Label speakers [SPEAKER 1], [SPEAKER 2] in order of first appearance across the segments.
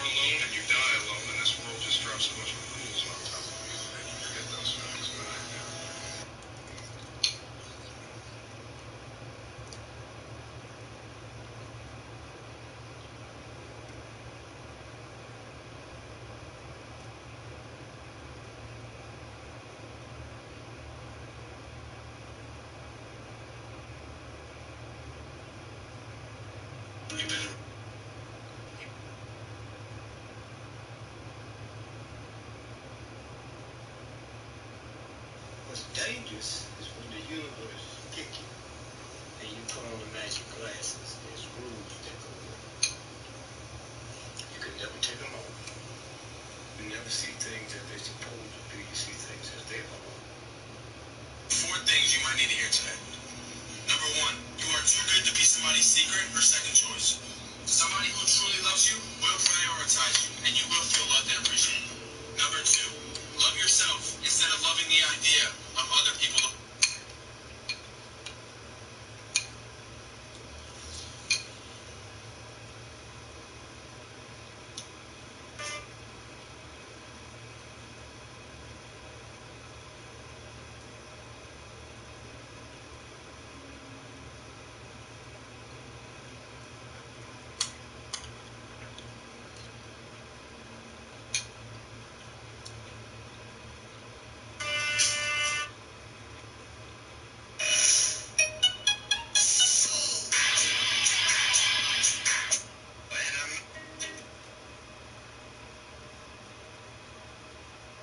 [SPEAKER 1] alone and you die alone, and this world just drops a bunch of rules on top of you and you forget those facts. Good idea. You better.
[SPEAKER 2] What's dangerous is when the universe kick you and you put on the magic glasses. There's rules that go with it. You can never take them off. You never see things as they're supposed to be. You see things as they are.
[SPEAKER 1] 4 things you might need to hear today. Number 1, you are too good to be somebody's secret or second choice. Somebody who truly loves you will prioritize you, and you will feel loved and appreciated. Number 2, love yourself instead of loving the idea of other people.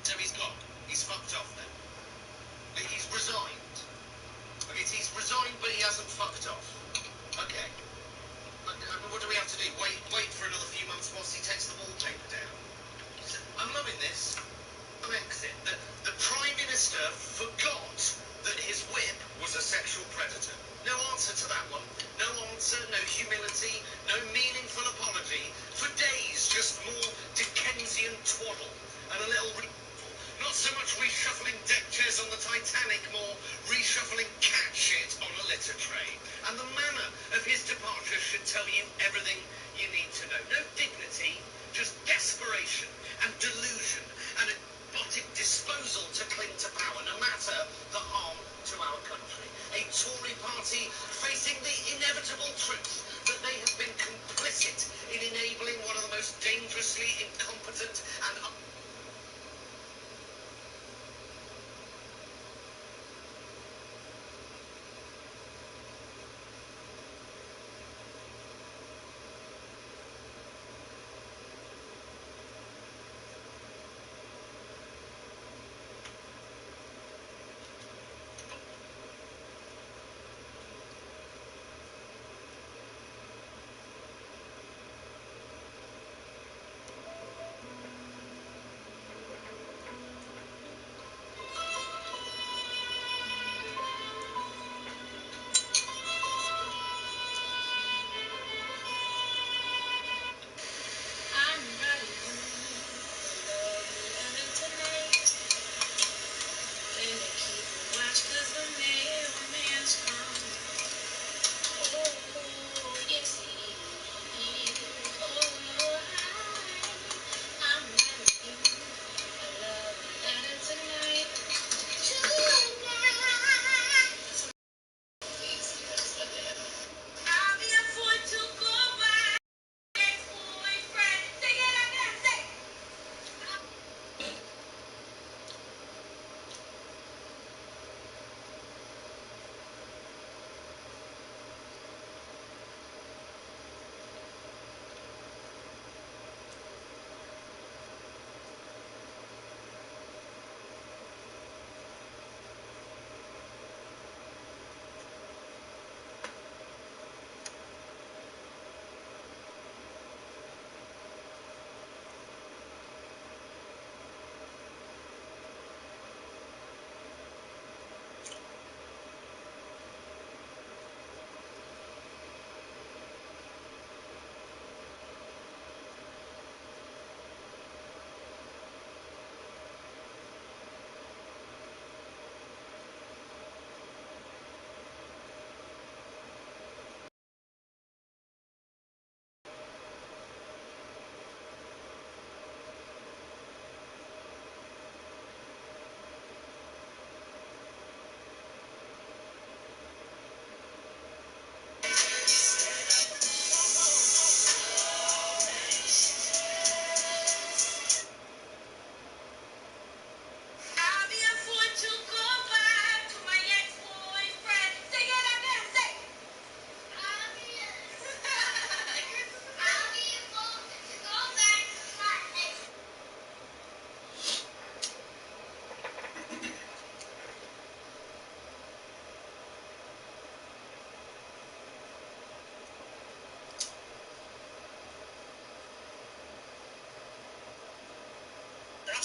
[SPEAKER 1] So he's gone. He's fucked off then. He's resigned. Okay, he's resigned, but he hasn't fucked off. Okay. What do we have to do? Wait for another few months whilst he takes the wallpaper down? I'm loving this. Exit. The Prime Minister forgot that his whip was a sexual predator. No answer to that one. No answer, no humility, no meaningful apology. For days, just more Dickensian twaddle and a little... Not so much reshuffling deck chairs on the Titanic, more reshuffling cat shit on a litter tray. And the manner of his departure should tell you everything you need to know. No dignity, just desperation and delusion and a disposal to cling to power, no matter the harm to our country. A Tory party facing the inevitable truth that they have been complicit in enabling one of the most dangerously incompetent and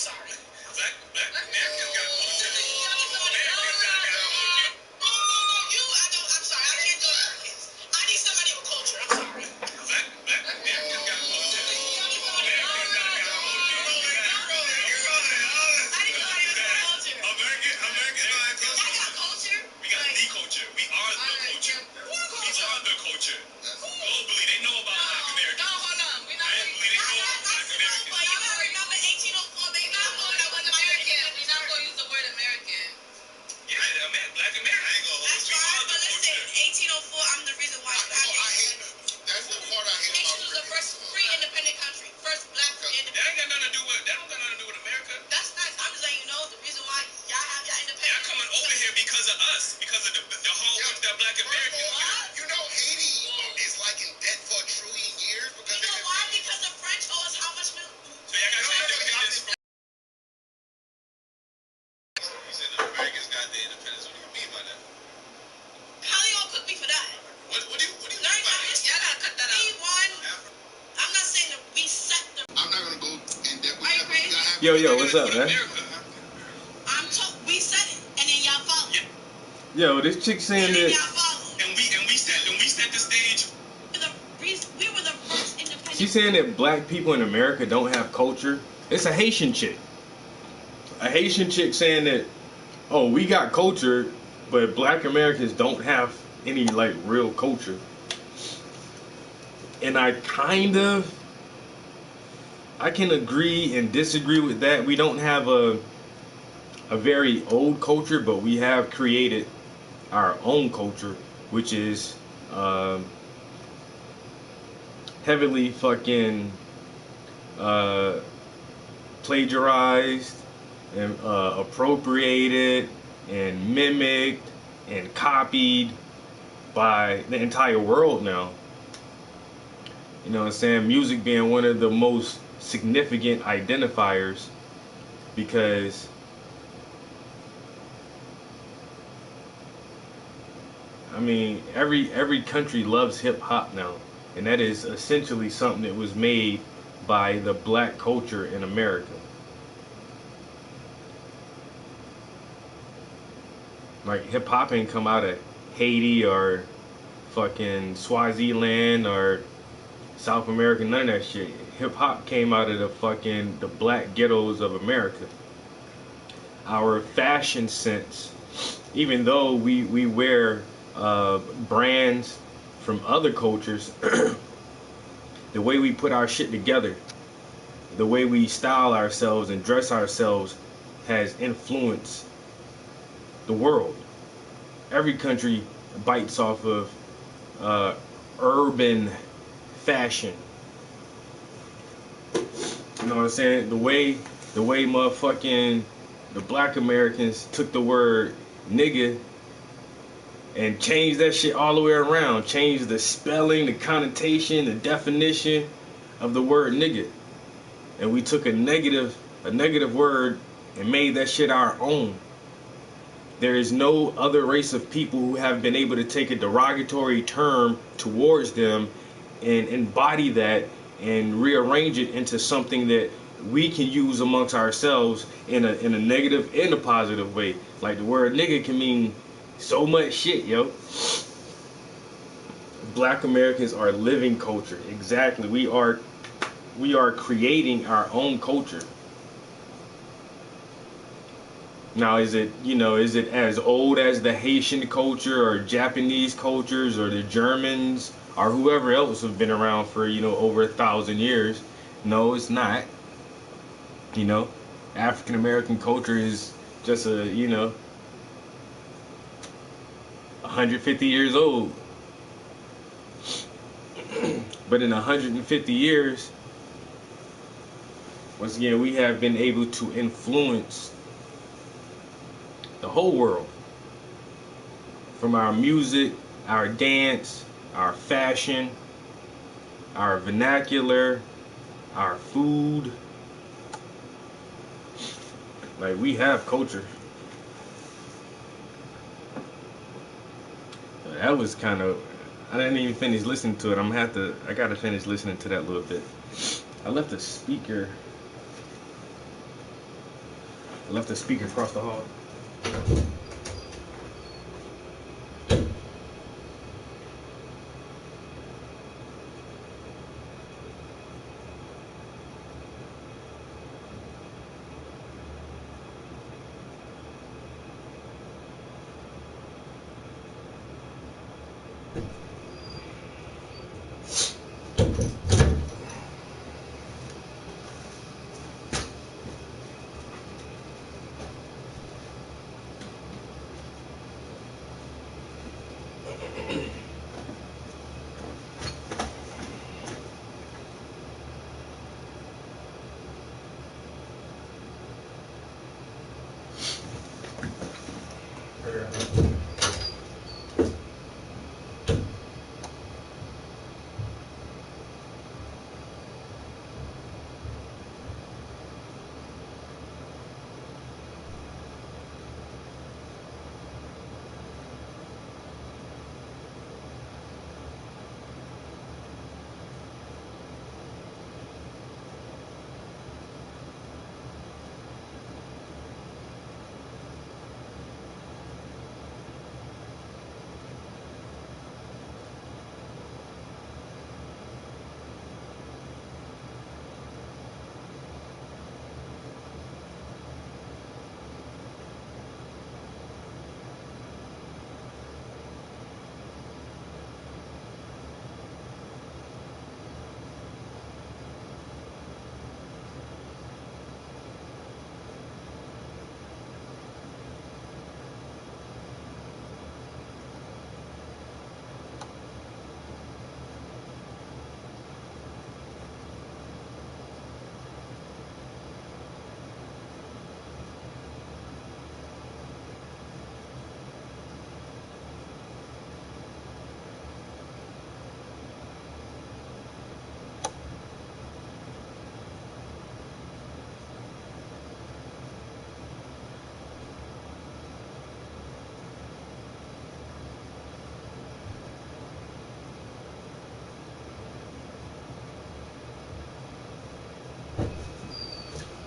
[SPEAKER 1] sorry.
[SPEAKER 2] Black Americans got culture.
[SPEAKER 1] I'm sorry. I can't do Americans. I need somebody with culture. I'm sorry.
[SPEAKER 2] Black Americans got culture. We are the culture. Globally, they know about Black Americans.
[SPEAKER 1] No, hold on. We're not.
[SPEAKER 2] Globally, they know about Black Americans.
[SPEAKER 1] But you don't remember 1804, baby? I was American. We're not going to use the word American.
[SPEAKER 2] Yeah, Black Americans.
[SPEAKER 1] That's fine, but listen, 1804, I'm the reason why you have it.
[SPEAKER 3] That's the part I hate
[SPEAKER 1] Haitian
[SPEAKER 3] about
[SPEAKER 1] was the first free independent country. First black free
[SPEAKER 2] That
[SPEAKER 1] independent.
[SPEAKER 2] ain't got nothing to do with. That don't got nothing to do with America.
[SPEAKER 1] That's nice. I'm just letting you know the reason why y'all have your independence.
[SPEAKER 2] Y'all coming over here because of us, because of the whole that Black Americans.
[SPEAKER 3] You know Haiti is like in debt for a trillion years because
[SPEAKER 1] You know why? Because the French owe us how much milk?
[SPEAKER 2] So y'all got your independence. You said the Americans got their independence. What do you mean by that?
[SPEAKER 1] How you gonna cook me for that?
[SPEAKER 2] What do you mean
[SPEAKER 1] Learn
[SPEAKER 2] by
[SPEAKER 1] your
[SPEAKER 2] that?
[SPEAKER 1] history. Y'all gotta cut that out. We won. I'm not saying that we set the.
[SPEAKER 3] I'm not gonna go in debt with
[SPEAKER 1] Are you
[SPEAKER 3] that.
[SPEAKER 1] crazy?
[SPEAKER 4] Yo, what's up, man?
[SPEAKER 1] I'm told we said it, and then y'all follow.
[SPEAKER 4] Yo, this chick saying
[SPEAKER 1] And then
[SPEAKER 4] that
[SPEAKER 1] y'all follow.
[SPEAKER 2] And we set the stage.
[SPEAKER 1] We were the first independent.
[SPEAKER 4] she's saying that black people in America don't have culture. It's a Haitian chick. A Haitian chick saying that, oh, we got culture, but black Americans don't have any like real culture. And I can agree and disagree with that. We don't have a very old culture, but we have created our own culture, which is heavily fucking plagiarized and appropriated and mimicked and copied by the entire world now. You know what I'm saying? Music being one of the most significant identifiers, because I mean every country loves hip hop now, and that is essentially something that was made by the black culture in America. Like hip hop ain't come out of Haiti or fucking Swaziland or South America, none of that shit. Hip hop came out of the black ghettos of America. Our fashion sense, even though we wear brands from other cultures, the way we put our shit together, the way we style ourselves and dress ourselves has influenced the world. Every country bites off of urban fashion. You know what I'm saying? The way motherfucking the black Americans took the word nigga and changed that shit all the way around. Changed the spelling, the connotation, the definition of the word nigga. And we took a negative word and made that shit our own. There is no other race of people who have been able to take a derogatory term towards them and embody that and rearrange it into something that we can use amongst ourselves in a negative and a positive way. Like the word nigga can mean so much shit, yo. Black Americans are living culture. Exactly. We are creating our own culture. Now, is it as old as the Haitian culture or Japanese cultures or the Germans or whoever else have been around for, over 1,000 years? No, it's not. African American culture is just 150 years old. But in 150 years, once again, we have been able to influence the whole world. From our music, our dance, our fashion, our vernacular, our food. Like, we have culture. That was kind of, I didn't even finish listening to it. I gotta finish listening to that a little bit. I left the speaker I left the speaker across the hall.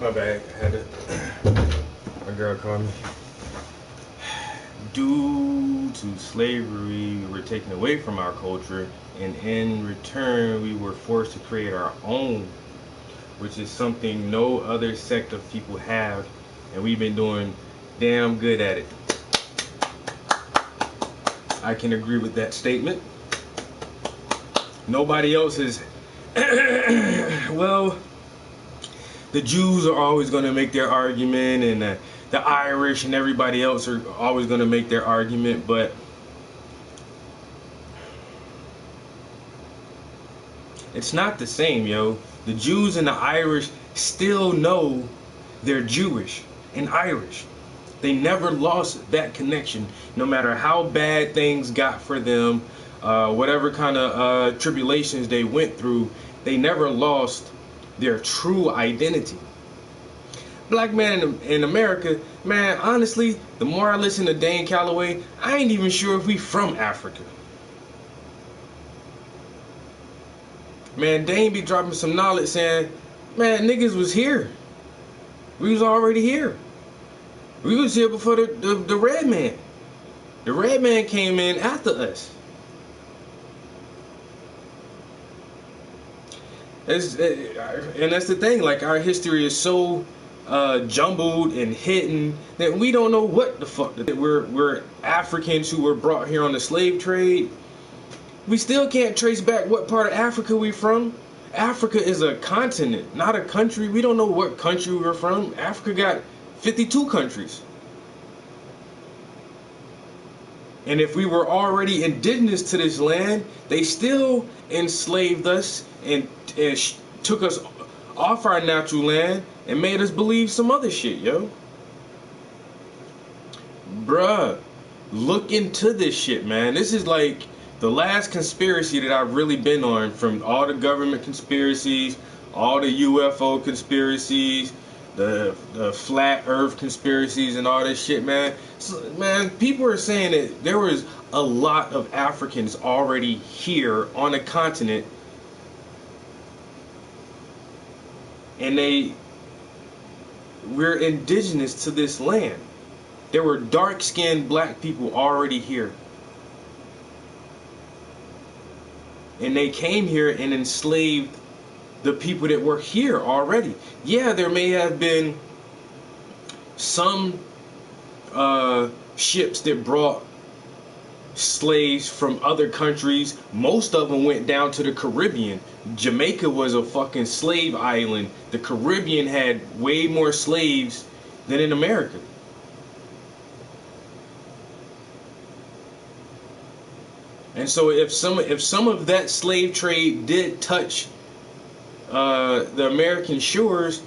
[SPEAKER 4] My bad. I had to. My girl called me. Due to slavery, we were taken away from our culture, and in return, we were forced to create our own, which is something no other sect of people have, and we've been doing damn good at it. I can agree with that statement. Nobody else is. Well, the Jews are always going to make their argument, and the Irish and everybody else are always going to make their argument, but it's not the same, yo. The Jews and the Irish still know they're Jewish and Irish. They never lost that connection, no matter how bad things got for them, whatever kind of tribulations they went through, they never lost their true identity. Black man in America, man, honestly, the more I listen to Dane Calloway, I ain't even sure if we from Africa. Man, Dane be dropping some knowledge saying, man, niggas was here. We was already here. We was here before the red man. The red man came in after us. And that's the thing, like, our history is so jumbled and hidden that we don't know what the fuck. We're Africans who were brought here on the slave trade. We still can't trace back what part of Africa we from. Africa is a continent, not a country. We don't know what country we're from. Africa got 52 countries. And if we were already indigenous to this land, they still enslaved us and took us off our natural land and made us believe some other shit, yo. Bruh, look into this shit, man. This is like the last conspiracy that I've really been on, from all the government conspiracies, all the UFO conspiracies, the flat earth conspiracies and all this shit, man. So, man, people are saying that there was a lot of Africans already here on the continent, and we're indigenous to this land. There were dark-skinned black people already here. And they came here and enslaved the people that were here already. Yeah, there may have been some ships that brought slaves from other countries. Most of them went down to the Caribbean. Jamaica was a fucking slave island. The Caribbean had way more slaves than in America. And so if some of that slave trade did touch the American shores,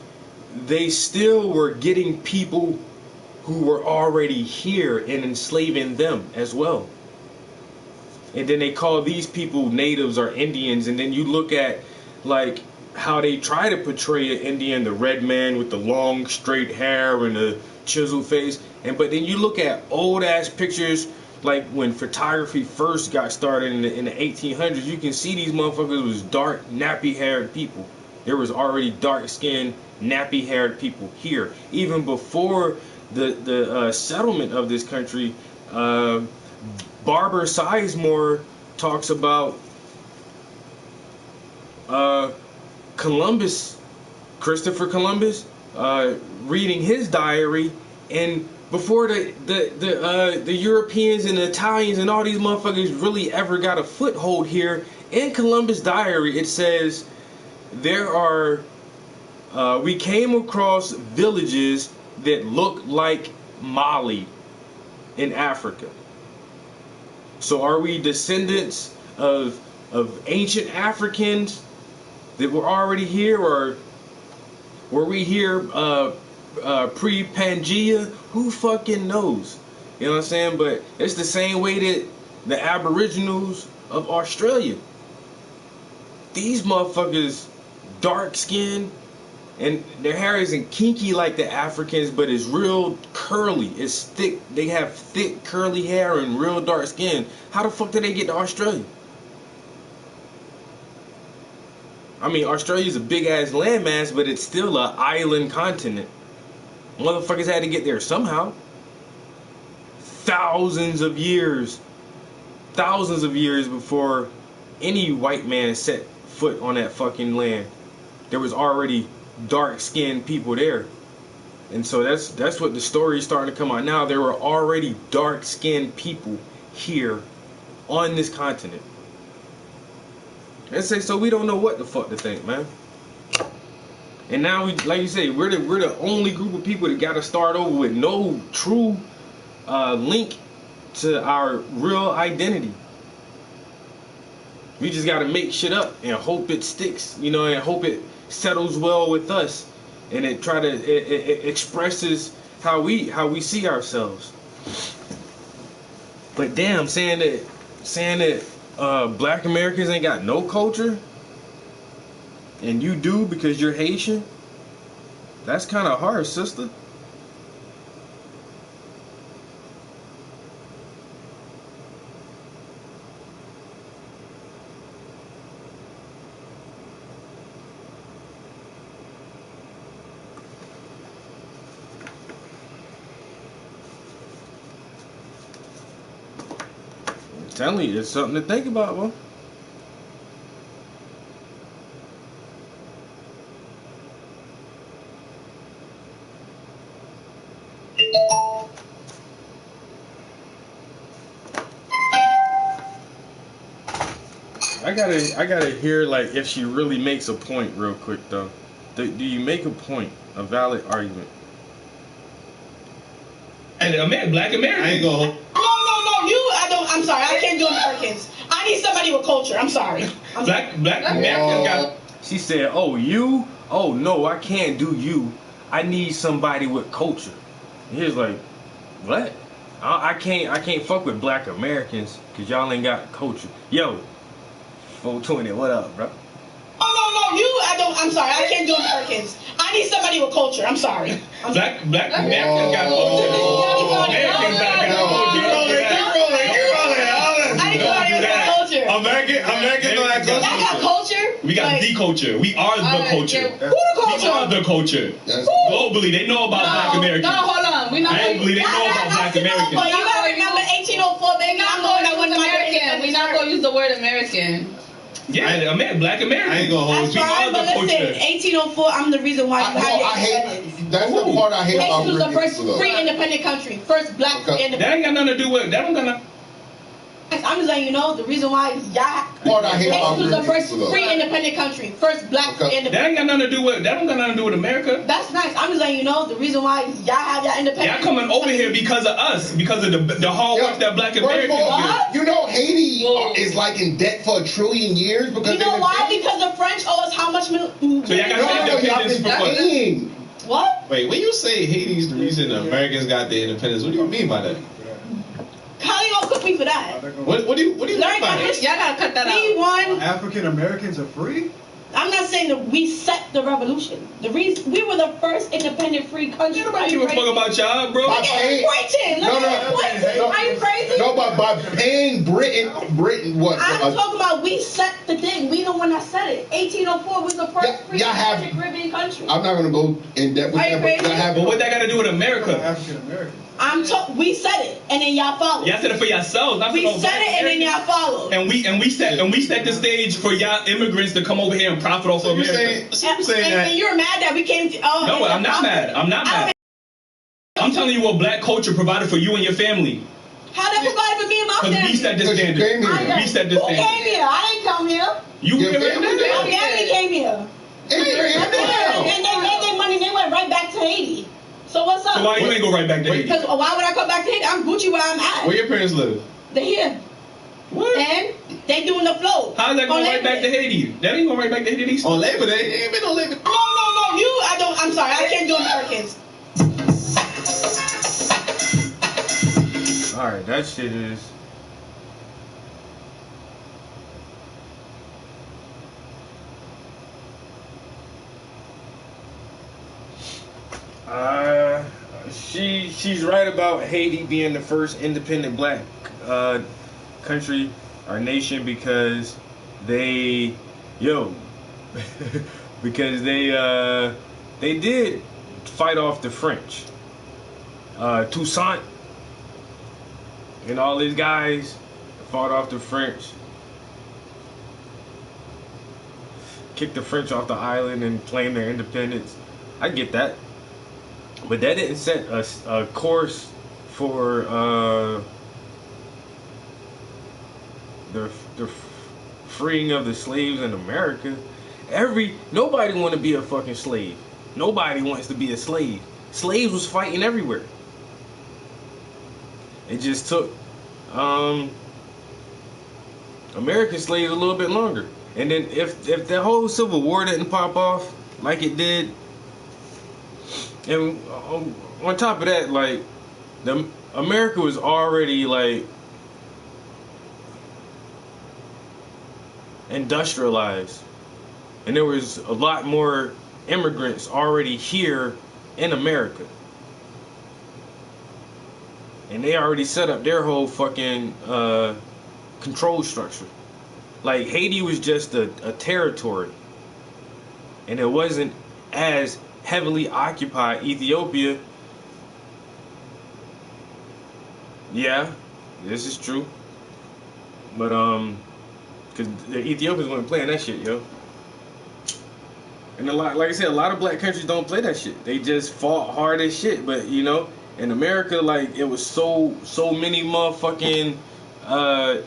[SPEAKER 4] they still were getting people who were already here and enslaving them as well. And then they call these people natives or Indians. And then you look at like how they try to portray an Indian, the red man with the long straight hair and the chiseled face. But then you look at old ass pictures like when photography first got started in the 1800s. You can see these motherfuckers was dark, nappy haired people. There was already dark skinned, nappy haired people here. Even before the settlement of this country, Barbara Sizemore talks about Columbus, Christopher Columbus, reading his diary, and before the Europeans and the Italians and all these motherfuckers really ever got a foothold here, in Columbus' diary it says there are we came across villages that look like Mali in Africa. So are we descendants of ancient Africans that were already here, or were we here pre-Pangea? Who fucking knows? You know what I'm saying? But it's the same way that the Aboriginals of Australia, these motherfuckers dark skinned, and their hair isn't kinky like the Africans, but it's real curly. It's thick. They have thick curly hair and real dark skin. How the fuck did they get to Australia? I mean, Australia's a big ass landmass, but it's still an island continent. Motherfuckers had to get there somehow. Thousands of years before any white man set foot on that fucking land, there was already dark-skinned people there. And so that's what the story is starting to come out now. There were already dark-skinned people here on this continent. And say, so we don't know what the fuck to think, man. And now we, like you say, we're the only group of people that got to start over with no true link to our real identity. We just got to make shit up and hope it sticks, you know, and hope it settles well with us, and it expresses how we see ourselves. But damn, saying that black Americans ain't got no culture, and you do because you're Haitian, that's kind of harsh, sister. I'm telling you, it's something to think about, bro. I gotta hear like if she really makes a point real quick though. Do you make a point, a valid argument?
[SPEAKER 5] And black American.
[SPEAKER 6] I ain't gonna.
[SPEAKER 7] No, I'm sorry, I can't do Americans. I need somebody with culture. I'm sorry.
[SPEAKER 5] Black Americans got.
[SPEAKER 4] She said, "Oh, you? Oh no, I can't do you. I need somebody with culture." And he was like, "What? I can't fuck with black Americans because y'all ain't got culture." Yo, 420, what up, bro?
[SPEAKER 7] I'm sorry, I can't do Americans. I need somebody with culture. I'm sorry.
[SPEAKER 5] Black Americans got culture. Americans got culture.
[SPEAKER 7] I need somebody with culture.
[SPEAKER 6] Americans don't have culture.
[SPEAKER 7] I got culture.
[SPEAKER 5] We got
[SPEAKER 7] Like-
[SPEAKER 5] the culture. We are the culture.
[SPEAKER 7] Who the
[SPEAKER 5] We are
[SPEAKER 7] culture?
[SPEAKER 5] the culture.
[SPEAKER 3] That's
[SPEAKER 5] Globally, they know about Black Americans.
[SPEAKER 6] No, hold on. We not
[SPEAKER 5] I ain't believe they know about Black
[SPEAKER 7] But
[SPEAKER 5] Americans.
[SPEAKER 7] you gotta remember 1804, baby. I'm the one that won
[SPEAKER 6] American. We not gonna use the word American.
[SPEAKER 5] Yeah, Black Americans.
[SPEAKER 8] I ain't gonna hold
[SPEAKER 7] That's
[SPEAKER 8] you.
[SPEAKER 7] fine, but
[SPEAKER 5] the
[SPEAKER 7] listen,
[SPEAKER 5] culture.
[SPEAKER 7] 1804, I'm the reason why you have your
[SPEAKER 3] I
[SPEAKER 7] independence.
[SPEAKER 3] hate. That's the part I hate about
[SPEAKER 7] Haiti was the
[SPEAKER 3] British
[SPEAKER 7] first
[SPEAKER 3] people,
[SPEAKER 7] free
[SPEAKER 3] though.
[SPEAKER 7] independent country. First black free
[SPEAKER 3] Okay.
[SPEAKER 7] independent.
[SPEAKER 5] That ain't got nothing to do with. That don't got nothing.
[SPEAKER 7] I'm just letting you know the reason why y'all.
[SPEAKER 3] Part I hate about
[SPEAKER 7] Haiti was the
[SPEAKER 3] British
[SPEAKER 7] first
[SPEAKER 3] people, though.
[SPEAKER 7] free independent country. First black free
[SPEAKER 3] Okay.
[SPEAKER 7] independent.
[SPEAKER 5] That ain't got nothing to do with. That don't got nothing to do with America.
[SPEAKER 7] That's nice. I'm just letting you know the reason why y'all have your independence.
[SPEAKER 5] Y'all coming over here because of us, because of the hard work that Black
[SPEAKER 3] First of
[SPEAKER 5] Americans
[SPEAKER 3] all,
[SPEAKER 5] do.
[SPEAKER 3] you know Haiti is like in debt for $1 trillion years because
[SPEAKER 7] You know
[SPEAKER 3] they've
[SPEAKER 7] why?
[SPEAKER 3] been
[SPEAKER 7] Because the French owe us how much?
[SPEAKER 5] So y'all got
[SPEAKER 3] y'all
[SPEAKER 5] independence
[SPEAKER 3] been
[SPEAKER 5] for what?
[SPEAKER 3] paying.
[SPEAKER 7] What?
[SPEAKER 8] Wait, when you say Haiti's the reason the Americans got their independence, what do you mean by that?
[SPEAKER 7] How you gonna cook me for that?
[SPEAKER 8] What do you mean
[SPEAKER 7] Learn
[SPEAKER 8] by
[SPEAKER 7] that
[SPEAKER 8] that?
[SPEAKER 7] history.
[SPEAKER 6] Y'all gotta cut that
[SPEAKER 7] We
[SPEAKER 6] out.
[SPEAKER 7] won.
[SPEAKER 9] African Americans are free?
[SPEAKER 7] I'm not saying that we set the revolution. The reason we were the first independent free country.
[SPEAKER 5] Nobody give a fuck about y'all, bro.
[SPEAKER 3] By
[SPEAKER 7] Look
[SPEAKER 3] paying-
[SPEAKER 7] at Britain. Look at Britain. Are you crazy?
[SPEAKER 3] No, but by paying Britain what?
[SPEAKER 7] I'm talking about we set the thing. We the one that set it. 1804 was the first free
[SPEAKER 3] y'all have-
[SPEAKER 7] independent Caribbean country.
[SPEAKER 3] I'm not gonna go in depth with
[SPEAKER 7] Are you
[SPEAKER 3] that, but
[SPEAKER 7] crazy?
[SPEAKER 3] y'all have.
[SPEAKER 5] But what that got to do with America?
[SPEAKER 9] African Americans.
[SPEAKER 7] We said it, and then y'all followed.
[SPEAKER 5] Y'all said it for yourselves. Not for
[SPEAKER 7] We
[SPEAKER 5] no
[SPEAKER 7] said
[SPEAKER 5] Black
[SPEAKER 7] it, and then y'all
[SPEAKER 5] Americans.
[SPEAKER 7] followed.
[SPEAKER 5] And we set the stage for y'all immigrants to come over here and profit off
[SPEAKER 8] So
[SPEAKER 5] of
[SPEAKER 8] you're
[SPEAKER 5] America.
[SPEAKER 8] saying that.
[SPEAKER 7] And you're mad that we came to. Oh,
[SPEAKER 5] No, I'm not mad. I'm not mad. I'm telling you what Black culture provided for you and your family.
[SPEAKER 7] How that provided for me and my
[SPEAKER 5] Because
[SPEAKER 7] family?
[SPEAKER 5] we set the
[SPEAKER 3] Because you
[SPEAKER 5] standard.
[SPEAKER 3] came here.
[SPEAKER 5] We set the
[SPEAKER 7] Who
[SPEAKER 5] standard.
[SPEAKER 7] came here? I didn't come here.
[SPEAKER 5] You
[SPEAKER 3] Your
[SPEAKER 5] here right
[SPEAKER 3] family
[SPEAKER 5] now?
[SPEAKER 7] My family came here.
[SPEAKER 3] And you're in
[SPEAKER 7] And they made their money. They went right back to Haiti. So what's up?
[SPEAKER 5] So why you ain't go right back to Haiti?
[SPEAKER 7] Because why would I come back to Haiti? I'm Gucci where I'm at.
[SPEAKER 8] Where your parents live?
[SPEAKER 7] They're here.
[SPEAKER 5] What?
[SPEAKER 7] And they doing the flow.
[SPEAKER 5] How's that going
[SPEAKER 7] On
[SPEAKER 5] right back to
[SPEAKER 7] Labor Day.
[SPEAKER 5] Haiti? That ain't going right back to Haiti.
[SPEAKER 8] On Labor Day? They ain't been on Labor Day.
[SPEAKER 7] No. I don't. I'm sorry. I can't do Americans.
[SPEAKER 4] All right, that shit is. She's right about Haiti being the first independent black country or nation because they because they did fight off the French. Toussaint and all these guys fought off the French, kicked the French off the island and claimed their independence. I get that. But that didn't set a course for the freeing of the slaves in America. Nobody want to be a fucking slave. Nobody wants to be a slave. Slaves was fighting everywhere. It just took American slaves a little bit longer. And then if the whole Civil War didn't pop off like it did, and on top of that, like America was already like industrialized, and there was a lot more immigrants already here in America, and they already set up their whole fucking control structure. Like Haiti was just a territory, and it wasn't as heavily occupied. Ethiopia, yeah, this is true, but because the Ethiopians weren't playing that shit, yo. And like I said, a lot of black countries don't play that shit. They just fought hard as shit. But in America, like it was so many motherfucking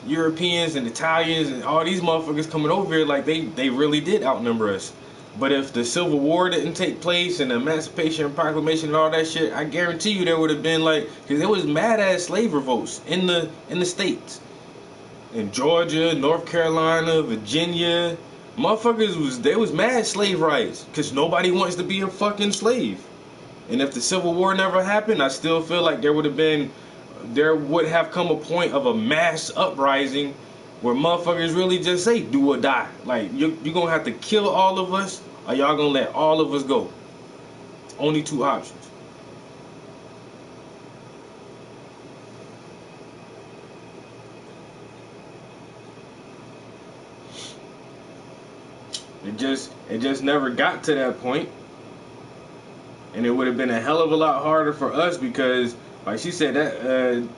[SPEAKER 4] Europeans and Italians and all these motherfuckers coming over here, like they really did outnumber us. But if the Civil War didn't take place and the Emancipation Proclamation and all that shit, I guarantee you there would have been because there was mad ass slave revolts in the states, in Georgia, North Carolina, Virginia. Motherfuckers was mad slave rights because nobody wants to be a fucking slave. And if the Civil War never happened, I still feel like there would have come a point of a mass uprising where motherfuckers really just say do or die. Like you're gonna have to kill all of us, or y'all gonna let all of us go. Only two options. It just never got to that point. And it would have been a hell of a lot harder for us because, like she said, that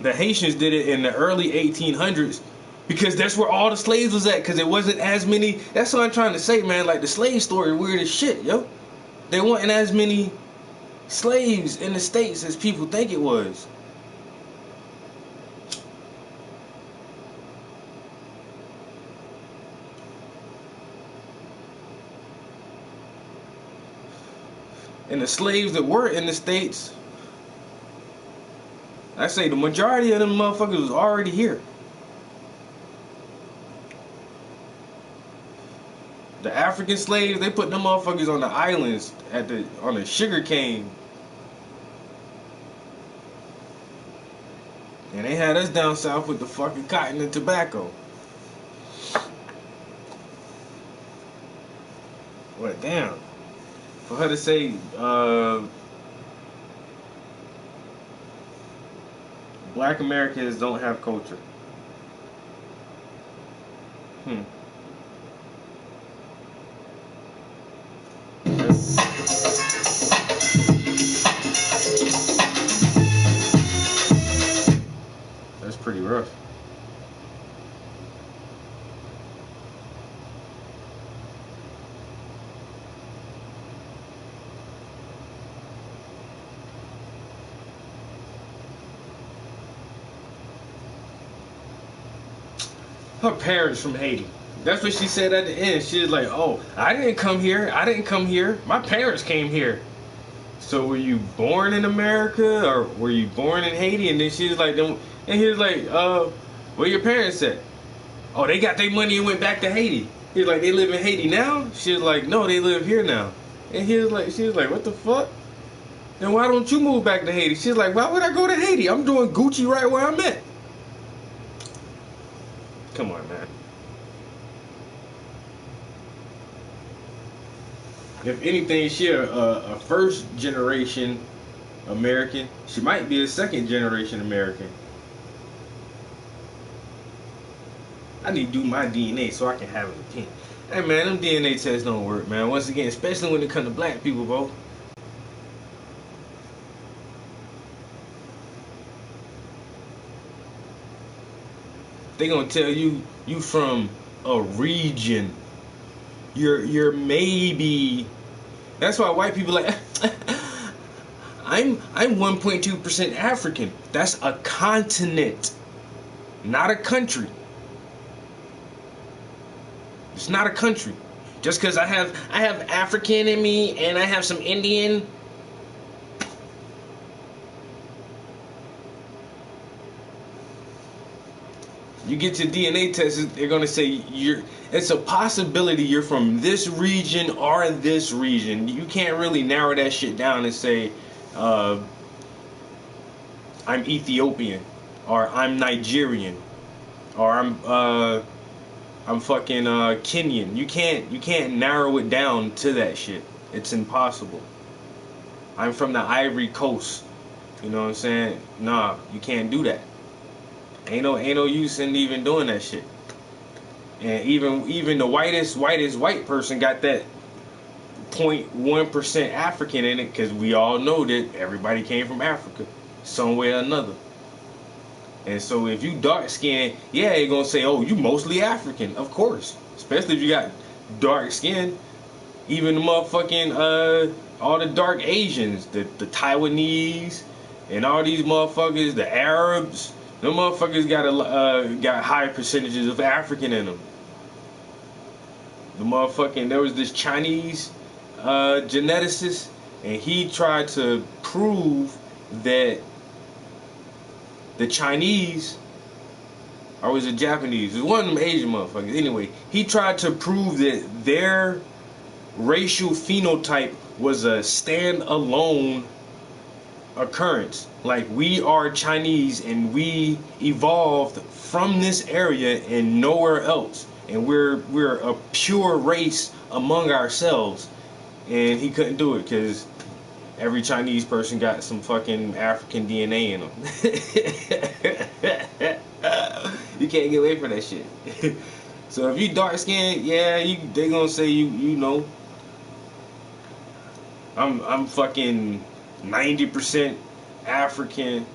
[SPEAKER 4] the Haitians did it in the early 1800s because that's where all the slaves was at. Because it wasn't as many. That's what I'm trying to say, man. Like the slave story, weird as shit, yo. There wasn't as many slaves in the States as people think it was. And the slaves that were in the States, I say the majority of them motherfuckers was already here. The African slaves, they put them motherfuckers on the islands on the sugar cane. And they had us down south with the fucking cotton and tobacco. But damn. For her to say, Black Americans don't have culture. That's pretty rough. Her parents from Haiti. That's what she said at the end. She was like, "Oh, I didn't come here. I didn't come here. My parents came here." So were you born in America or were you born in Haiti? And then she was like, and he was like, where your parents at? Oh, they got their money and went back to Haiti. He was like, they live in Haiti now? She was like, no, they live here now. And she was like, what the fuck? Then why don't you move back to Haiti? She was like, why would I go to Haiti? I'm doing Gucci right where I'm at. Come on, man. If anything, she a first generation American. She might be a second generation American. I need to do my DNA so I can have an opinion. Hey man, them DNA tests don't work, man. Once again, especially when it comes to black people, bro. They gonna tell you from a region. You're maybe. That's why white people like. I'm 1.2% African. That's a continent, not a country. It's not a country. Just because I have African in me and I have some Indian. You get your DNA test, they're gonna say it's a possibility you're from this region or this region. You can't really narrow that shit down and say I'm Ethiopian or I'm Nigerian or I'm fucking Kenyan. You can't narrow it down to that shit. It's impossible. I'm from the Ivory Coast. You know what I'm saying? Nah, you can't do that. Ain't no use in even doing that shit. And even the whitest white person got that 0.1% African in it, because we all know that everybody came from Africa some way or another. And so if you dark skinned, yeah, they're gonna say, oh, you mostly African, of course. Especially if you got dark skin. Even the motherfucking all the dark Asians, the Taiwanese and all these motherfuckers, the Arabs. Them motherfuckers got high percentages of African in them. There was this Chinese geneticist, and he tried to prove that the Chinese, or was it Japanese? It was one of them Asian motherfuckers. Anyway, he tried to prove that their racial phenotype was a stand-alone occurrence. Like, we are Chinese and we evolved from this area and nowhere else, and we're a pure race among ourselves. And he couldn't do it because every Chinese person got some fucking African DNA in them. You can't get away from that shit. So if you dark skinned, yeah, they gonna say you know. I'm fucking 90% African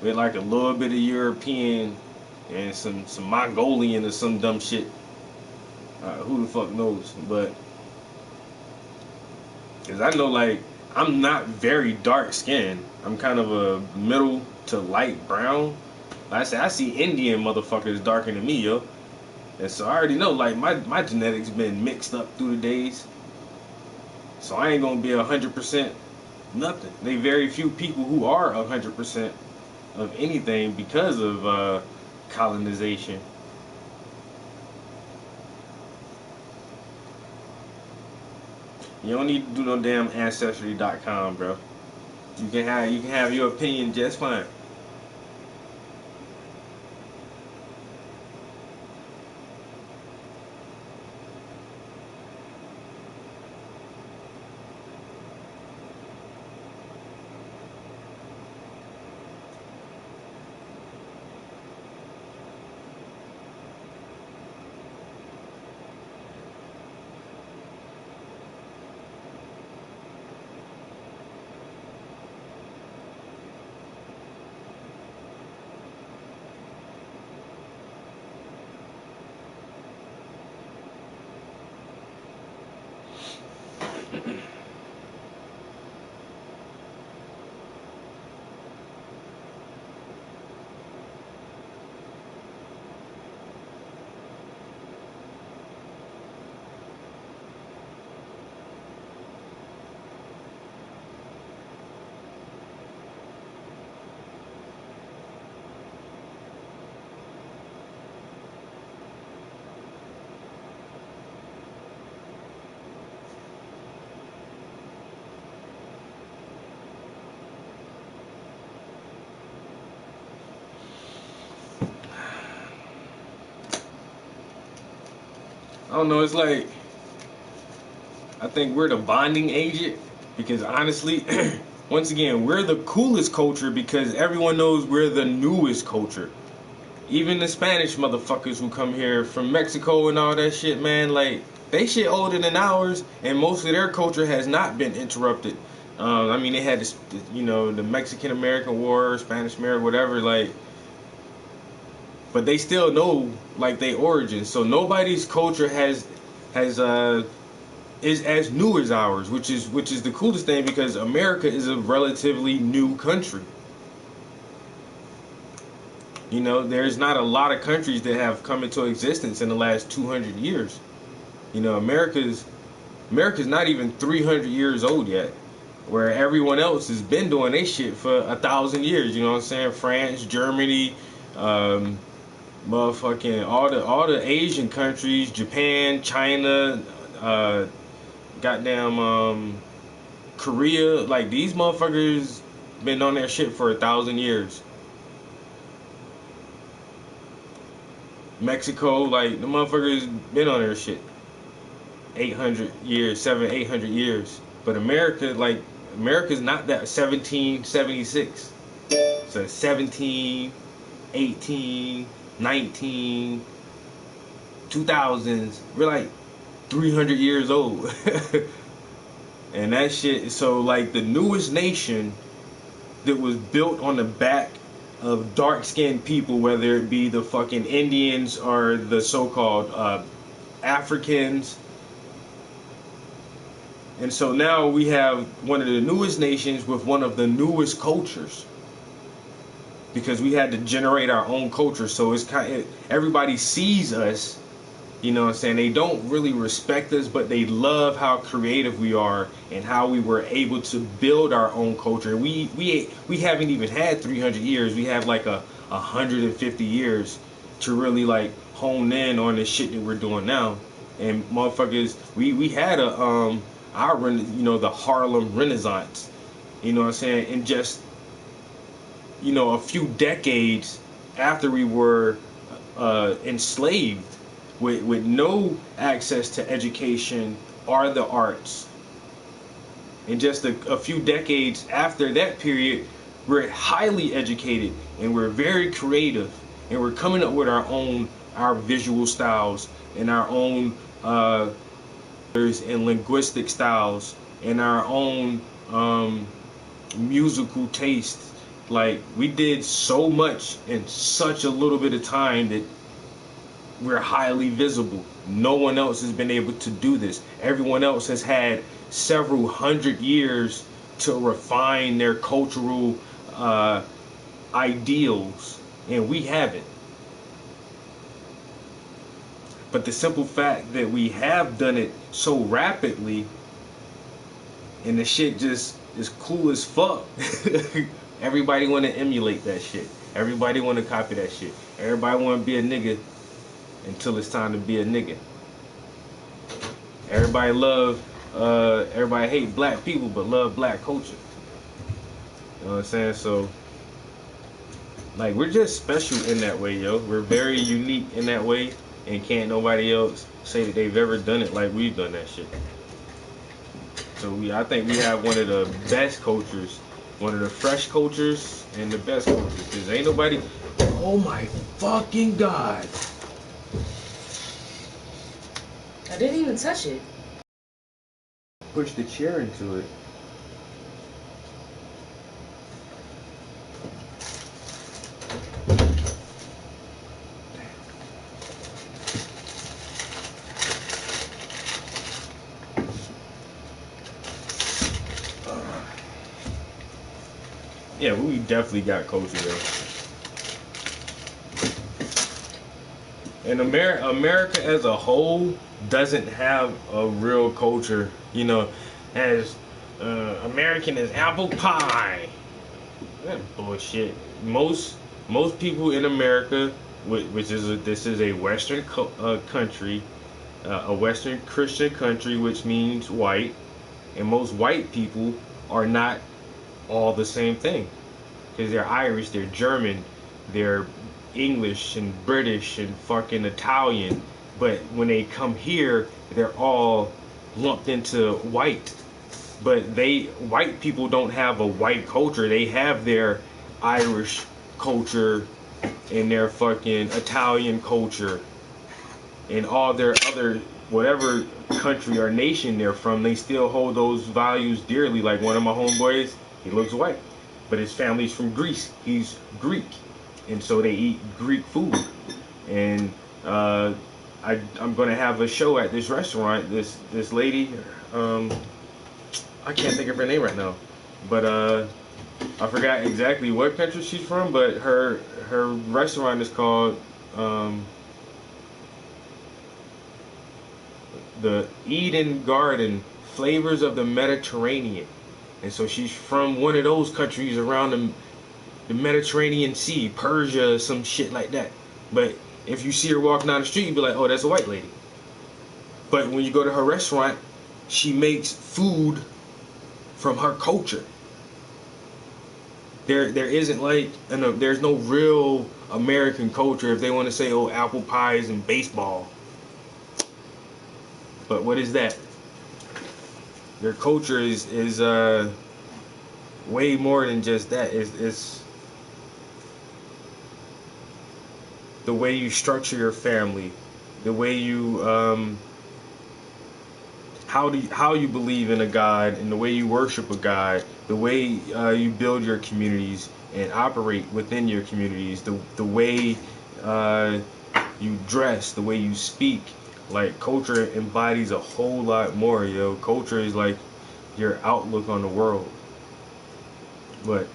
[SPEAKER 4] with like a little bit of European and some Mongolian or some dumb shit. Who the fuck knows? But cause I know like I'm not very dark skinned. I'm kind of a middle to light brown. Like I said, I see Indian motherfuckers darker than me, yo. And so I already know like my genetics been mixed up through the days. So I ain't gonna be 100% nothing. They very few people who are 100% of anything because of colonization. You don't need to do no damn ancestry.com, bro. You can have your opinion just fine. I don't know, it's like I think we're the bonding agent because honestly, once again, we're the coolest culture because everyone knows we're the newest culture. Even the Spanish motherfuckers who come here from Mexico and all that shit, man, like they shit older than ours, and most of their culture has not been interrupted. I mean, they had this, you know, the Mexican American War, Spanish American, whatever, like. But they still know like their origins. So nobody's culture is as new as ours, which is the coolest thing because America is a relatively new country. You know, there's not a lot of countries that have come into existence in the last 200 years. You know, America's not even 300 years old yet, where everyone else has been doing their shit for 1,000 years. You know what I'm saying? France, Germany, motherfucking all the Asian countries, Japan, China, goddamn Korea, like these motherfuckers been on their shit for 1,000 years. Mexico, like the motherfuckers been on their shit 800 years, 800 years. But America's not that 1776. So 17, 18, 19, 2000s, we're like 300 years old. And that shit, so like the newest nation that was built on the back of dark-skinned people, whether it be the fucking Indians or the so-called Africans. And so now we have one of the newest nations with one of the newest cultures. Because we had to generate our own culture, so it's everybody sees us, you know what I'm saying? They don't really respect us, but they love how creative we are and how we were able to build our own culture. We haven't even had 300 years. We have like 150 years to really like hone in on the shit that we're doing now. And motherfuckers, we had the Harlem Renaissance, you know what I'm saying? And just, you know, a few decades after we were enslaved with no access to education or the arts. And just a few decades after that period, we're highly educated and we're very creative and we're coming up with our own our visual styles and our own and linguistic styles and our own musical taste. Like, we did so much in such a little bit of time that we're highly visible. No one else has been able to do this. Everyone else has had several hundred years to refine their cultural ideals, and we haven't. But the simple fact that we have done it so rapidly, and the shit just is cool as fuck. Everybody want to emulate that shit. Everybody want to copy that shit. Everybody want to be a nigga until it's time to be a nigga. Everybody hate black people but love black culture. You know what I'm saying? So, like, we're just special in that way, yo. We're very unique in that way, and can't nobody else say that they've ever done it like we've done that shit. So I think we have one of the best cultures, one of the fresh cultures, and the best cultures. Cause ain't nobody. Oh my fucking god!
[SPEAKER 10] I didn't even touch it.
[SPEAKER 4] Push the chair into it. Yeah, we definitely got culture though. And America as a whole doesn't have a real culture. You know, as American as apple pie. That bullshit. Most people in America, this is a Western country, a Western Christian country, which means white, and most white people are not all the same thing, because they're Irish, they're German, they're English and British and fucking Italian, but when they come here, they're all lumped into white. But white people don't have a white culture. They have their Irish culture and their fucking Italian culture and all their other, whatever country or nation they're from, they still hold those values dearly. Like one of my homeboys, he looks white, but his family's from Greece. He's Greek, and so they eat Greek food. And I'm gonna have a show at this restaurant. This lady, I can't think of her name right now, but I forgot exactly what country she's from. But her restaurant is called the Eden Garden, Flavors of the Mediterranean. And so she's from one of those countries around the Mediterranean Sea, Persia, some shit like that. But if you see her walking down the street, you'd be like, oh, that's a white lady. But when you go to her restaurant, she makes food from her culture. There isn't like, there's no real American culture if they want to say, oh, apple pies and baseball. But what is that? Their culture is way more than just that. It's the way you structure your family, the way you how you believe in a God, and the way you worship a God, the way you build your communities and operate within your communities, the way you dress, the way you speak. Like, culture embodies a whole lot more, yo. Culture is like your outlook on the world. But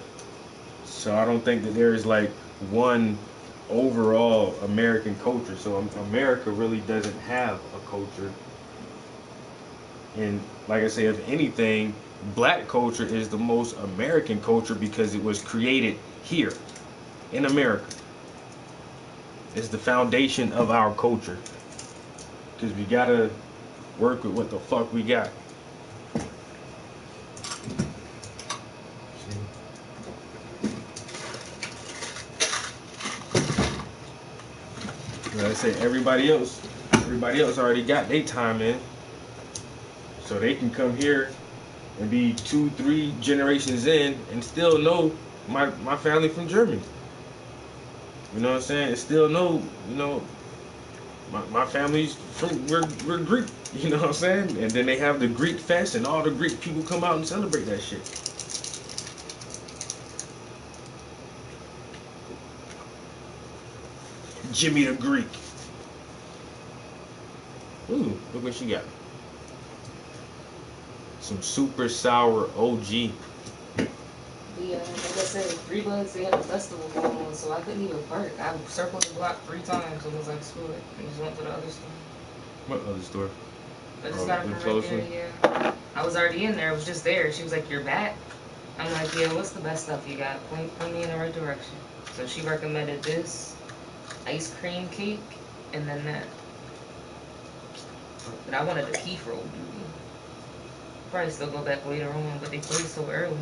[SPEAKER 4] so I don't think that there's like one overall American culture. So America really doesn't have a culture. And like I say, if anything, black culture is the most American culture because it was created here in America. It's the foundation of our culture. Because we gotta work with what the fuck we got. Like I said, everybody else already got their time in. So they can come here and be 2-3 generations in and still know my family from Germany. You know what I'm saying? And still know, My family's from we're Greek, you know what I'm saying? And then they have the Greek fest, and all the Greek people come out and celebrate that shit. Jimmy the Greek. Ooh, look what she got. Some super sour OG.
[SPEAKER 10] Yeah, like I said, Three Buds, they had a festival going on, so I couldn't even park. I circled the block 3 times and was like, screw it. And just went to the other store.
[SPEAKER 4] What other store?
[SPEAKER 10] I just got it from right there, yeah. I was already in there. I was just there. She was like, you're back? I'm like, yeah, what's the best stuff you got? Point me in the right direction. So she recommended this ice cream cake and then that. But I wanted the Keith roll, dude. Probably still go back later on, but they played so early.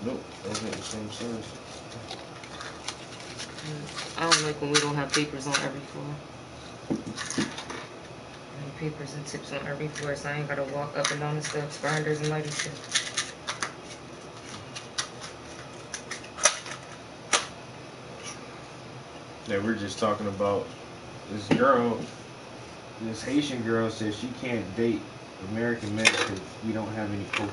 [SPEAKER 4] Nope, those ain't the same size.
[SPEAKER 10] I don't like when we don't have papers on every floor. Papers and tips on every floor, so I ain't gotta walk up and down the steps, grinders and lighter shit.
[SPEAKER 4] Yeah, we're just talking about this girl, this Haitian girl says she can't date American men because we don't have any culture.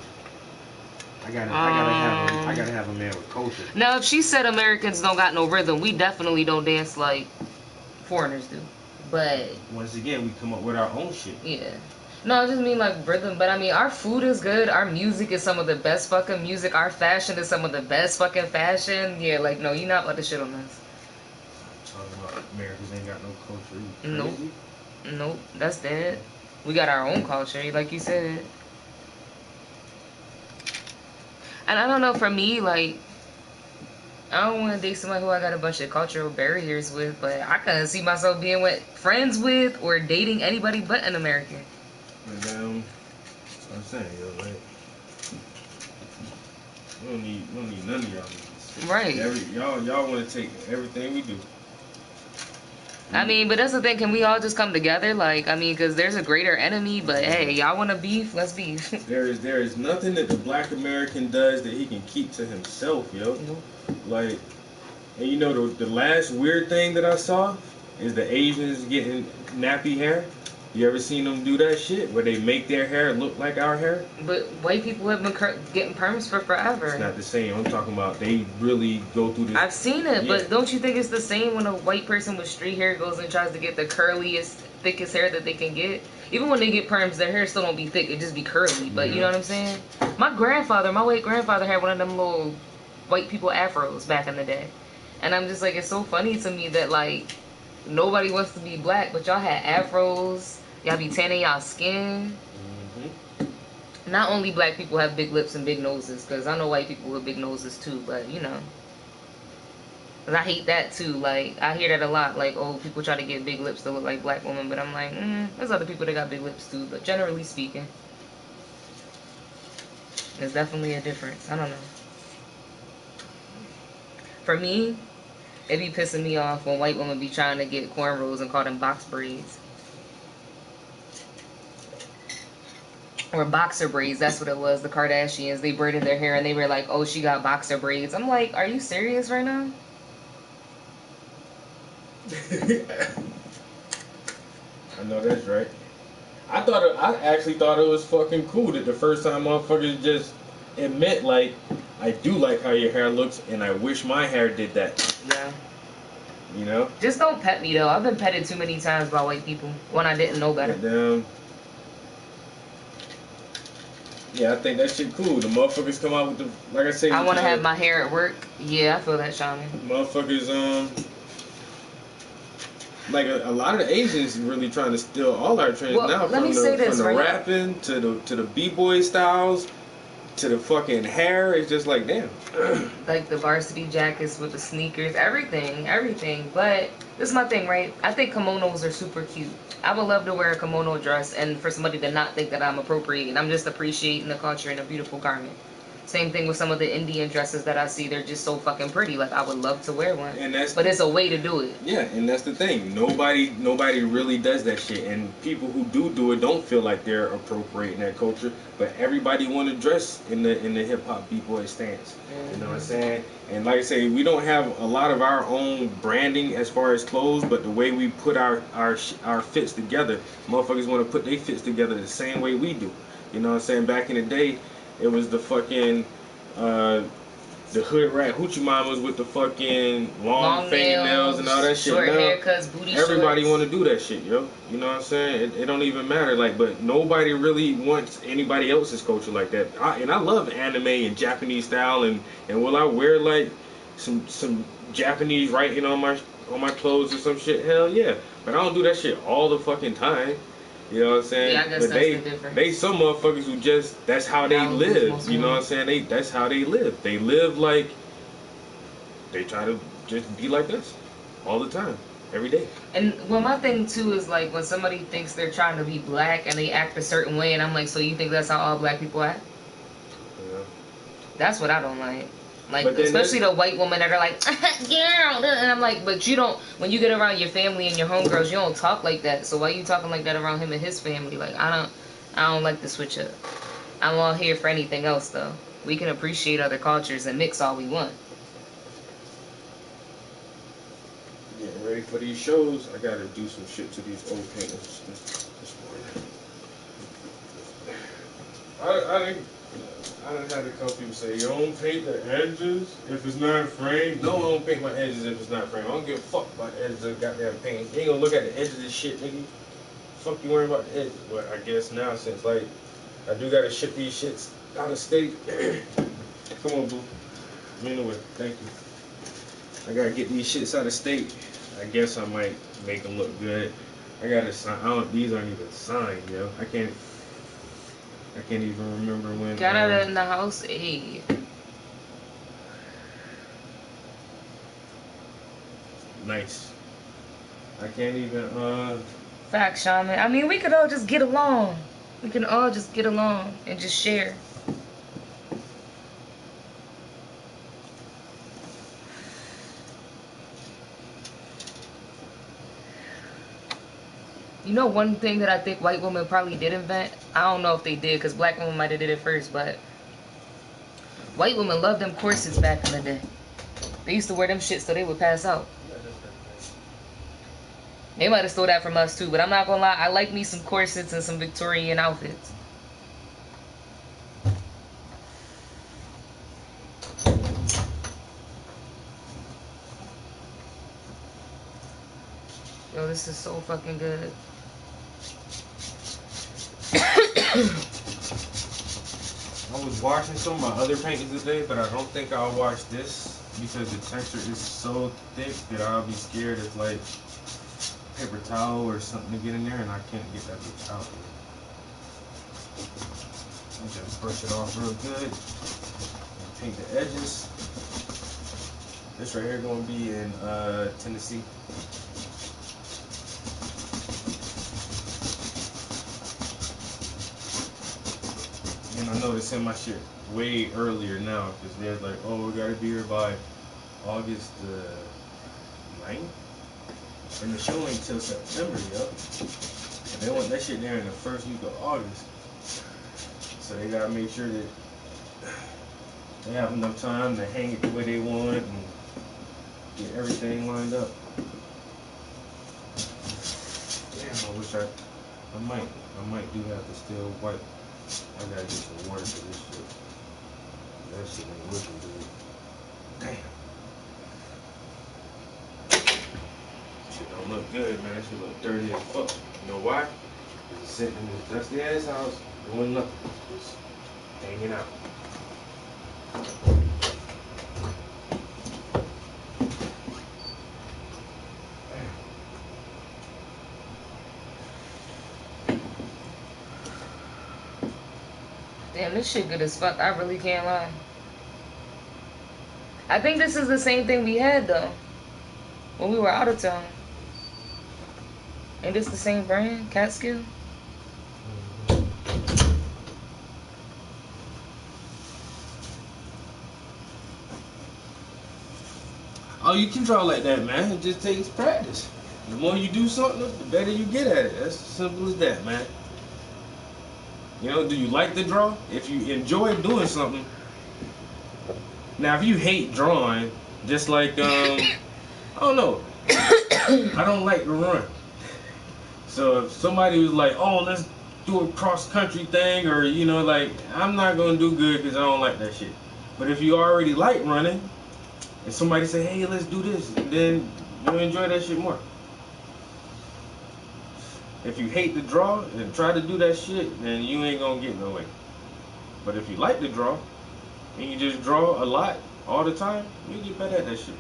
[SPEAKER 4] I gotta have a man with culture.
[SPEAKER 10] Now, if she said Americans don't got no rhythm, we definitely don't dance like foreigners do. But
[SPEAKER 4] once again, we come up with our own shit.
[SPEAKER 10] Yeah. No, I just mean like rhythm. But I mean, our food is good. Our music is some of the best fucking music. Our fashion is some of the best fucking fashion. Yeah, like no, you're not about to shit on this.
[SPEAKER 4] Talking about Americans ain't got no culture.
[SPEAKER 10] Nope. Nope. That's dead. We got our own culture, like you said. And I don't know, for me, like, I don't want to date somebody who I got a bunch of cultural barriers with, but I couldn't see myself being friends with or dating anybody but an American.
[SPEAKER 4] But I'm saying, yo, like, we don't need none of y'all niggas.
[SPEAKER 10] Right.
[SPEAKER 4] Y'all want to take everything we do.
[SPEAKER 10] I mean, but that's the thing. Can we all just come together? Like, I mean, because there's a greater enemy, but hey, y'all want to beef? Let's beef.
[SPEAKER 4] There is nothing that the black American does that he can keep to himself, yo.
[SPEAKER 10] Nope.
[SPEAKER 4] Like, and you know, the last weird thing that I saw is the Asians getting nappy hair. You ever seen them do that shit where they make their hair look like our hair?
[SPEAKER 10] But white people have been getting perms for forever.
[SPEAKER 4] It's not the same. I'm talking about they really go through this.
[SPEAKER 10] I've seen it,
[SPEAKER 4] Yeah.
[SPEAKER 10] but don't you think it's the same when a white person with straight hair goes and tries to get the curliest, thickest hair that they can get? Even when they get perms, their hair still don't be thick. It just be curly. But you know what I'm saying? My white grandfather had one of them little white people afros back in the day. And I'm just like, it's so funny to me that like nobody wants to be black, but y'all had afros. Y'all be tanning y'all skin. Mm-hmm. Not only black people have big lips and big noses, because I know white people with big noses too, but you know. Cause I hate that too. Like, I hear that a lot. Like, oh, people try to get big lips to look like black women, but I'm like, there's other people that got big lips too, but generally speaking, there's definitely a difference. I don't know. For me, it be pissing me off when white women be trying to get cornrows and call them box braids. Or boxer braids, that's what it was. The Kardashians, they braided their hair and they were like, oh, she got boxer braids. I'm like, are you serious right now?
[SPEAKER 4] I know that's right. I actually thought it was fucking cool that the first time motherfuckers just admit, like, I do like how your hair looks and I wish my hair did that.
[SPEAKER 10] Yeah.
[SPEAKER 4] You know?
[SPEAKER 10] Just don't pet me though. I've been petted too many times by white people when I didn't know better.
[SPEAKER 4] Yeah, I think that shit cool. The motherfuckers come out with the, like I say,
[SPEAKER 10] I want to have my hair at work. Yeah, I feel that, Shaman.
[SPEAKER 4] Motherfuckers, like a lot of the Asians really trying to steal all our trends now. From the rapping to the b-boy styles to the fucking hair. It's just like, damn.
[SPEAKER 10] Like the varsity jackets with the sneakers, everything. But this is my thing, right? I think kimonos are super cute. I would love to wear a kimono dress and for somebody to not think that I'm appropriating. I'm just appreciating the culture in a beautiful garment. Same thing with some of the Indian dresses that I see. They're just so fucking pretty. Like, I would love to wear one.
[SPEAKER 4] And that's
[SPEAKER 10] But it's a way to do it.
[SPEAKER 4] Yeah, and that's the thing. Nobody really does that shit. And people who do it don't feel like they're appropriating that culture. But everybody want to dress in the hip hop b-boy stance. You know what I'm saying? And like I say, we don't have a lot of our own branding as far as clothes, but the way we put our fits together, motherfuckers want to put their fits together the same way we do. You know what I'm saying? Back in the day, it was the fucking the hood rat hoochie mamas with the fucking long fingernails and all that shit.
[SPEAKER 10] Short
[SPEAKER 4] Now,
[SPEAKER 10] haircuts, booty
[SPEAKER 4] everybody
[SPEAKER 10] shorts.
[SPEAKER 4] want to do that shit, yo. You know what I'm saying? It don't even matter, like, but nobody really wants anybody else's culture like that. And I love anime and Japanese style, and will I wear like some Japanese writing on my clothes or some shit? Hell yeah. But I don't do that shit all the fucking time. You know what I'm saying?
[SPEAKER 10] Yeah, I guess
[SPEAKER 4] but
[SPEAKER 10] that's the difference.
[SPEAKER 4] they some motherfuckers who just, that's how they live. You know what I'm saying? That's how they live. They live like, they try to just be like this all the time, every day.
[SPEAKER 10] And well, my thing too is like when somebody thinks they're trying to be black and they act a certain way, and I'm like, so you think that's how all black people act?
[SPEAKER 4] Yeah.
[SPEAKER 10] That's what I don't like. Like,
[SPEAKER 4] But then
[SPEAKER 10] especially the white women that are like, girl, and I'm like, but you don't, when you get around your family and your homegirls, you don't talk like that. So why you talking like that around him and his family? Like, I don't like the switch up. I'm all here for anything else though. We can appreciate other cultures and mix all we want.
[SPEAKER 4] Getting ready for these shows, I gotta do some shit to these old paintings this morning. I done had a couple people say, you don't paint the edges if it's not framed. No, I don't paint my edges if it's not framed. I don't give a fuck about the edges of the goddamn paint. You ain't gonna look at the edges of this shit, nigga. Fuck you worrying about the edges. But I guess now, since like, I do gotta ship these shits out of state. Come on, boo. I'm in the way. Thank you. I gotta get these shits out of state. I guess I might make them look good. I gotta sign. These aren't even signed, yo. I can't even remember when.
[SPEAKER 10] Got out in the house, hey.
[SPEAKER 4] Nice. I can't even.
[SPEAKER 10] Facts, Shaman. I mean, we could all just get along. We can all just get along and just share. You know, one thing that I think white women probably did invent? I don't know if they did, because black women might have did it first, but white women loved them corsets back in the day. They used to wear them shit so they would pass out. They might have stole that from us too, but I'm not gonna lie, I like me some corsets and some Victorian outfits. Yo, this is so fucking good.
[SPEAKER 4] I was washing some of my other paintings today, but I don't think I'll wash this because the texture is so thick that I'll be scared if like paper towel or something to get in there and I can't get that bitch out. I'll just brush it off real good and paint the edges. This right here gonna be in Tennessee. And I know they send my shit way earlier now because they're like, oh, we gotta be here by August 9th. And the show ain't till September, yo. And they want that shit there in the first week of August. So they gotta make sure that they have enough time to hang it the way they want and get everything lined up. Damn, I wish I might do have to still wipe. I gotta get some water for this shit. That shit ain't looking good. Damn. Shit don't look good, man. That shit look dirty as fuck. You know why? Because it's sitting in this dusty ass house doing nothing. Just hanging out.
[SPEAKER 10] Damn, this shit good as fuck. I really can't lie. I think this is the same thing we had though when we were out of town. Ain't this the same brand? Catskill?
[SPEAKER 4] Oh, you can draw like that, man. It just takes practice. The more you do something, the better you get at it. That's as simple as that, man. You know, do you like to draw? If you enjoy doing something. Now, if you hate drawing, just like, I don't know. I don't like to run. So if somebody was like, oh, let's do a cross-country thing, or, you know, like, I'm not going to do good because I don't like that shit. But if you already like running, and somebody say, hey, let's do this, and then you'll enjoy that shit more. If you hate to draw and try to do that shit, then you ain't gonna get no way. But if you like to draw, and you just draw a lot all the time, you get better at that shit.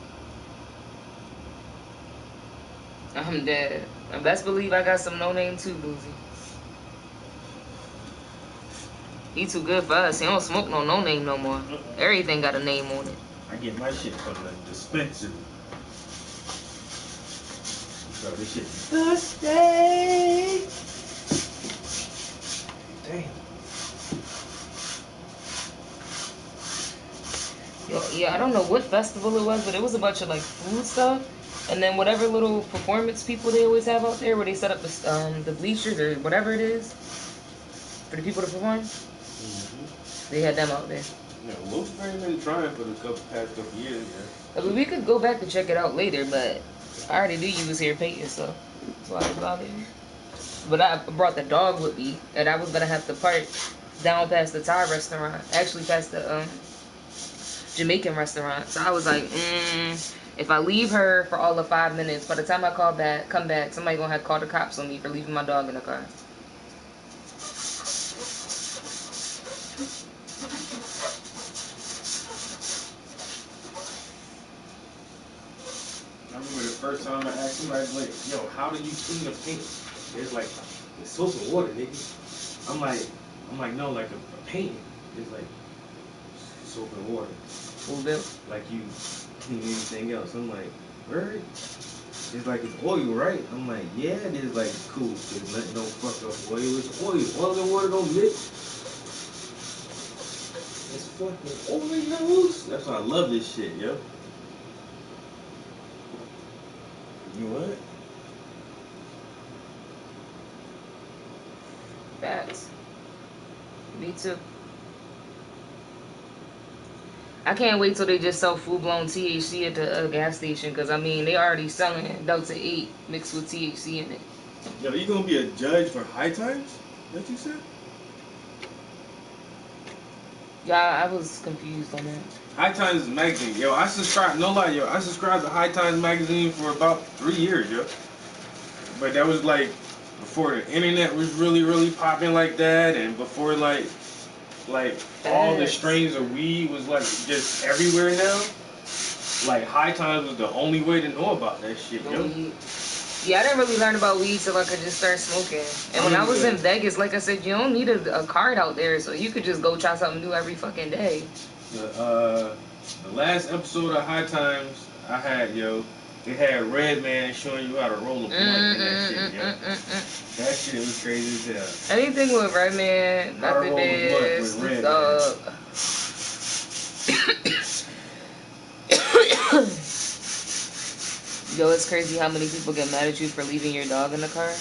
[SPEAKER 10] I'm dead. And best believe I got some no name too, Boozy. He too good for us. He don't smoke no name no more. Everything got a name on it.
[SPEAKER 4] I get my shit from the dispensary. So this shit Thursday. Damn.
[SPEAKER 10] Yo, yeah, I don't know what festival it was, but it was a bunch of like food stuff, and then whatever little performance people they always have out there, where they set up the bleachers or whatever it is for the people to perform. They had them out there.
[SPEAKER 4] Yeah, Wolfsburg been trying for the past couple years. Yeah.
[SPEAKER 10] I mean, we could go back and check it out later, but I already knew you was here painting, so that's why I bothered you. But I brought the dog with me, and I was gonna have to park down past the Thai restaurant, actually past the Jamaican restaurant. So I was like, if I leave her for all of 5 minutes, by the time I come back, somebody gonna have to call the cops on me for leaving my dog in the car.
[SPEAKER 4] I remember the first time I asked somebody, like, yo, how do you clean a paint? It's like, it's soap and water, nigga. I'm like, no, like a painting. It's like soap and water. Like you clean anything else. I'm like, word? It's like it's oil, right? I'm like, yeah, it is. Like, cool. It's nothing don't fuck up oil. It's oil. Oil and water don't mix. It's fucking oils. That's why I love this shit, yo. You what?
[SPEAKER 10] Facts. Me too. I can't wait till they just sell full-blown THC at the gas station, because, I mean, they already selling Delta 8 mixed with THC in it.
[SPEAKER 4] Yo, you gonna be a judge for High Times? What you said?
[SPEAKER 10] Yeah, I was confused on that.
[SPEAKER 4] High Times magazine. Yo, I subscribed, no lie, yo, I subscribed to High Times magazine for about 3 years, yo. But that was like before the internet was really, really popping like that, and before like all the strains of weed was like just everywhere now. Like High Times was the only way to know about that shit, yo.
[SPEAKER 10] Yeah, I didn't really learn about weed till I could just start smoking. And when I was in Vegas, like I said, you don't need a card out there, so you could just go try something new every fucking day.
[SPEAKER 4] The last episode of High Times I had, yo, it had Redman showing you how to roll a blunt and that shit, yo. That shit was crazy as hell.
[SPEAKER 10] Anything with Redman, after this, Yo, it's crazy how many people get mad at you for leaving your dog in the car.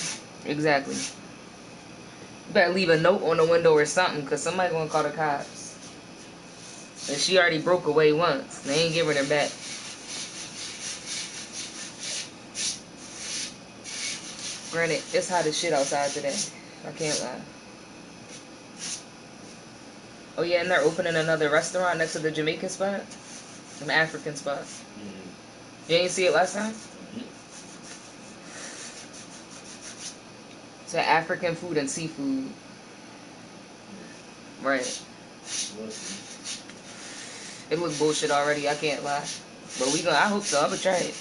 [SPEAKER 10] Exactly. You better leave a note on the window or something, because somebody gonna call the cops. And she already broke away once. They ain't giving her back. Granted, it's hot as shit outside today. I can't lie. Oh yeah, and they're opening another restaurant next to the Jamaican spot. An African spot. You ain't see it last time? It's an African food and seafood. Right. It looks bullshit already, I can't lie. But I hope so, I'm gonna try it.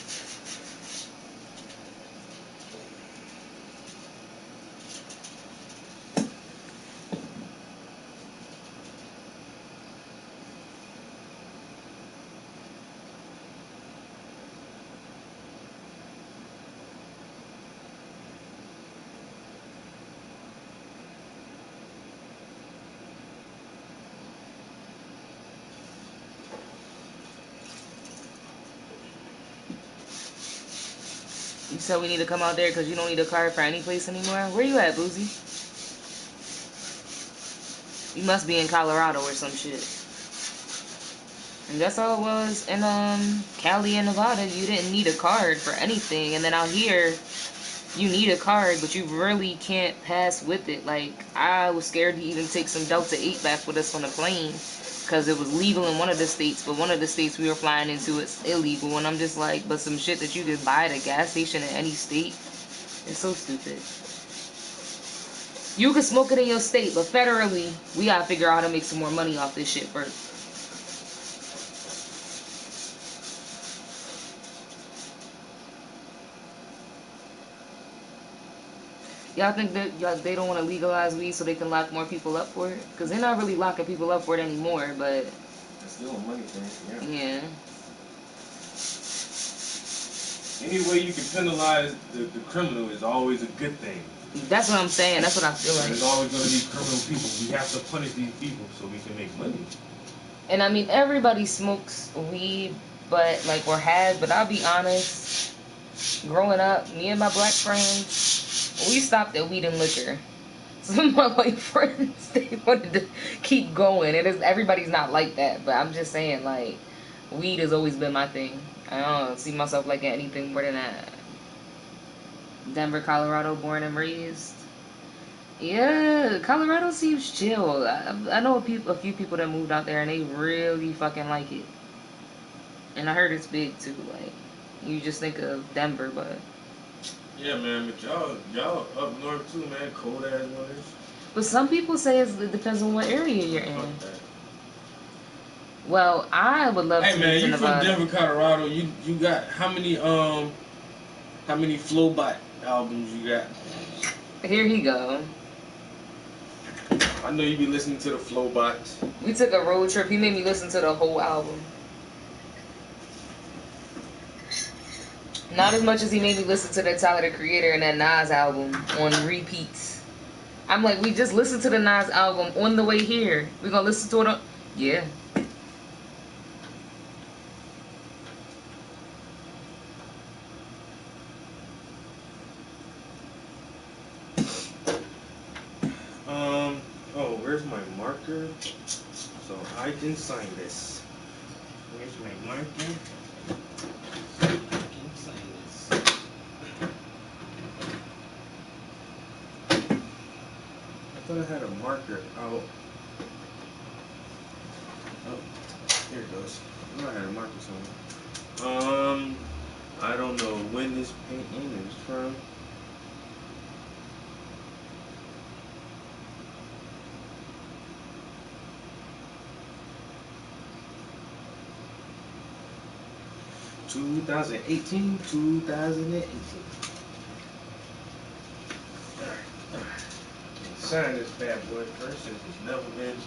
[SPEAKER 10] You said we need to come out there because you don't need a card for any place anymore. Where you at, Boozy? You must be in Colorado or some shit. And that's all it was in Cali and Nevada. You didn't need a card for anything, and then out here, you need a card, but you really can't pass with it. Like, I was scared to even take some Delta 8 back with us on the plane because it was legal in one of the states, but one of the states we were flying into, it's illegal. And I'm just like, but some shit that you could buy at a gas station in any state, it's so stupid. You can smoke it in your state, but federally, we gotta figure out how to make some more money off this shit first. Y'all think that they don't want to legalize weed so they can lock more people up for it? Because they're not really locking people up for it anymore, but...
[SPEAKER 4] It's still a money thing,
[SPEAKER 10] yeah.
[SPEAKER 4] Any way you can penalize the criminal is always a good thing.
[SPEAKER 10] That's what I'm saying. That's what I feel like.
[SPEAKER 4] There's always going to be criminal people. We have to punish these people so we can make money.
[SPEAKER 10] And I mean, everybody smokes weed, but like, or has, but I'll be honest, growing up, me and my black friends, we stopped at weed and liquor. Some of my white friends, they wanted to keep going. Everybody's not like that, but I'm just saying, like, weed has always been my thing. I don't see myself liking anything more than that. Denver, Colorado, born and raised. Yeah, Colorado seems chill. I know a few people that moved out there and they really fucking like it. And I heard it's big too. Like, you just think of Denver, but...
[SPEAKER 4] Yeah, man, but y'all up north too, man. Cold ass winters.
[SPEAKER 10] But some people say it depends on what area you're in. Well, I would love to.
[SPEAKER 4] Hey man, you from Denver, Colorado? You got how many Flowbot albums you got?
[SPEAKER 10] Here he go.
[SPEAKER 4] I know you be listening to the Flowbots.
[SPEAKER 10] We took a road trip. He made me listen to the whole album. Not as much as he made me listen to the Tyler the Creator and that Nas album on repeats. I'm like, we just listened to the Nas album on the way here. We gonna listen to it on... Yeah.
[SPEAKER 4] Oh, where's my marker? So I can sign this. Where's my marker? So I can sign this. I thought I had a marker out. Oh, here it goes. I thought I had a marker somewhere. I don't know when this painting is from. $2018. Sign this bad boy first since it's never been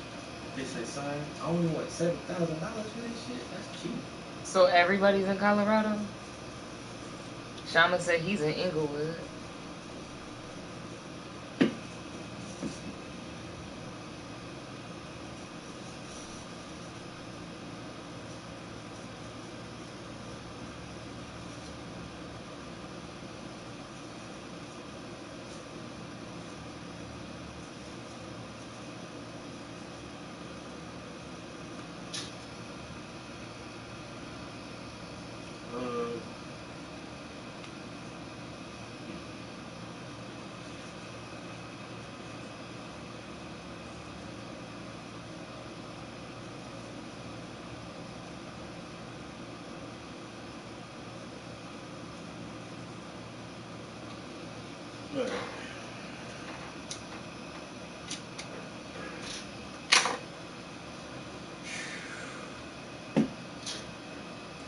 [SPEAKER 4] officially signed. I only want $7,000 for this shit. That's cheap.
[SPEAKER 10] So everybody's in Colorado? Shaman said he's in Inglewood.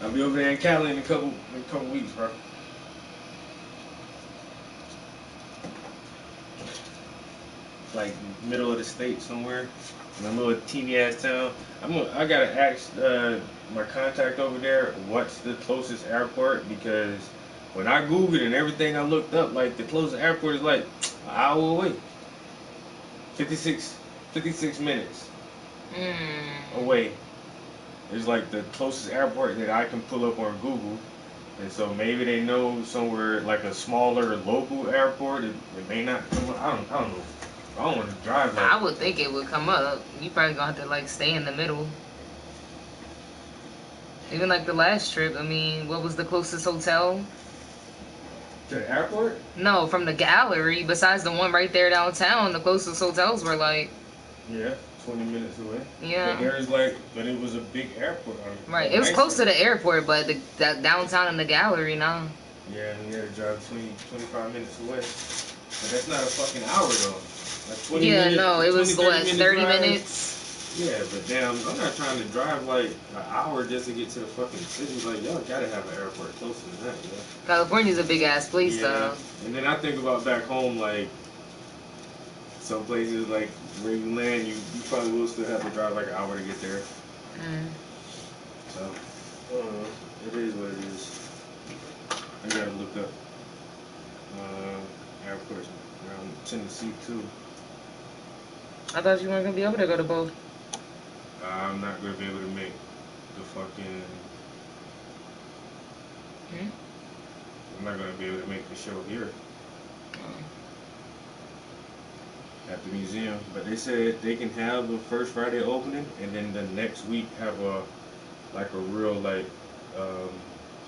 [SPEAKER 4] I'll be over there in Cali in a couple weeks, bro. Like middle of the state somewhere, in a little teeny ass town. I gotta ask my contact over there what's the closest airport, because when I Googled and everything I looked up, like the closest airport is like an hour away. 56 minutes away. It's like the closest airport that I can pull up on Google. And so maybe they know somewhere like a smaller local airport. It may not come up. I don't know. I don't want to drive like.
[SPEAKER 10] I would think it would come up. You probably gonna have to like stay in the middle. Even like the last trip, I mean, what was the closest hotel?
[SPEAKER 4] To the airport?
[SPEAKER 10] No, from the gallery. Besides the one right there downtown, the closest hotels were like.
[SPEAKER 4] Yeah, 20 minutes away.
[SPEAKER 10] Yeah.
[SPEAKER 4] But it was a big airport.
[SPEAKER 10] Right, it was close to the airport, but the downtown and the gallery, nah.
[SPEAKER 4] Yeah, and you had to drive 25 minutes away. But that's not a fucking hour though. Like 20 minutes.
[SPEAKER 10] Yeah, no, it was
[SPEAKER 4] 20,
[SPEAKER 10] what, 30
[SPEAKER 4] drive.
[SPEAKER 10] minutes?
[SPEAKER 4] Yeah, but damn, I'm not trying to drive like an hour just to get to the fucking city. Like, y'all gotta have an airport closer than that, yeah.
[SPEAKER 10] California's a big ass place, though.
[SPEAKER 4] And then I think about back home, like, some places, like, where you land, you probably will still have to drive like an hour to get there. So, I don't know. It is what it is. I gotta look up airports around Tennessee, too.
[SPEAKER 10] I thought you weren't gonna be able to go to both.
[SPEAKER 4] I'm not gonna be able to make the fucking. I'm not gonna be able to make the show here at the museum. But they said they can have the first Friday opening, and then the next week have a real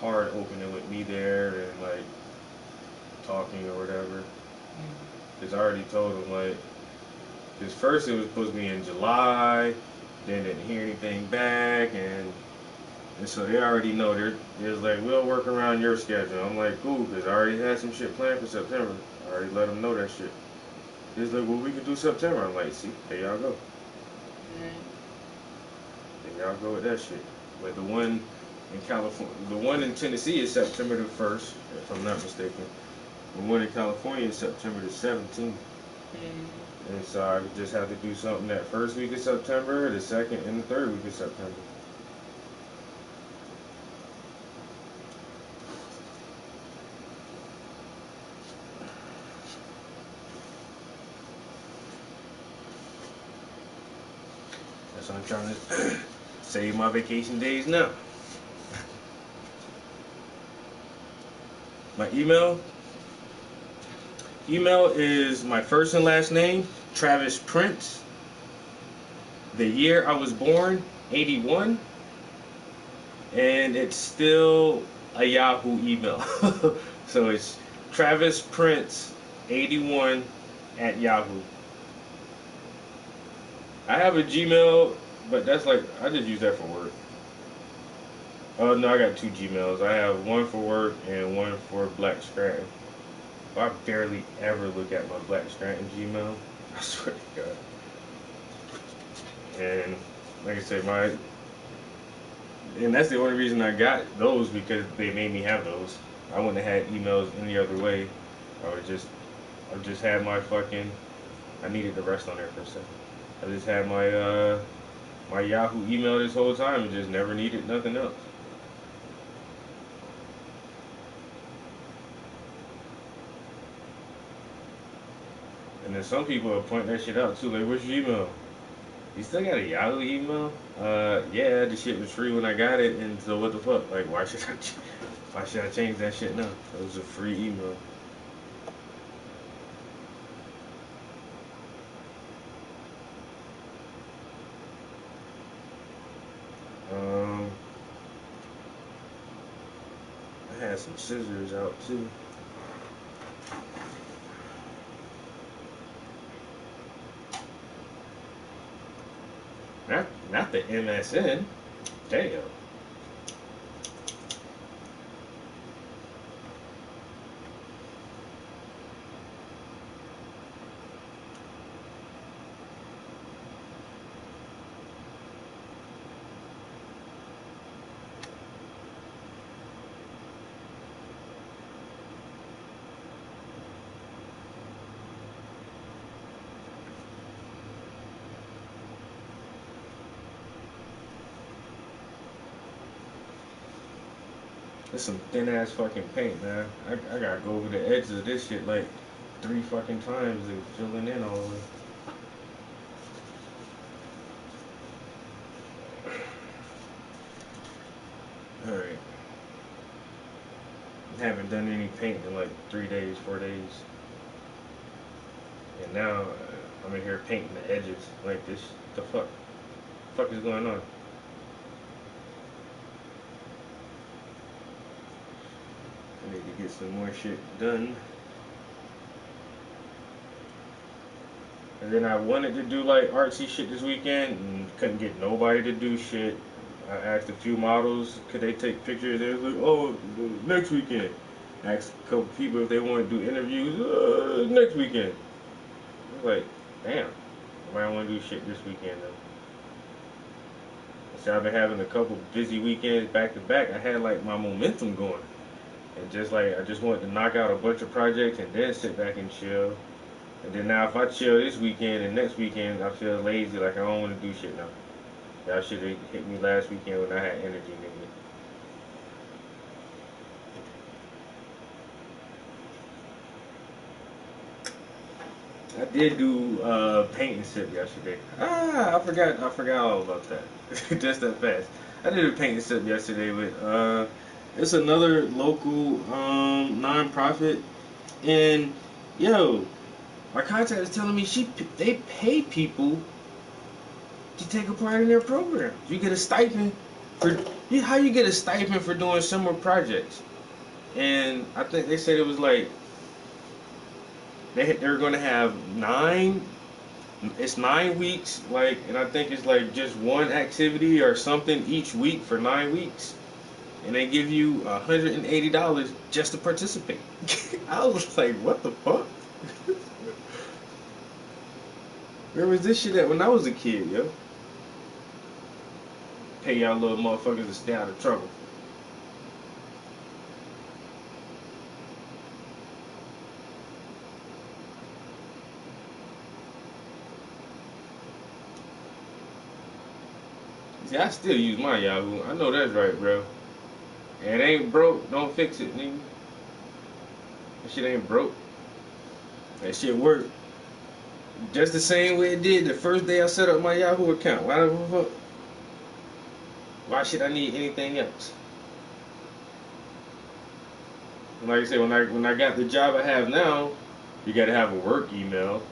[SPEAKER 4] hard opening with me there and like talking or whatever. Cause I already told them like. Cause first it was supposed to be in July. Then didn't hear anything back, and so they already know they're like, we'll work around your schedule. I'm like, cool, because I already had some shit planned for September. I already let them know that shit. He's like, well, we can do September. I'm like, see, there y'all go. There y'all go with that shit. But the one in California, the one in Tennessee is September the 1st, if I'm not mistaken. The one in California is September the 17th. And so I would just have to do something that first week of September, the second and the third week of September. That's what I'm trying to save my vacation days now. My email is my first and last name, Travis Prince. The year I was born, 81. And it's still a Yahoo email. So it's Travis Prince 81 at Yahoo. I have a Gmail, but that's like, I just use that for work. Oh no, I got two Gmails. I have one for work and one for Black Scranton. I barely ever look at my Black Scranton Gmail. I swear to God. And like I said, and that's the only reason I got those, because they made me have those. I wouldn't have had emails any other way. I just had my fucking. I needed the rest on there for a second. I just had my my Yahoo email this whole time and just never needed nothing else. And then some people will point that shit out too, like, what's your email? You still got a Yahoo email? Yeah, the shit was free when I got it, and so what the fuck? Like, why should I change that shit now? It was a free email. I had some scissors out too. Not the MSN. Damn. It's some thin ass fucking paint, man. I gotta go over the edges of this shit like 3 fucking times and filling in all the way. Alright. haven't done any painting in like 3 days, 4 days. And now I'm in here painting the edges like this. The fuck? The fuck is going on? I need to get some more shit done. And then I wanted to do like artsy shit this weekend and couldn't get nobody to do shit. I asked a few models, could they take pictures? They was like, oh, next weekend. I asked a couple people if they want to do interviews, next weekend. I was like, damn, I might want to do shit this weekend though. So I've been having a couple busy weekends back to back. I had like my momentum going. And just like, I just wanted to knock out a bunch of projects and then sit back and chill. And then now if I chill this weekend and next weekend, I feel lazy, like I don't want to do shit now. Y'all should have hit me last weekend when I had energy, nigga. I did do paint and sip yesterday. I forgot all about that. Just that fast. I did a paint and sip yesterday with it's another local non-profit, and yo, my contact is telling me they pay people to take a part in their programs. You get a stipend for how you get a stipend for doing summer projects, and I think they said it was like they're going to have 9 weeks, like, and I think it's like just one activity or something each week for 9 weeks, and they give you $180 just to participate. I was like, what the fuck? Where was this shit at when I was a kid, yo? Pay y'all little motherfuckers to stay out of trouble. See, I still use my Yahoo. I know that's right, bro. And it ain't broke, don't fix it, nigga. That shit ain't broke. That shit work. Just the same way it did the first day I set up my Yahoo account. Why the fuck? Why should I need anything else? And like I said, when I got the job I have now, you gotta have a work email,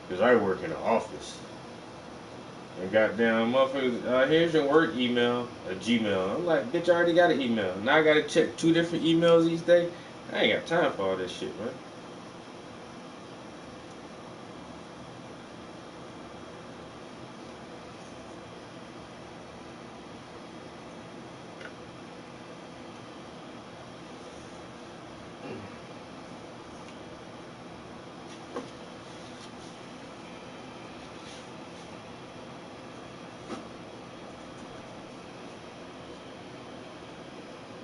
[SPEAKER 4] cause I work in the office. And goddamn motherfuckers, here's your work email, a Gmail. I'm like, bitch, I already got an email. Now I gotta check 2 different emails each day. I ain't got time for all this shit, man.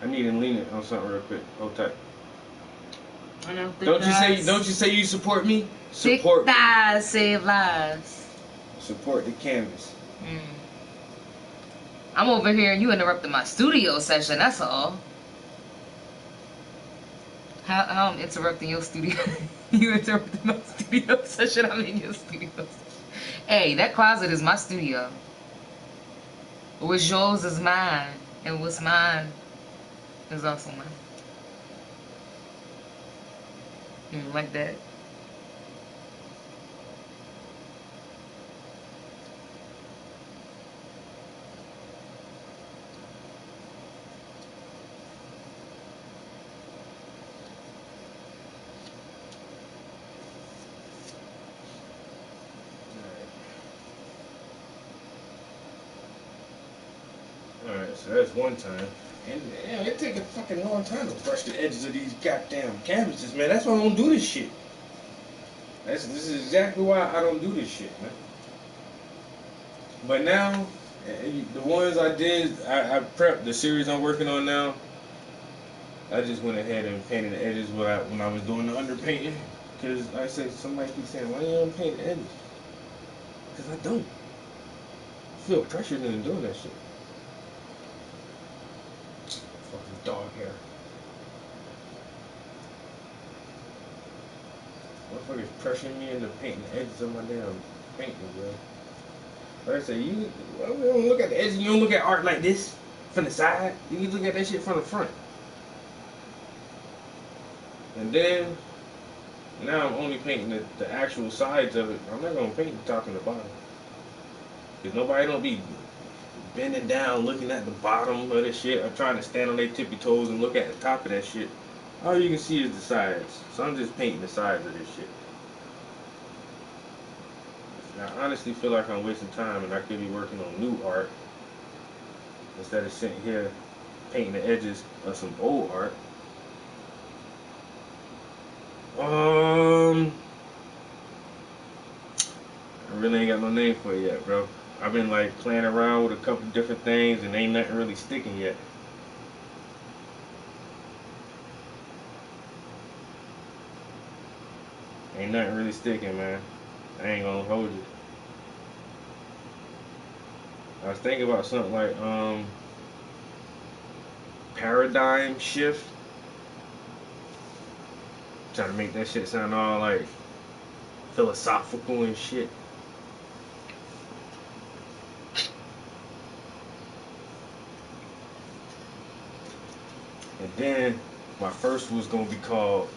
[SPEAKER 4] I need to lean it on something real quick. Hold tight.
[SPEAKER 10] I know.
[SPEAKER 4] Don't you say you support me?
[SPEAKER 10] Thick
[SPEAKER 4] Support
[SPEAKER 10] thighs save lives.
[SPEAKER 4] Support the canvas.
[SPEAKER 10] I'm over here and you interrupted my studio session, that's all. How I'm interrupting your studio? You interrupted my studio session, I'm in your studio session. Hey, that closet is my studio. What's yours is mine, and what's mine is also mine. Like that.
[SPEAKER 4] Alright, so that's one time. And damn, it take a fucking long time to brush the edges of these goddamn canvases, man. That's why I don't do this shit. This is exactly why I don't do this shit, man. But now, the ones I did, I prepped the series I'm working on now. I just went ahead and painted the edges when I was doing the underpainting. Because I said, somebody keeps saying, why you don't paint the edges? Because I don't. I feel pressured into doing that shit. Fucking dog hair. Motherfuckers pressuring me into painting the edges of my damn painting, bro. Like I say, you don't look at the edges, you don't look at art like this from the side. You look at that shit from the front. And then now I'm only painting the actual sides of it. I'm not gonna paint the top and the bottom. Cause nobody don't be bending down looking at the bottom of the shit or trying to stand on their tippy toes and look at the top of that shit. All you can see is the sides. So I'm just painting the sides of this shit. I honestly feel like I'm wasting time and I could be working on new art instead of sitting here painting the edges of some old art. I really ain't got no name for it yet, bro. I've been like playing around with a couple different things and ain't nothing really sticking yet. Ain't nothing really sticking, man. I ain't gonna hold you. I was thinking about something like paradigm shift. Trying to make that shit sound all like philosophical and shit. And then my first was gonna be called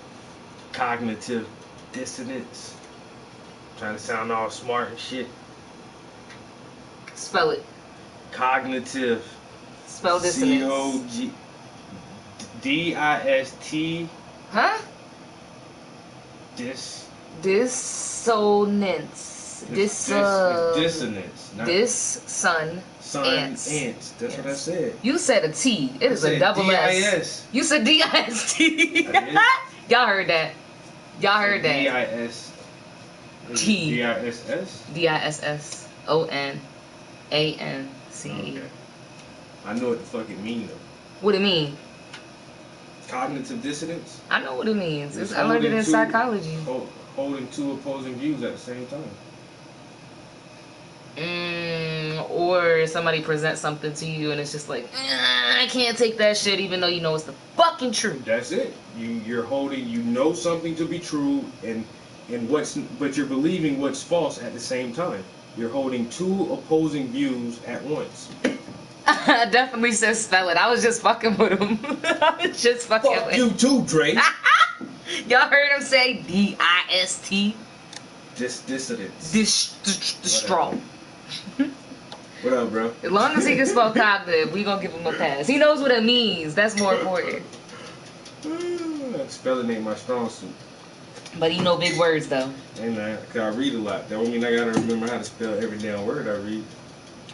[SPEAKER 4] cognitive dissonance. Trying to sound all smart and shit.
[SPEAKER 10] Spell it.
[SPEAKER 4] Cognitive.
[SPEAKER 10] Spell dissonance.
[SPEAKER 4] COGDIST.
[SPEAKER 10] Huh?
[SPEAKER 4] Dissonance. Dissonance. Ants. That's what I said.
[SPEAKER 10] You said a T. It is a double
[SPEAKER 4] D-I-S.
[SPEAKER 10] S. You said D-I-S-T. Y'all heard that. Y'all heard that.
[SPEAKER 4] D-I-S.
[SPEAKER 10] T.
[SPEAKER 4] D-I-S-S?
[SPEAKER 10] D-I-S-S-O-N-A-N-C-E.
[SPEAKER 4] Okay. I know what the fuck it means though.
[SPEAKER 10] What it mean?
[SPEAKER 4] Cognitive dissonance?
[SPEAKER 10] I know what it means. I learned it in psychology.
[SPEAKER 4] Holding two opposing views at the same time.
[SPEAKER 10] Or somebody presents something to you and it's just like, I can't take that shit even though you know it's the fucking truth.
[SPEAKER 4] That's it. You're holding, you know something to be true but you're believing what's false at the same time. You're holding two opposing views at once.
[SPEAKER 10] I definitely said spell it. I was just fucking with him. I was just fucking
[SPEAKER 4] Fuck
[SPEAKER 10] with
[SPEAKER 4] you
[SPEAKER 10] him.
[SPEAKER 4] too, Drake.
[SPEAKER 10] Y'all heard him say D-I-S-T?
[SPEAKER 4] Dissonance.
[SPEAKER 10] Strong.
[SPEAKER 4] What up, bro?
[SPEAKER 10] As long as he can spell cognitive, we gonna give him a pass. He knows what it means. That's more important.
[SPEAKER 4] Spelling ain't my strong suit.
[SPEAKER 10] But he know big words though.
[SPEAKER 4] Hey man, cause I read a lot. That don't mean I gotta remember how to spell every damn word I read.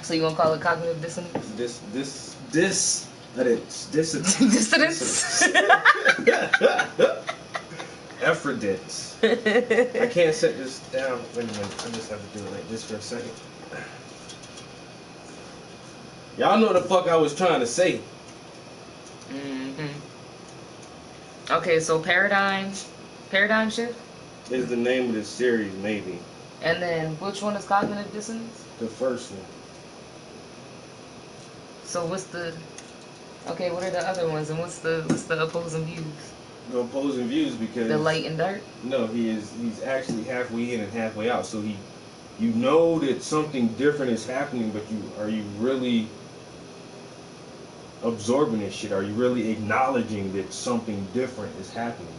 [SPEAKER 10] So you gonna call it cognitive dissonance?
[SPEAKER 4] Dissonance.
[SPEAKER 10] Dissonance.
[SPEAKER 4] Effordance. I can't set this down. Wait a minute. I just have to do it like this for a second. Y'all know what the fuck I was trying to say.
[SPEAKER 10] Okay, so paradigm shift
[SPEAKER 4] Is the name of this series, maybe.
[SPEAKER 10] and then which one is cognitive dissonance?
[SPEAKER 4] The first one.
[SPEAKER 10] So what's the what are the other ones and what's the opposing views?
[SPEAKER 4] The opposing views because
[SPEAKER 10] The light and dark?
[SPEAKER 4] No, he's actually halfway in and halfway out. So you know that something different is happening, but are you really absorbing this shit? Are you really acknowledging that something different is happening?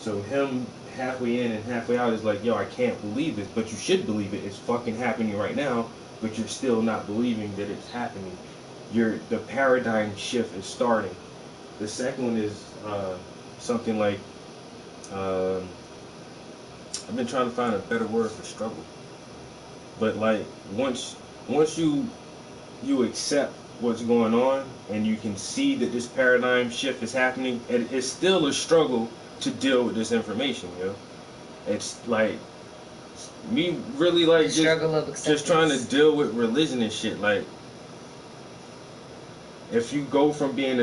[SPEAKER 4] So him halfway in and halfway out is like, yo, I can't believe this, but you should believe it. It's fucking happening right now, but you're still not believing that it's happening. The paradigm shift is starting. The second one is something like I've been trying to find a better word for struggle. But like once you accept what's going on and you can see that this paradigm shift is happening, and it's still a struggle to deal with this information, yo. It's like me really like just trying to deal with religion and shit. Like if you go from being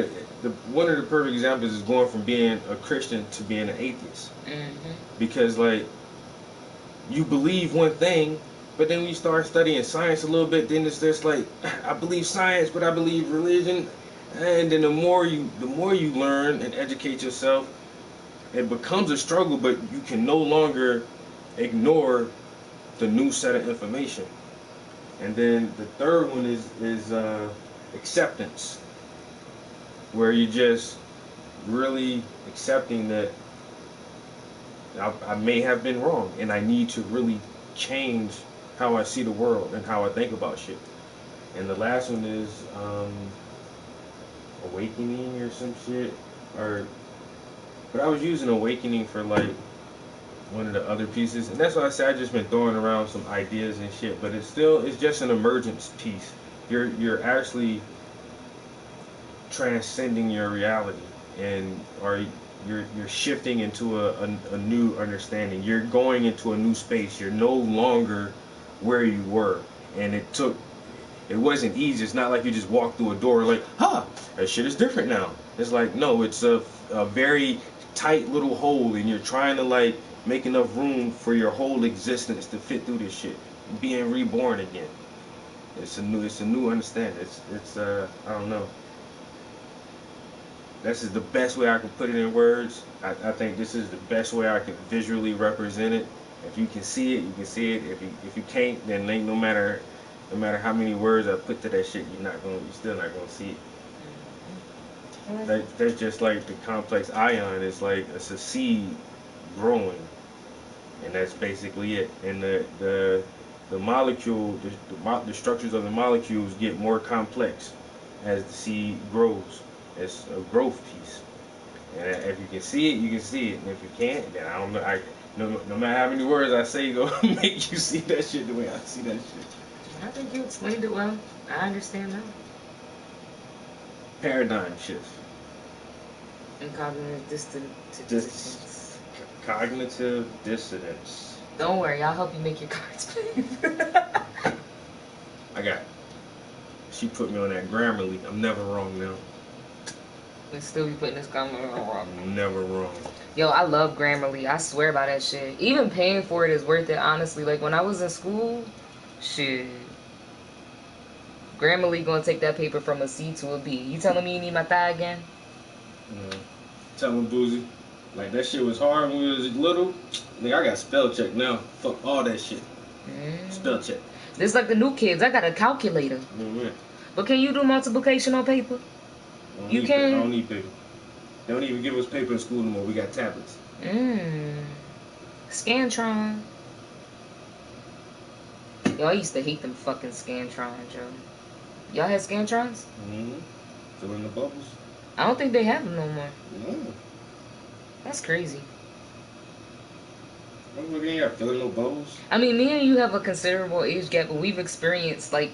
[SPEAKER 4] one of the perfect examples is going from being a Christian to being an atheist. Because like you believe one thing, but then when you start studying science a little bit, then it's just like I believe science, but I believe religion. And then the more you learn and educate yourself, it becomes a struggle, but you can no longer ignore the new set of information. And then the third one is acceptance, where you just really accepting that I may have been wrong, and I need to really change how I see the world and how I think about shit. And the last one is awakening or some shit, but I was using awakening for like one of the other pieces, and that's why I said I just been throwing around some ideas and shit. But it's just an emergence piece. You're actually transcending your reality, and you're shifting into a new understanding. You're going into a new space. You're no longer where you were, and it wasn't easy. It's not like you just walk through a door like, that shit is different now. It's like, no, it's a very tight little hole, and you're trying to like make enough room for your whole existence to fit through this shit. Being reborn again. It's a new understanding. It's I don't know. This is the best way I can put it in words. I think this is the best way I can visually represent it. If you can see it, you can see it. If you can't, then ain't no matter how many words I put to that shit, you're still not gonna see it. That's just like the complex ion. It's like it's a seed growing, and that's basically it. And the molecule, the structures of the molecules get more complex as the seed grows. It's a growth piece, and if you can see it, you can see it. And if you can't, then I don't know. No matter how many words I say, go make you see that shit the way I see that shit.
[SPEAKER 10] I think you explained it well. I understand now.
[SPEAKER 4] Paradigm shift.
[SPEAKER 10] And cognitive dissonance.
[SPEAKER 4] Cognitive dissonance.
[SPEAKER 10] Don't worry, I'll help you make your cards, please.
[SPEAKER 4] I got it. She put me on that Grammarly. I'm never wrong now.
[SPEAKER 10] We still be putting this comment wrong.
[SPEAKER 4] I'm never wrong.
[SPEAKER 10] Yo, I love Grammarly. I swear by that shit. Even paying for it is worth it, honestly. Like, when I was in school, shit. Grammarly gonna take that paper from a C to a B. You telling me you need my thigh again?
[SPEAKER 4] Yeah. Tell me, Boozy. Like, that shit was hard when we was little. Nigga, I got spell check now. Fuck all that shit. Spell check.
[SPEAKER 10] This like the new kids. I got a calculator.
[SPEAKER 4] Mm-hmm.
[SPEAKER 10] But can you do multiplication on paper? You can?
[SPEAKER 4] I don't need paper. They don't even give us paper in school no more. We got tablets.
[SPEAKER 10] Scantron. Yo, I used to hate them fucking Scantrons, yo. Y'all had Scantrons?
[SPEAKER 4] Mm-hmm. Fill in the bubbles.
[SPEAKER 10] I don't think they have them no more.
[SPEAKER 4] No.
[SPEAKER 10] That's crazy.
[SPEAKER 4] We ain't got filling no bubbles.
[SPEAKER 10] I mean, me and you have a considerable age gap, but we've experienced, like,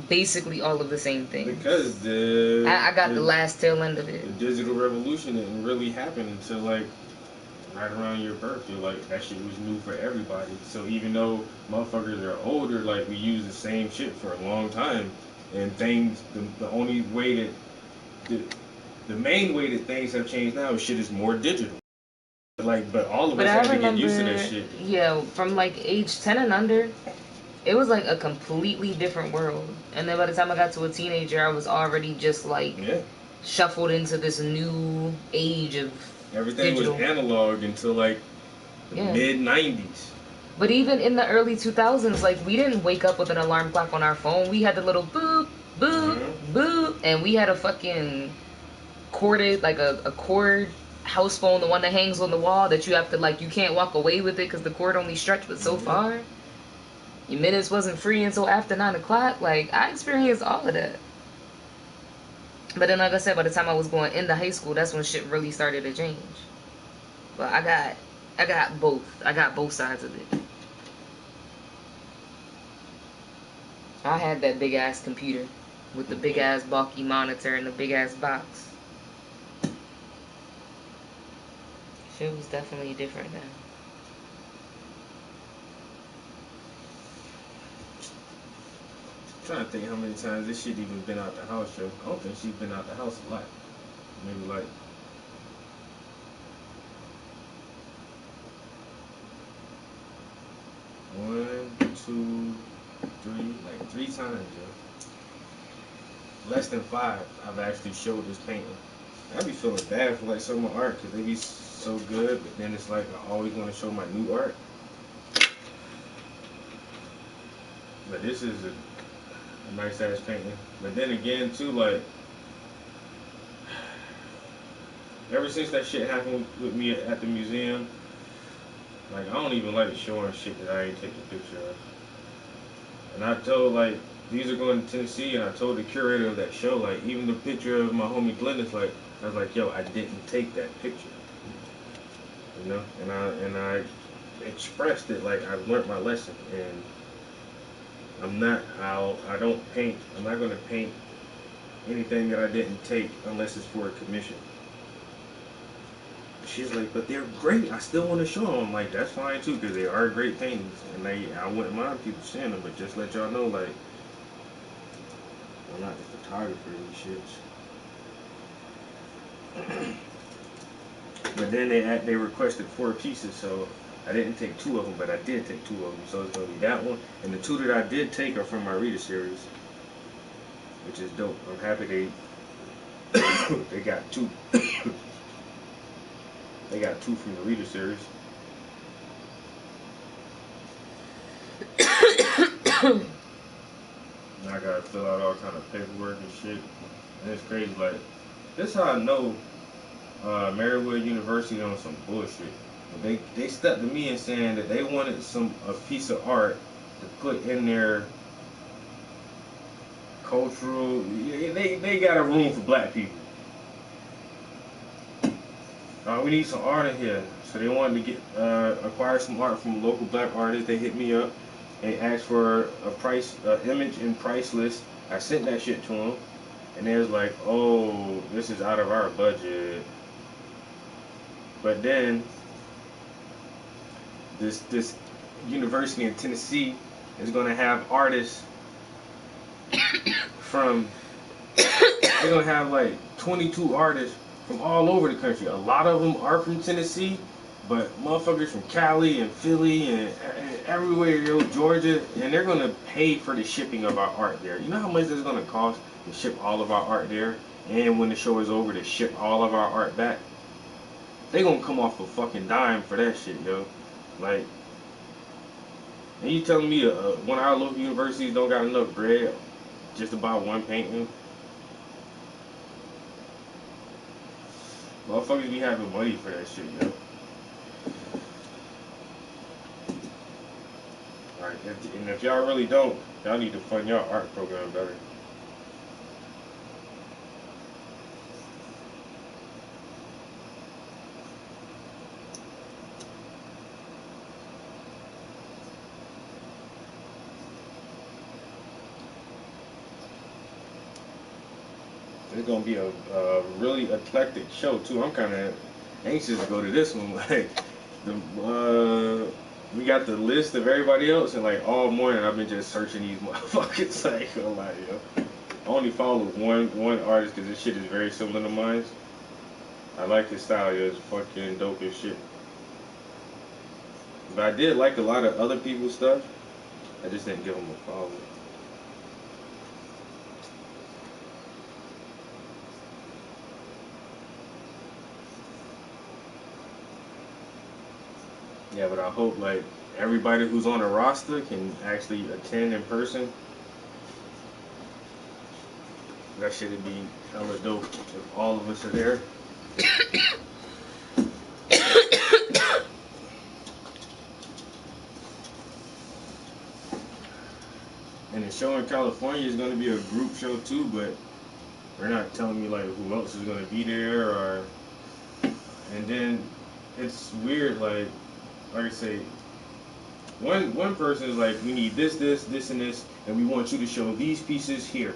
[SPEAKER 10] basically all of the same things.
[SPEAKER 4] Because
[SPEAKER 10] I got the last tail end of it.
[SPEAKER 4] The digital revolution didn't really happen until, like, right around your birth. You're like, that shit was new for everybody. So even though motherfuckers are older, like, we use the same shit for a long time. And things, the only way that, the main way that things have changed now is shit is more digital. Like, but all of us have to get used to that shit.
[SPEAKER 10] Yeah, from like age 10 and under, it was like a completely different world. And then by the time I got to a teenager, I was already just like shuffled into this new age of
[SPEAKER 4] everything digital. Was analog until like the mid 90s.
[SPEAKER 10] But even in the early 2000s, like, we didn't wake up with an alarm clock on our phone. We had the little boop, boop, boop, and we had a fucking corded, like a cord house phone, the one that hangs on the wall that you have to, like, you can't walk away with it because the cord only stretched but so far. Your minutes wasn't free until after 9 o'clock. Like, I experienced all of that. But then, like I said, by the time I was going into high school, that's when shit really started to change. But I got both. I got both sides of it. I had that big ass computer with the big ass bulky monitor and the big ass box. Shit was definitely different then.
[SPEAKER 4] I'm trying to think how many times this shit even been out the house, yo. I don't think she's been out the house a lot. Maybe like 1, 2, 3, like 3 times, yo. Less than 5, I've actually showed this painting. I be feeling bad for like some of my art because they be so good, but then it's like I always want to show my new art. But this is a nice ass painting. But then again, too, like, ever since that shit happened with me at the museum, Like, I don't even like showing shit that I ain't taking a picture of. And I told, like, these are going to Tennessee, and I told the curator of that show, like, even the picture of my homie Glennis, like, I was like, yo, I didn't take that picture. You know? And I expressed it like I've learned my lesson, and I don't paint, I'm not going to paint anything that I didn't take unless it's for a commission. She's like, but they're great. I still want to show them. I'm like, that's fine too, because they are great paintings, and I wouldn't mind people seeing them. But just let y'all know, like, I'm not the photographer of these shits. But then they requested 4 pieces, so I didn't take 2 of them, but I did take 2 of them. So it's gonna be that one, and the 2 that I did take are from my Rita series, which is dope. I'm happy they got 2. They got 2 from the Rita series. And I gotta fill out all kind of paperwork and shit. And it's crazy, like, this is how I know Marywood University on some bullshit. They stepped to me and saying that they wanted a piece of art to put in their cultural, they got a room for black people. We need some art in here. So they wanted to acquire some art from a local black artist. They hit me up. They asked for a image and price list. I sent that shit to them. And they was like, oh, this is out of our budget. But then, this university in Tennessee is going to have artists from, they're going to have like 22 artists from all over the country. A lot of them are from Tennessee, but motherfuckers from Cali and Philly and everywhere, yo, Georgia, and they're gonna pay for the shipping of our art there. You know how much it's gonna cost to ship all of our art there, and when the show is over, to ship all of our art back? They gonna come off a fucking dime for that shit, yo. Like, and you telling me one of our local universities don't got enough bread just to buy one painting? Motherfuckers be having money for that shit, yo. Alright, and if y'all really don't, y'all need to fund your art program better. It's gonna be a really eclectic show too. I'm kind of anxious to go to this one. Like, we got the list of everybody else, and like all morning I've been just searching these motherfuckers. Like, oh my, yo, I only follow one artist because this shit is very similar to mine. I like his style. Yo, it's fucking dope as shit. But I did like a lot of other people's stuff. I just didn't give them a follow. Yeah, but I hope like everybody who's on the roster can actually attend in person. That shit'd be hella dope if all of us are there. And the show in California is going to be a group show too, but they're not telling me like who else is going to be there, or. And then it's weird, like I say, one person is like, we need this, and this, and we want you to show these pieces here.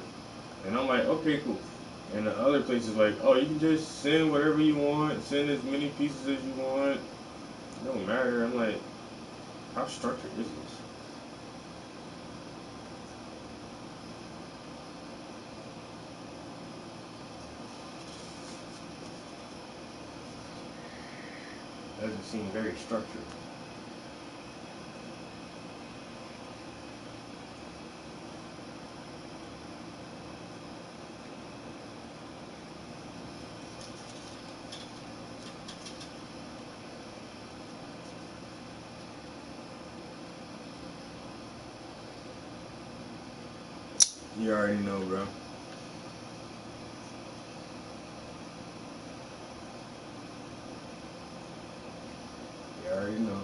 [SPEAKER 4] And I'm like, okay, cool. And the other place is like, oh, you can just send whatever you want, send as many pieces as you want. It don't matter. I'm like, how structured is this? Doesn't seem very structured. You already know, bro. You already know.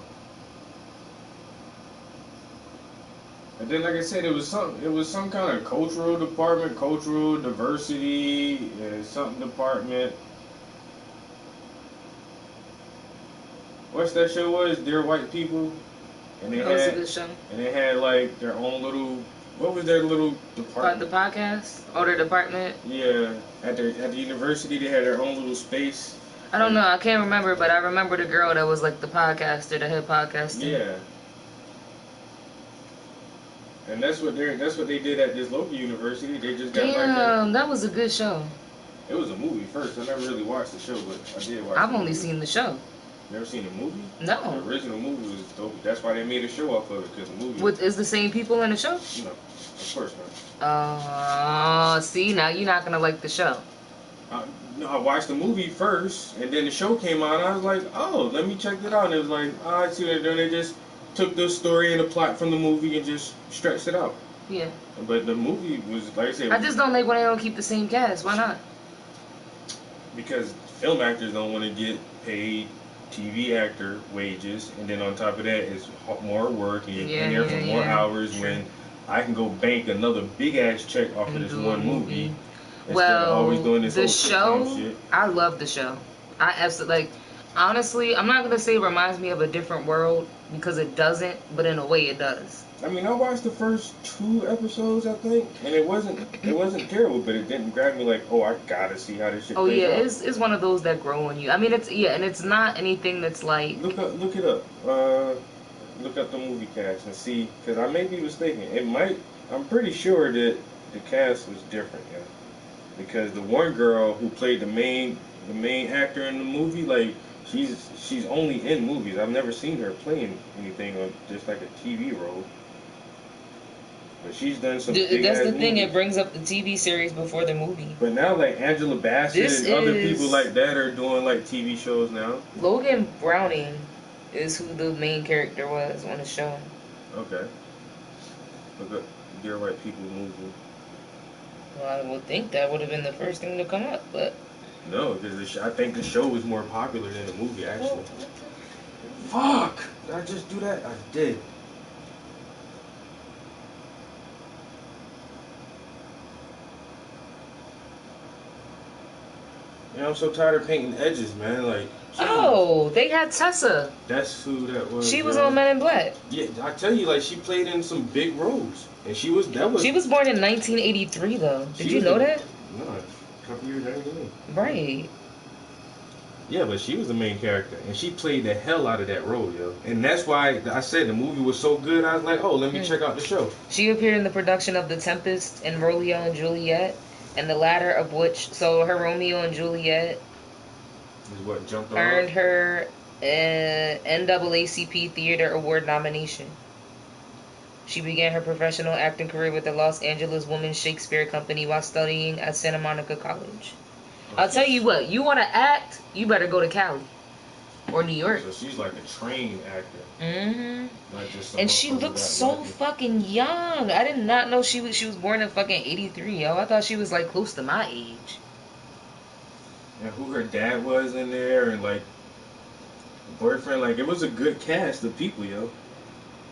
[SPEAKER 4] And then, like I said, it was some kind of cultural department, cultural diversity, something department. What's that show was? Dear White People, and
[SPEAKER 10] That was a good show.
[SPEAKER 4] and they had like their own little. What was their little department?
[SPEAKER 10] The podcast or their department?
[SPEAKER 4] Yeah, at the university they had their own little space.
[SPEAKER 10] I don't know. I can't remember, but I remember the girl that was like the podcaster, the head podcaster.
[SPEAKER 4] Yeah. And that's what they did at this local university. They just got
[SPEAKER 10] Damn, that was a good show.
[SPEAKER 4] It was a movie first. I never really watched the show, but I did watch.
[SPEAKER 10] I've only seen the show.
[SPEAKER 4] Never seen the movie?
[SPEAKER 10] No.
[SPEAKER 4] The original movie was dope. That's why they made a show off of it, because the movie.
[SPEAKER 10] Is the same people in the show?
[SPEAKER 4] No, of course not.
[SPEAKER 10] See, now you're not gonna like the show.
[SPEAKER 4] No, I watched the movie first, and then the show came out, and I was like, oh, let me check it out. And it was like, oh, I see what they're doing. They just took the story and the plot from the movie and just stretched it out.
[SPEAKER 10] Yeah.
[SPEAKER 4] But the movie was, like I said...
[SPEAKER 10] I just don't like when they don't keep the same cast. Why not?
[SPEAKER 4] Because film actors don't want to get paid TV actor wages, and then on top of that, it's more work, and you're in there for more hours when I can go bank another big-ass check off of this one movie.
[SPEAKER 10] Well,
[SPEAKER 4] always doing this
[SPEAKER 10] the show, I love the show. I absolutely, like, honestly, I'm not going to say it reminds me of a different world, because it doesn't, but in a way it does.
[SPEAKER 4] I mean, I watched the first 2 episodes, I think, and it wasn't terrible, but it didn't grab me like, oh, I gotta see how this shit plays out.
[SPEAKER 10] It's one of those that grow on you. I mean, and it's not anything that's like...
[SPEAKER 4] Look it up. Look up the movie cast and see, because I may be mistaken. I'm pretty sure that the cast was different, yeah. Because the one girl who played the main actor in the movie, like, she's only in movies. I've never seen her playing anything on just like a TV role. But she's done some big
[SPEAKER 10] That's the thing,
[SPEAKER 4] movies.
[SPEAKER 10] it brings up the TV series before the movie.
[SPEAKER 4] But now, like, Angela Bassett and other people like that are doing, like, TV shows now.
[SPEAKER 10] Logan Browning is who the main character was on the show.
[SPEAKER 4] Okay. Look up Dear White People movie.
[SPEAKER 10] Well, I would think that would have been the first thing to come up, but...
[SPEAKER 4] No, because I think the show was more popular than the movie, actually. Fuck! Did I just do that? I did. You know, I'm so tired of painting edges, man. Like.
[SPEAKER 10] Oh, they had Tessa.
[SPEAKER 4] That's who that was.
[SPEAKER 10] She was on Men in Black.
[SPEAKER 4] Yeah, I tell you, like, she played in some big roles, and she was born
[SPEAKER 10] in 1983, though. Did you know that?
[SPEAKER 4] No, a couple years younger than me.
[SPEAKER 10] Right.
[SPEAKER 4] Yeah, but she was the main character, and she played the hell out of that role, yo. And that's why I said the movie was so good. I was like, oh, let me check out the show.
[SPEAKER 10] She appeared in the production of The Tempest and Romeo and Juliet, and the latter of which, so her Romeo and Juliet
[SPEAKER 4] is what jumped on
[SPEAKER 10] earned her an NAACP Theater Award nomination. She began her professional acting career with the Los Angeles Women's Shakespeare Company while studying at Santa Monica College. I'll tell you what, you want to act, you better go to Cali or New York.
[SPEAKER 4] So she's like a trained actor.
[SPEAKER 10] Mm-hmm.
[SPEAKER 4] Not just
[SPEAKER 10] and she looks so fucking young. I did not know she was born in fucking 83, yo. I thought she was like close to my age.
[SPEAKER 4] And who her dad was in there, and like boyfriend, like it was a good cast of people, yo.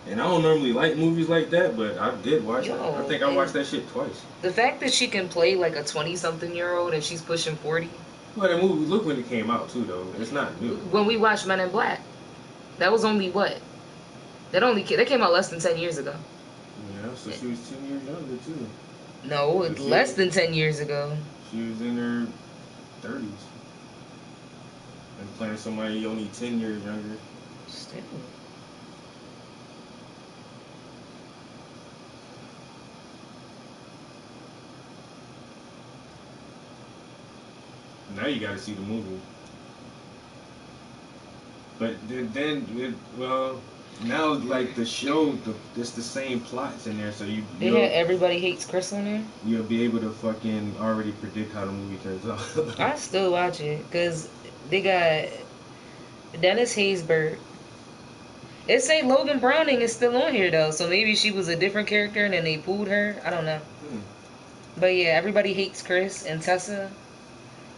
[SPEAKER 4] And I don't normally like movies like that, but I did watch it. I think I watched that shit twice.
[SPEAKER 10] The fact that she can play like a 20-something-year-old and she's pushing 40.
[SPEAKER 4] Well, that movie, look when it came out too, though. It's not new.
[SPEAKER 10] When we watched Men in Black, that was only what? That came out less than 10 years ago.
[SPEAKER 4] Yeah, so she was 10 years younger too.
[SPEAKER 10] No, it's less than 10 years ago.
[SPEAKER 4] She was in her 30s. And playing somebody only 10 years younger.
[SPEAKER 10] Still.
[SPEAKER 4] Now you gotta see the movie. But then now like the show, it's the same plots in there, so
[SPEAKER 10] they had Everybody Hates Chris on there.
[SPEAKER 4] You'll be able to fucking already predict how the movie turns out.
[SPEAKER 10] I still watch it because they got Dennis Haysbert. It say Logan Browning is still on here though, so maybe she was a different character and then they pulled her. I don't know. But yeah, Everybody Hates Chris and Tessa.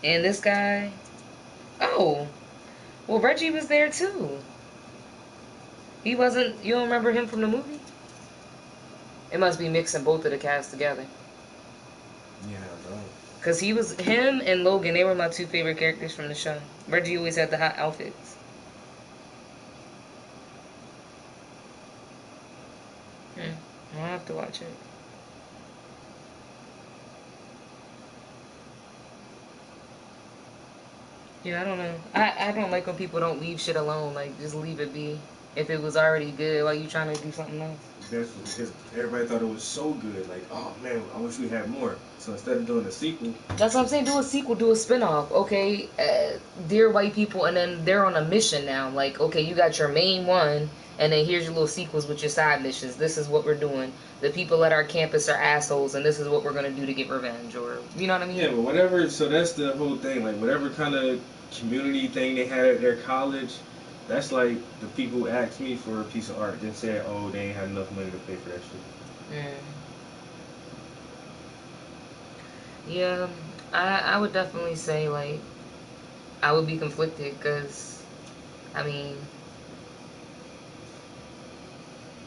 [SPEAKER 10] And this guy, oh, well, Reggie was there too. He wasn't, you don't remember him from the movie? It must be mixing both of the casts together.
[SPEAKER 4] Yeah, bro.
[SPEAKER 10] Cause him and Logan, they were my two favorite characters from the show. Reggie always had the hot outfits. I'll have to watch it. Yeah, I don't know. I don't like when people don't leave shit alone. Like, just leave it be. If it was already good, why you trying to do something else?
[SPEAKER 4] That's because everybody thought it was so good. Like, oh man, I wish we had more. So instead of doing a sequel,
[SPEAKER 10] That's what I'm saying. Do a sequel, do a spinoff. Okay, dear white people, and then they're on a mission now. Like, okay, you got your main one, and then here's your little sequels with your side missions. This is what we're doing. The people at our campus are assholes, and this is what we're gonna do to get revenge. Or, you know what I mean?
[SPEAKER 4] yeah, but whatever. So that's the whole thing. Like, whatever kind of community thing they had at their college, that's like the people who asked me for a piece of art, then said, oh, they ain't had enough money to pay for that shit.
[SPEAKER 10] Yeah, I would definitely say, like, I would be conflicted, because, I mean,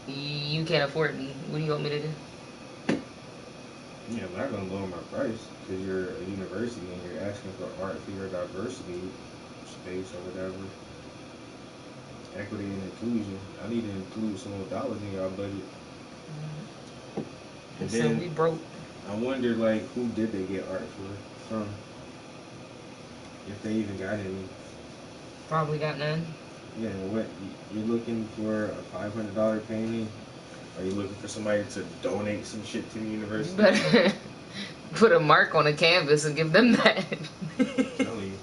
[SPEAKER 10] you can't afford me. What do you want me to do?
[SPEAKER 4] Yeah, I'm not gonna lower my price because you're a university and you're asking for art for your diversity space or whatever. Equity and inclusion. I need to include some more dollars in your budget. And
[SPEAKER 10] So
[SPEAKER 4] then
[SPEAKER 10] we broke.
[SPEAKER 4] I wonder, like, who did they get art from? If they even got any.
[SPEAKER 10] Probably got none.
[SPEAKER 4] Yeah, what? You're looking for a $500 painting? Are you looking for somebody to donate some shit to the university?
[SPEAKER 10] You better put a mark on a canvas and give them that.
[SPEAKER 4] I'm telling you.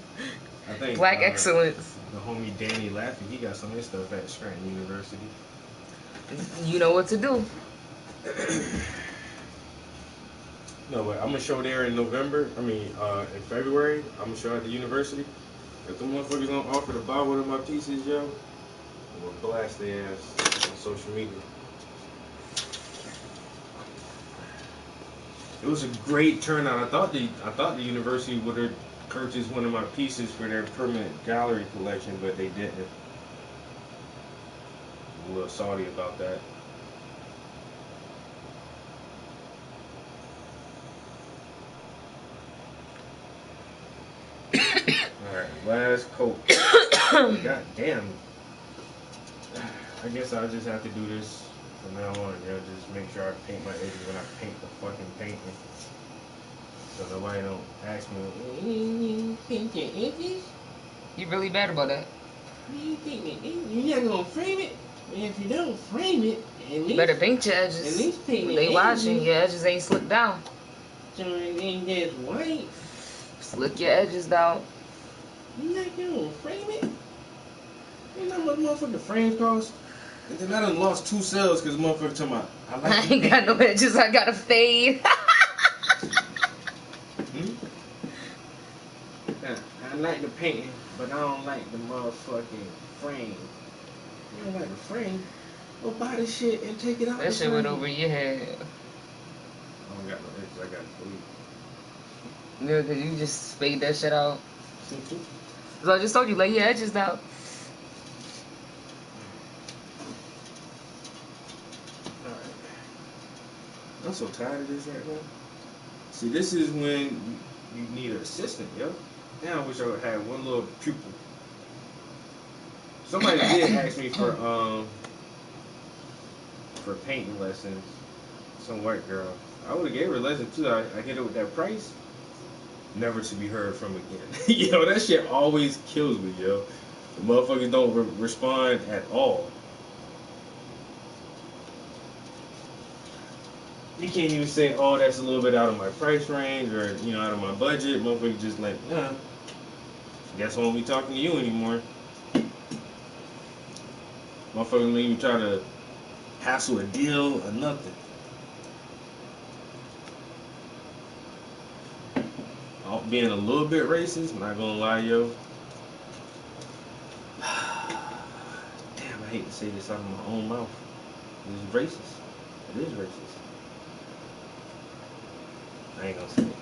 [SPEAKER 4] I think
[SPEAKER 10] Black excellence.
[SPEAKER 4] The homie Danny Laffy, he got some of his stuff at Scranton University.
[SPEAKER 10] You know what to do.
[SPEAKER 4] No, but I'm gonna show there in November. In February. I'm gonna show at the university. If the motherfuckers don't offer to buy one of my pieces, yo, I'm gonna blast their ass on social media. It was a great turnout. I thought the university would have purchased one of my pieces for their permanent gallery collection, but they didn't. I'm a little salty about that. Alright, last coat. God damn. I guess I'll just have to do this from now on, yo. Just make sure I paint my edges when I paint the fucking painting. So nobody don't ask me, you paint your edges?
[SPEAKER 10] You really bad about that.
[SPEAKER 4] You're not gonna frame it? And if you don't frame it, at least,
[SPEAKER 10] Better paint your edges.
[SPEAKER 4] At least paint
[SPEAKER 10] They
[SPEAKER 4] the
[SPEAKER 10] watching.
[SPEAKER 4] edges.
[SPEAKER 10] Your edges ain't slicked down.
[SPEAKER 4] So then there's white.
[SPEAKER 10] Slick your edges down.
[SPEAKER 4] You not gonna frame it? You know what motherfucking frames cost? And then I done lost 2 cells because motherfucker talking about,
[SPEAKER 10] I ain't got no edges. I got a fade.
[SPEAKER 4] I like the painting, but I don't like the motherfucking frame. You don't like the frame? Well, buy the shit and take it out.
[SPEAKER 10] That shit went over your head.
[SPEAKER 4] I don't got no edges. I got a fade.
[SPEAKER 10] Yeah, cause you just spade that shit out. So I just told you, lay your edges down.
[SPEAKER 4] Alright. I'm so tired of this right now. See, this is when you need an assistant, yo. Now I wish I would have one little pupil. Somebody did ask me for painting lessons. Some white girl. I would have gave her a lesson too. I hit her with that price. Never to be heard from again. Yo, that shit always kills me, yo. The motherfuckers don't respond at all. You can't even say, oh, that's a little bit out of my price range or, you know, out of my budget. Motherfuckers just like, nah. Guess I won't be talking to you anymore. Motherfuckers don't even try to hassle a deal or nothing. Being a little bit racist, not gonna lie, yo. Damn, I hate to say this out of my own mouth. It's racist. It is racist. I ain't gonna say it.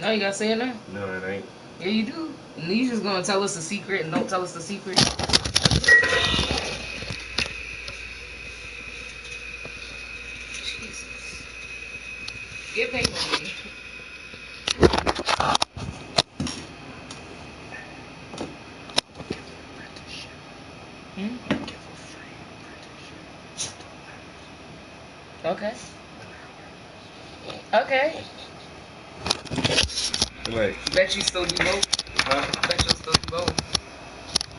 [SPEAKER 10] No, you gotta say it now.
[SPEAKER 4] No, it ain't.
[SPEAKER 10] Yeah, you do. And you just gonna tell us the secret and don't tell us the secret. Jesus. Get paid with me. Okay. Okay.
[SPEAKER 4] Like,
[SPEAKER 10] Bet you still do both.
[SPEAKER 4] huh?
[SPEAKER 10] Bet you'll still do both.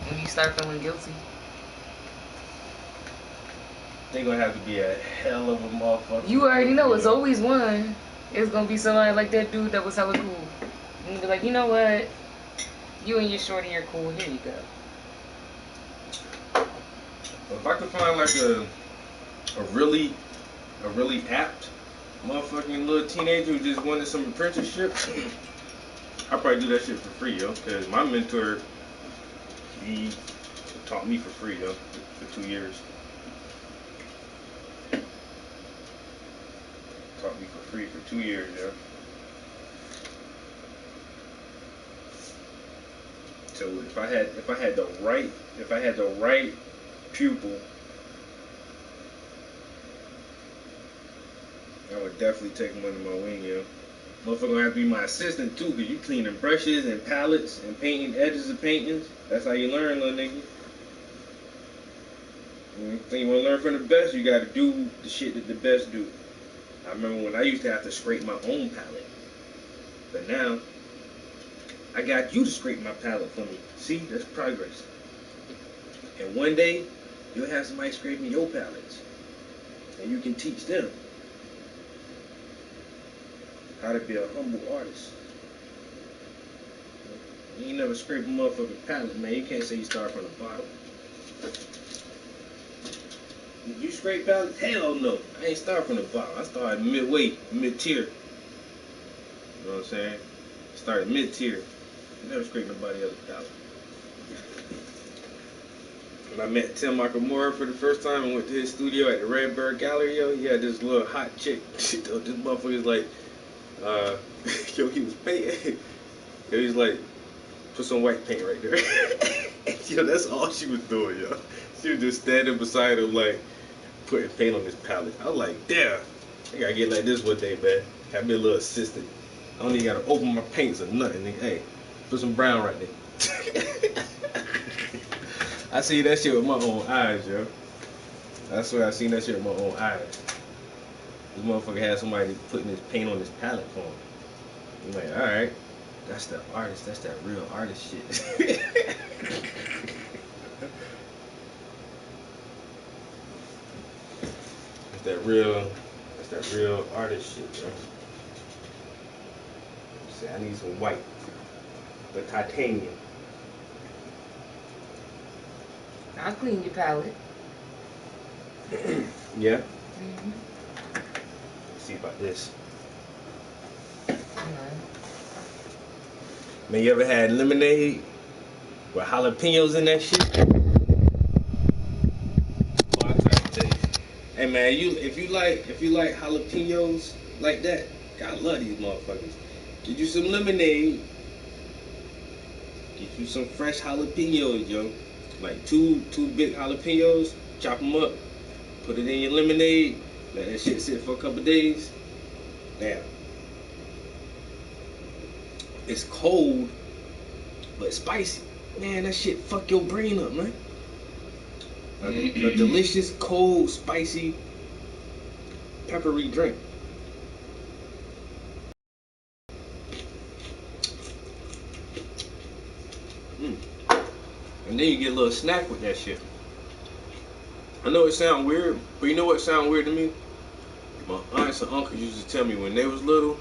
[SPEAKER 10] When you start feeling guilty.
[SPEAKER 4] They gonna have to be a hell of a motherfucker.
[SPEAKER 10] You already know it's always one. It's gonna be somebody like that dude that was hella cool. And you be like, you know what? You and your shorty are cool. Here you go.
[SPEAKER 4] If I could find like a really apt motherfucking little teenager who just wanted some apprenticeship, I'd probably do that shit for free, yo. Cause my mentor, he taught me for free, yo, for 2 years. Taught me for free for 2 years, yo. So if I had the right pupil, I would definitely take him under my wing, yo. Motherfucker gonna have to be my assistant too, cause you cleaning brushes and palettes and painting edges of paintings. That's how you learn, little nigga. If you wanna learn from the best, you gotta do the shit that the best do. I remember when I used to have to scrape my own palette, but now I got you to scrape my palette for me. See, that's progress. And one day you'll have somebody scraping your palettes, and you can teach them how to be a humble artist. You ain't never scraped a motherfucking palette, man. You can't say you start from the bottom. You scrape palettes? Hell no. I ain't start from the bottom. I started midway, mid-tier. You know what I'm saying? Started mid-tier. Never scraped nobody else's palette. When I met Tim Nakamura for the first time and went to his studio at the Redbird Gallery, yo, he had this little hot chick. This motherfucker was like, yo, he was painting. Yo, he was like, put some white paint right there. Yo, that's all she was doing, yo. She was just standing beside him, like, putting paint on his palette. I was like, damn, I gotta get like this one day, man. Have me a little assistant. I don't even gotta open my paints or nothing, nigga. Hey, put some brown right there. I see that shit with my own eyes, yo. I swear I seen that shit with my own eyes. This motherfucker had somebody putting his paint on his palette for him. I'm like, alright, that's the artist, that's that real artist shit. That's that real artist shit, bro. See, I need some white. The titanium.
[SPEAKER 10] I'll clean your palette.
[SPEAKER 4] Yeah? Let's see about this. Man, you ever had lemonade with jalapenos in that shit? Well, I'm trying to tell you. Hey man, if you like jalapenos like that, God love these motherfuckers. Get you some lemonade. Get you some fresh jalapenos, yo. Like two big jalapenos. Chop them up. Put it in your lemonade. Let that shit sit for a couple days. Damn. It's cold, but spicy. Man, that shit fuck your brain up, man. A delicious, cold, spicy, peppery drink. And then you get a little snack with that shit. I know it sounds weird, but you know what sounds weird to me? My aunts and uncles used to tell me when they was little,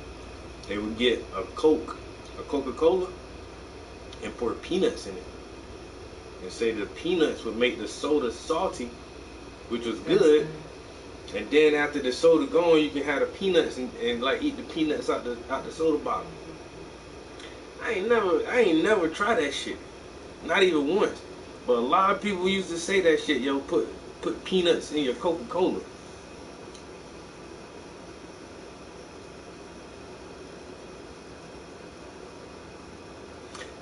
[SPEAKER 4] they would get a Coca-Cola, and pour peanuts in it. And say the peanuts would make the soda salty, which was good. And then after the soda gone, you can have the peanuts and like eat the peanuts out the soda bottle. I ain't never tried that shit. Not even once. But a lot of people used to say that shit, yo, put peanuts in your Coca-Cola.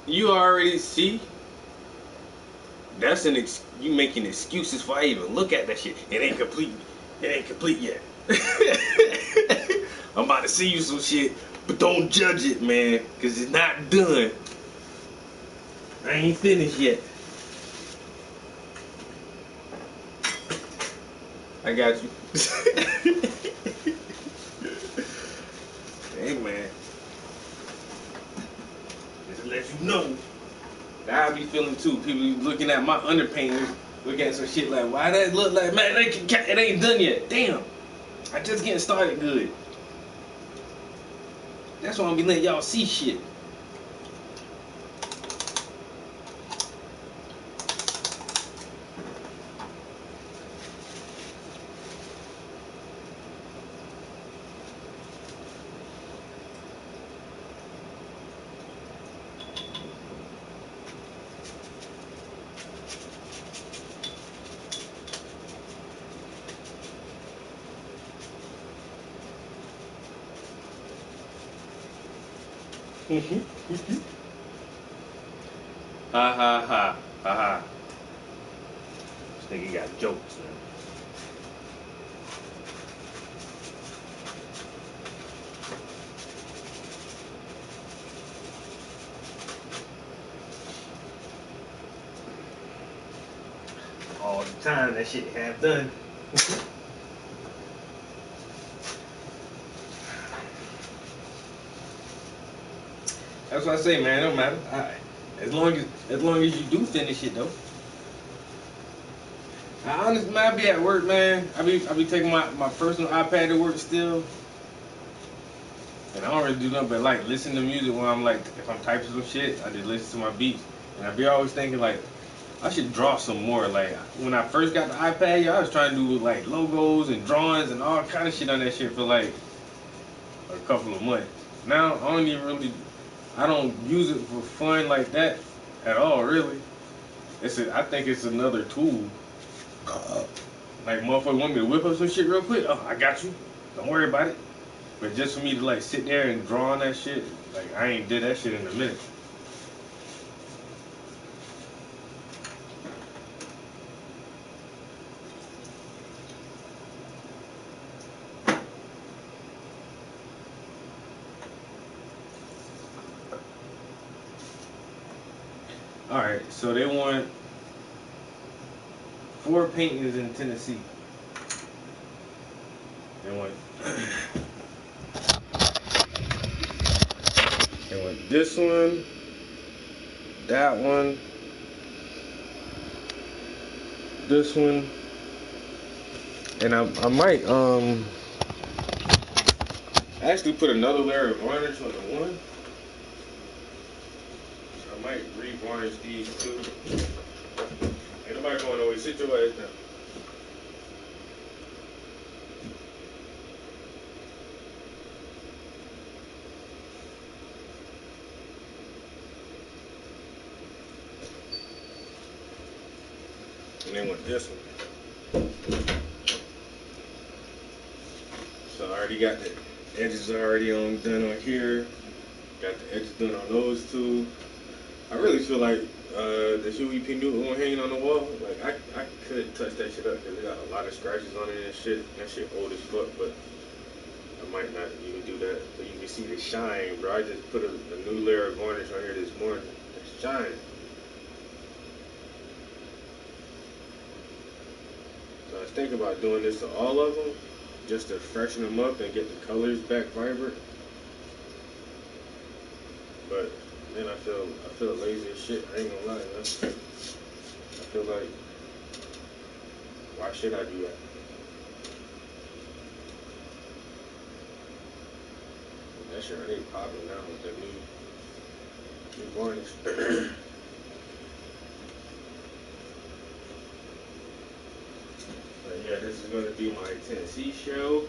[SPEAKER 4] You already see. That's you making excuses for I even look at that shit. It ain't complete. It ain't complete yet. I'm about to see you some shit, but don't judge it, man, cause it's not done. I ain't finished yet. I got you. Hey, man. Just to let you know. I be feeling too. People be looking at my underpaintings, looking at some shit like, why that look like, man, it ain't done yet. Damn. I just getting started good. That's why I'm be letting y'all see shit. Ha ha ha ha ha. This nigga got jokes, man. All the time that shit half done. That's what I say, man. It don't matter. As long as you do finish it, though. I honestly, man, I be at work, man. I be taking my personal iPad to work still, and I don't really do nothing but like listen to music when I'm like, if I'm typing some shit, I just listen to my beats, and I be always thinking like, I should draw some more. Like when I first got the iPad, I was trying to do like logos and drawings and all kind of shit on that shit for like a couple of months. Now I don't even really. I don't use it for fun like that at all, really. I think it's another tool. Like, motherfucker want me to whip up some shit real quick? Oh, I got you. Don't worry about it. But just for me to, like, sit there and draw on that shit, like, I ain't did that shit in a minute. Alright, so they want 4 paintings in Tennessee. They want this one, that one, this one, and I might actually put another layer of varnish on the one. I might re-varnish these two. Ain't nobody going nowhere. Sit your ass down. And then with this one. So I already got the edges already done on here. Got the edges done on those two. I really feel like the Huey P. Newton one hanging on the wall. Like I could touch that shit up because it got a lot of scratches on it and shit. That shit old as fuck, but I might not even do that. But you can see the shine, bro. I just put a new layer of varnish on here this morning. It's shining. So I was thinking about doing this to all of them, just to freshen them up and get the colors back vibrant. But then I feel lazy as shit. I ain't gonna lie, man. I feel like, why should I do that? That shit already popping now with that new varnish. But yeah, this is gonna be my Tennessee show.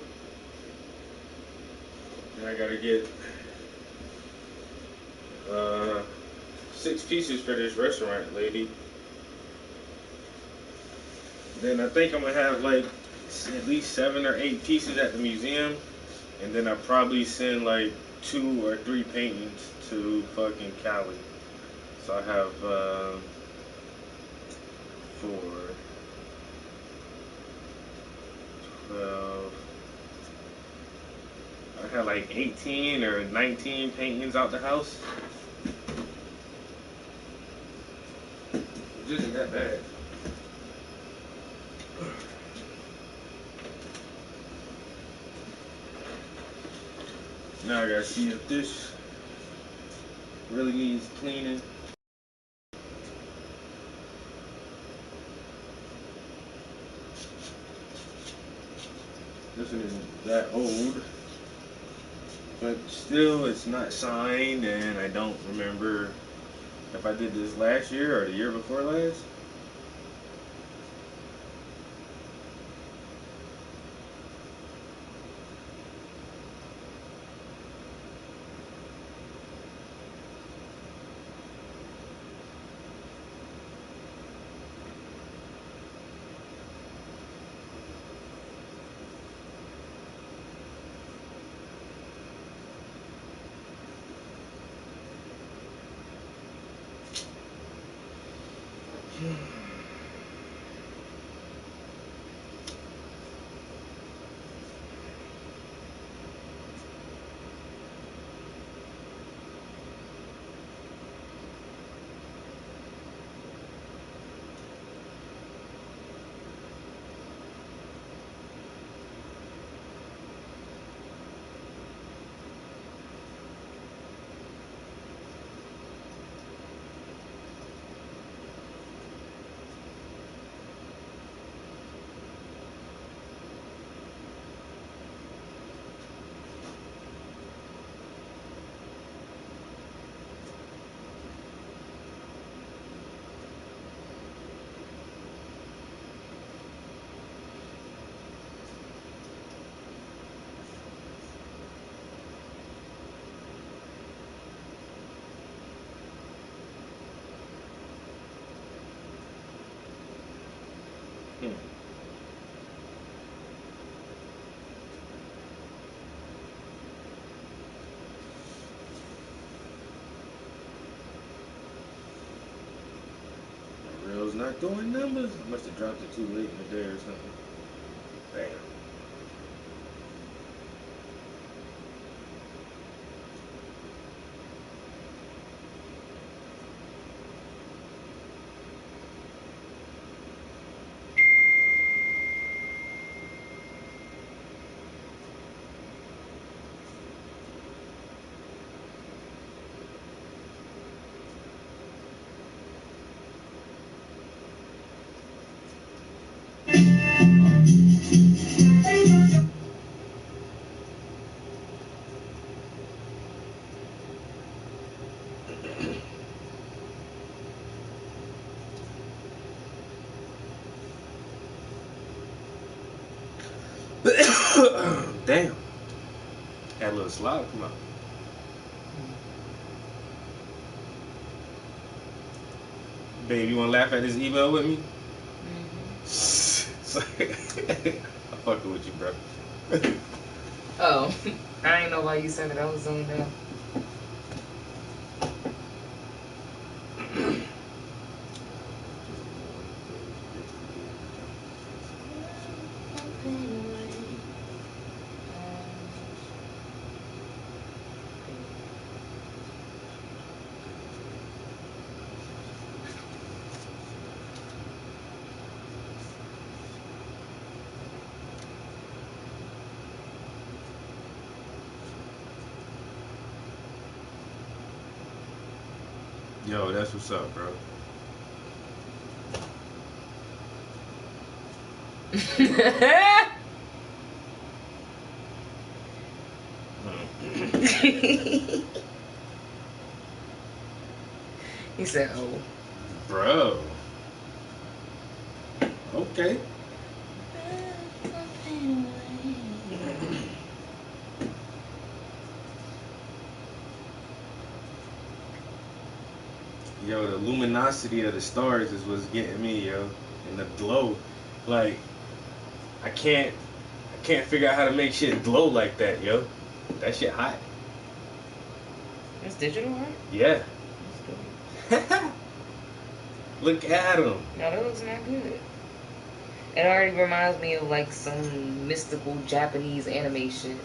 [SPEAKER 4] And I gotta get 6 pieces for this restaurant, lady. Then I think I'm gonna have like at least 7 or 8 pieces at the museum, and then I probably send like 2 or 3 paintings to fucking Cali. So I have 4, 12. I had like 18 or 19 paintings out the house. It isn't that bad. Now I gotta see if this really needs cleaning. This one isn't that old, but still it's not signed, and I don't remember if I did this last year or the year before last. Reel's not doing numbers. I must have dropped it too late in the day or something. Damn. Damn. Had a little slide come out. Babe, you wanna laugh at this email with me? I'm fucking with you, bro.
[SPEAKER 10] Oh, I didn't know why you said it. I was zoned out.
[SPEAKER 4] Yo, that's what's up, bro.
[SPEAKER 10] He said, "Oh,
[SPEAKER 4] Bro. Okay. Yo, the luminosity of the stars is what's getting me, yo. And the glow. Like, I can't figure out how to make shit glow like that, yo. That shit hot.
[SPEAKER 10] It's digital art?
[SPEAKER 4] Yeah. Look at him.
[SPEAKER 10] No, that looks not good. It already reminds me of like some mystical Japanese animation.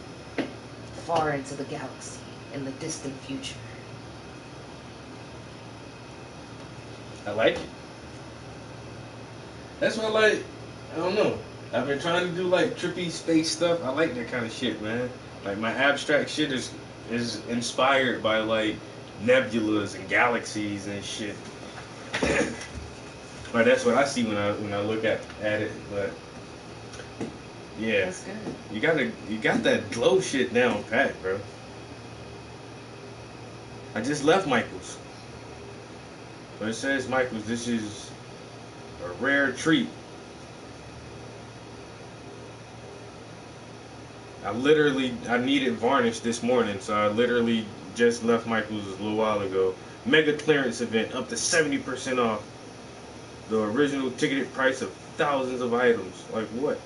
[SPEAKER 10] far into the galaxy in the distant future.
[SPEAKER 4] I like it. That's what I like. I don't know. I've been trying to do like trippy space stuff. I like that kind of shit, man. Like my abstract shit is inspired by like nebulas and galaxies and shit. But that's what I see when I look at it. But yeah,
[SPEAKER 10] That's good.
[SPEAKER 4] you got that glow shit down pat, bro. I just left Michael's. But it says Michael's, this is a rare treat. I needed varnish this morning, so I literally just left Michael's a little while ago. Mega clearance event, up to 70% off the original ticketed price of thousands of items. Like what?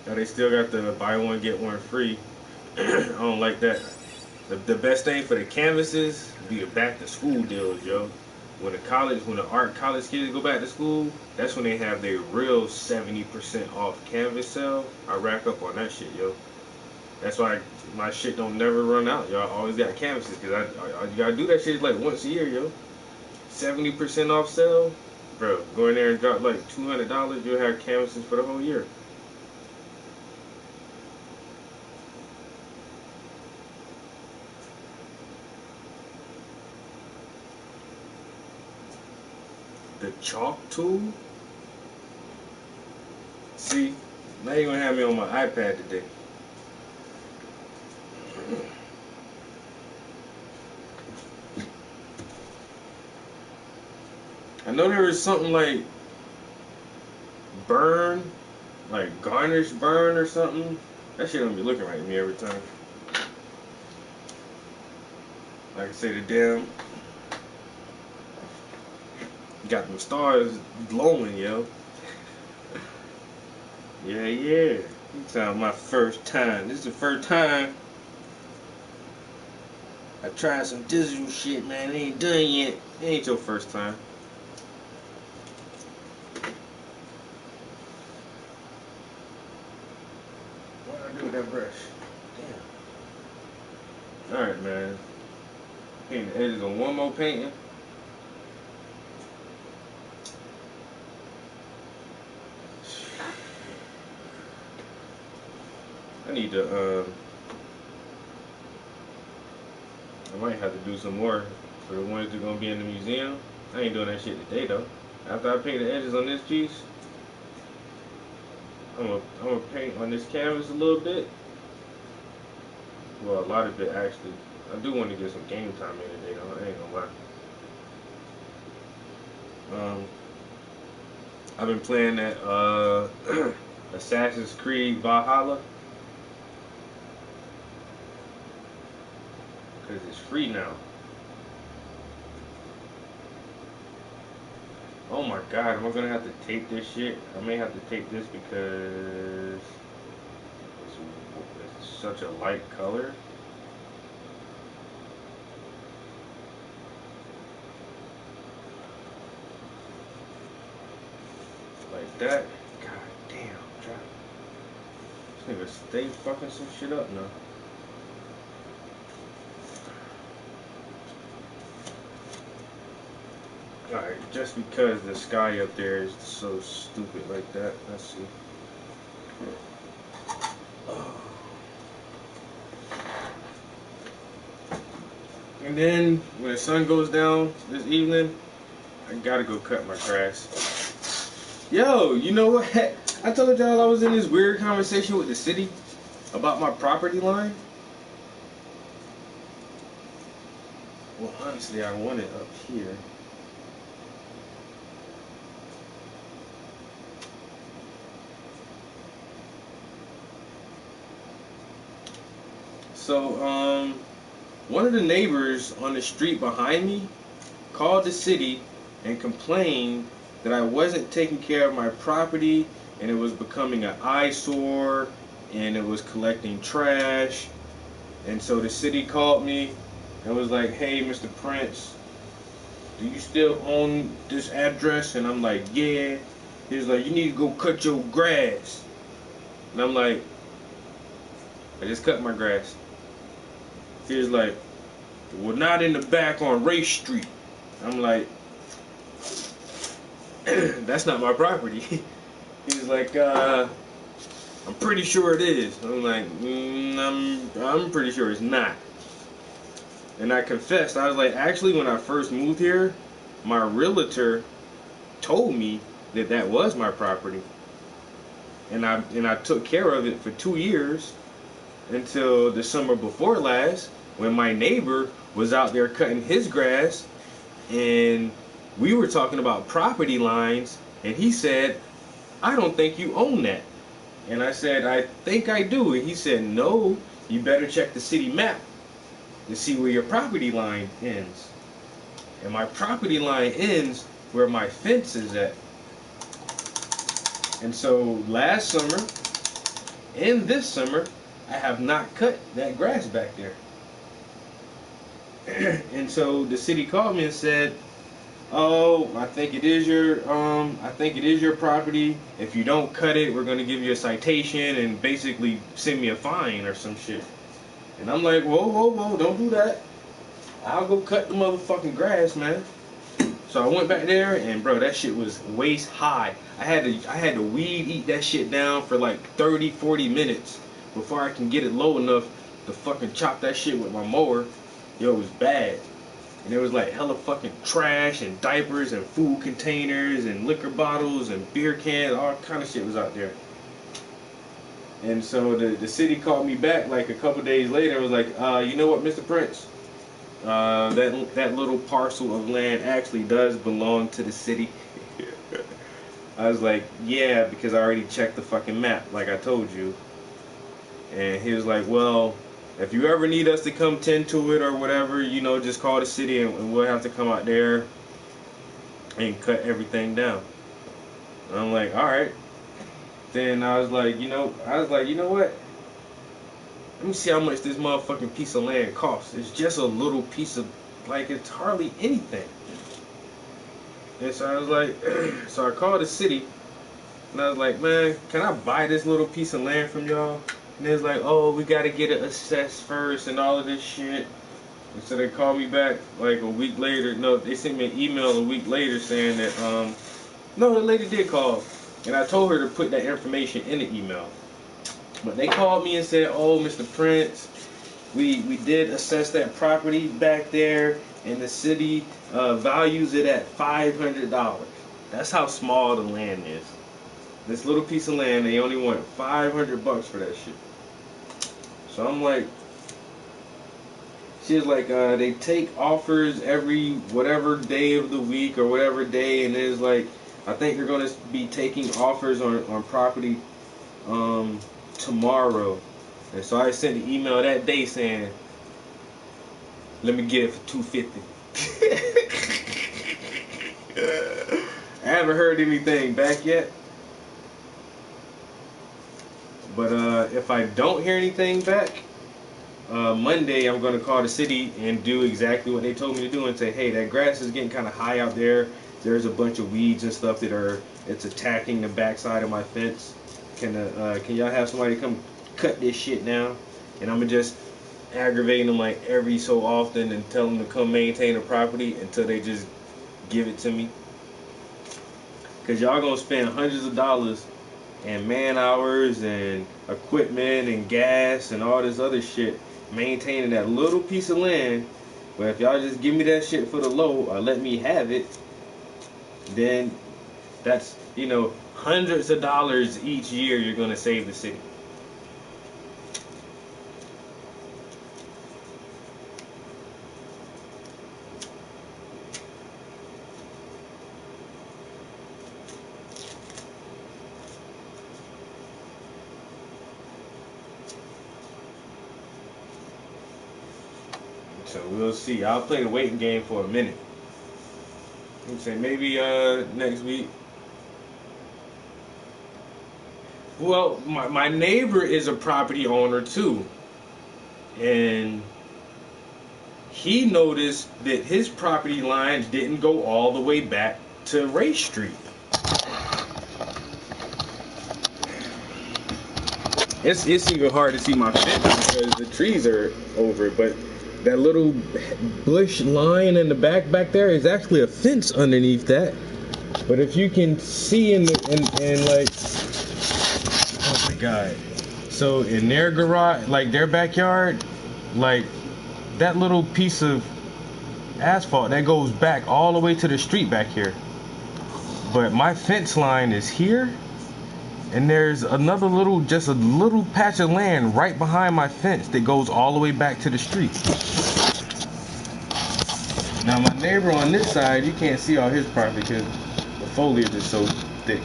[SPEAKER 4] Now they still got the buy one get one free. I don't like that. The best thing for the canvases be the back to school deals, yo. When the art college kids go back to school, that's when they have their real 70% off canvas sale. I rack up on that shit, yo. That's why my shit don't never run out, yo. I always got canvases, because you gotta do that shit like once a year, yo. 70% off sale, bro. Go in there and drop like $200, you'll have canvases for the whole year. The chalk tool? See, now you're gonna have me on my iPad today. I know there was something like burn, like garnish burn or something. That shit don't be looking right to me every time. Like I say, the damn got them stars glowing, yo. Yeah. You talking my first time. This is the first time I tried some digital shit, man. It ain't done yet. It ain't your first time. What do I do with that brush? Damn. Alright, man. Paint the edges on one more painting. I need to, I might have to do some more for the ones that are going to be in the museum. I ain't doing that shit today, though. After I paint the edges on this piece, I'm gonna paint on this canvas a little bit. Well, a lot of it, actually. I do want to get some game time in today, though. I ain't gonna lie. I've been playing that, Assassin's Creed Valhalla. Because it's free now. Oh my god, am I gonna have to tape this shit? I may have to tape this because it's such a light color. Like that. God damn, this nigga stay fucking some shit up now. Alright, just because the sky up there is so stupid like that. Let's see. Oh. And then, when the sun goes down this evening, I gotta go cut my grass. Yo, you know what? I told y'all I was in this weird conversation with the city about my property line. Well, honestly, I want it up here. So, one of the neighbors on the street behind me called the city and complained that I wasn't taking care of my property and it was becoming an eyesore and it was collecting trash. And so the city called me and was like, hey, Mr. Prince, do you still own this address? And I'm like, yeah. He was like, you need to go cut your grass. And I'm like, I just cut my grass. He was like, well, not in the back on Race Street. I'm like, that's not my property. He was like, I'm pretty sure it is. I'm like, I'm pretty sure it's not. And I confessed. I was like, actually, when I first moved here, my realtor told me that that was my property. And I took care of it for 2 years until the summer before last, when my neighbor was out there cutting his grass, and we were talking about property lines, and he said, I don't think you own that. And I said, I think I do. And he said, no, you better check the city map to see where your property line ends. And my property line ends where my fence is at. And so last summer and this summer, I have not cut that grass back there. And so the city called me and said, oh, I think it is your property. If you don't cut it, we're gonna give you a citation and basically send me a fine or some shit. And I'm like, whoa, don't do that. I'll go cut the motherfucking grass, man. So I went back there, and bro, that shit was waist high. I had to weed eat that shit down for like 30-40 minutes before I can get it low enough to fucking chop that shit with my mower. Yo, it was bad. And there was like hella fucking trash and diapers and food containers and liquor bottles and beer cans, all kind of shit was out there. And so the city called me back like a couple days later and was like, you know what, Mr. Prince? That little parcel of land actually does belong to the city. I was like, yeah, because I already checked the fucking map, like I told you. And he was like, well, if you ever need us to come tend to it or whatever, you know, just call the city and we'll have to come out there and cut everything down. And I'm like, all right. Then I was like, you know what? Let me see how much this motherfucking piece of land costs. It's just a little piece of, like, it's hardly anything. And so I was like, so I called the city, and I was like, man, can I buy this little piece of land from y'all? And they was like, oh, we gotta get it assessed first and all of this shit. And so they called me back like a week later. No, they sent me an email a week later saying that, no, the lady did call. And I told her to put that information in the email. But they called me and said, oh, Mr. Prince, we did assess that property back there, and the city values it at $500. That's how small the land is. This little piece of land, they only want $500 for that shit. So I'm like, she was like, they take offers every whatever day of the week or whatever day, and it's like, I think they're going to be taking offers on property tomorrow. And so I sent an email that day saying, let me get it for $250. I haven't heard anything back yet. But if I don't hear anything back, Monday I'm going to call the city and do exactly what they told me to do and say, hey, that grass is getting kind of high out there. There's a bunch of weeds and stuff it's attacking the backside of my fence. Can y'all have somebody come cut this shit down? And I'm going to just aggravate them like every so often and tell them to come maintain the property until they just give it to me. Because y'all going to spend hundreds of dollars and man hours and equipment and gas and all this other shit maintaining that little piece of land. But if y'all just give me that shit for the low or let me have it, then that's, you know, hundreds of dollars each year you're going to save the city. So we'll see. I'll play the waiting game for a minute. I'm saying maybe next week. Well, my neighbor is a property owner too. And he noticed that his property line didn't go all the way back to Race Street. it's even hard to see my fence because the trees are over it. But that little bush line in the back there is actually a fence underneath that. But if you can see in like, oh my god. So in their garage, like their backyard, like that little piece of asphalt that goes back all the way to the street back here. But my fence line is here, and there's another little, just a little patch of land right behind my fence that goes all the way back to the street. Now my neighbor on this side, you can't see all his property because the foliage is so thick.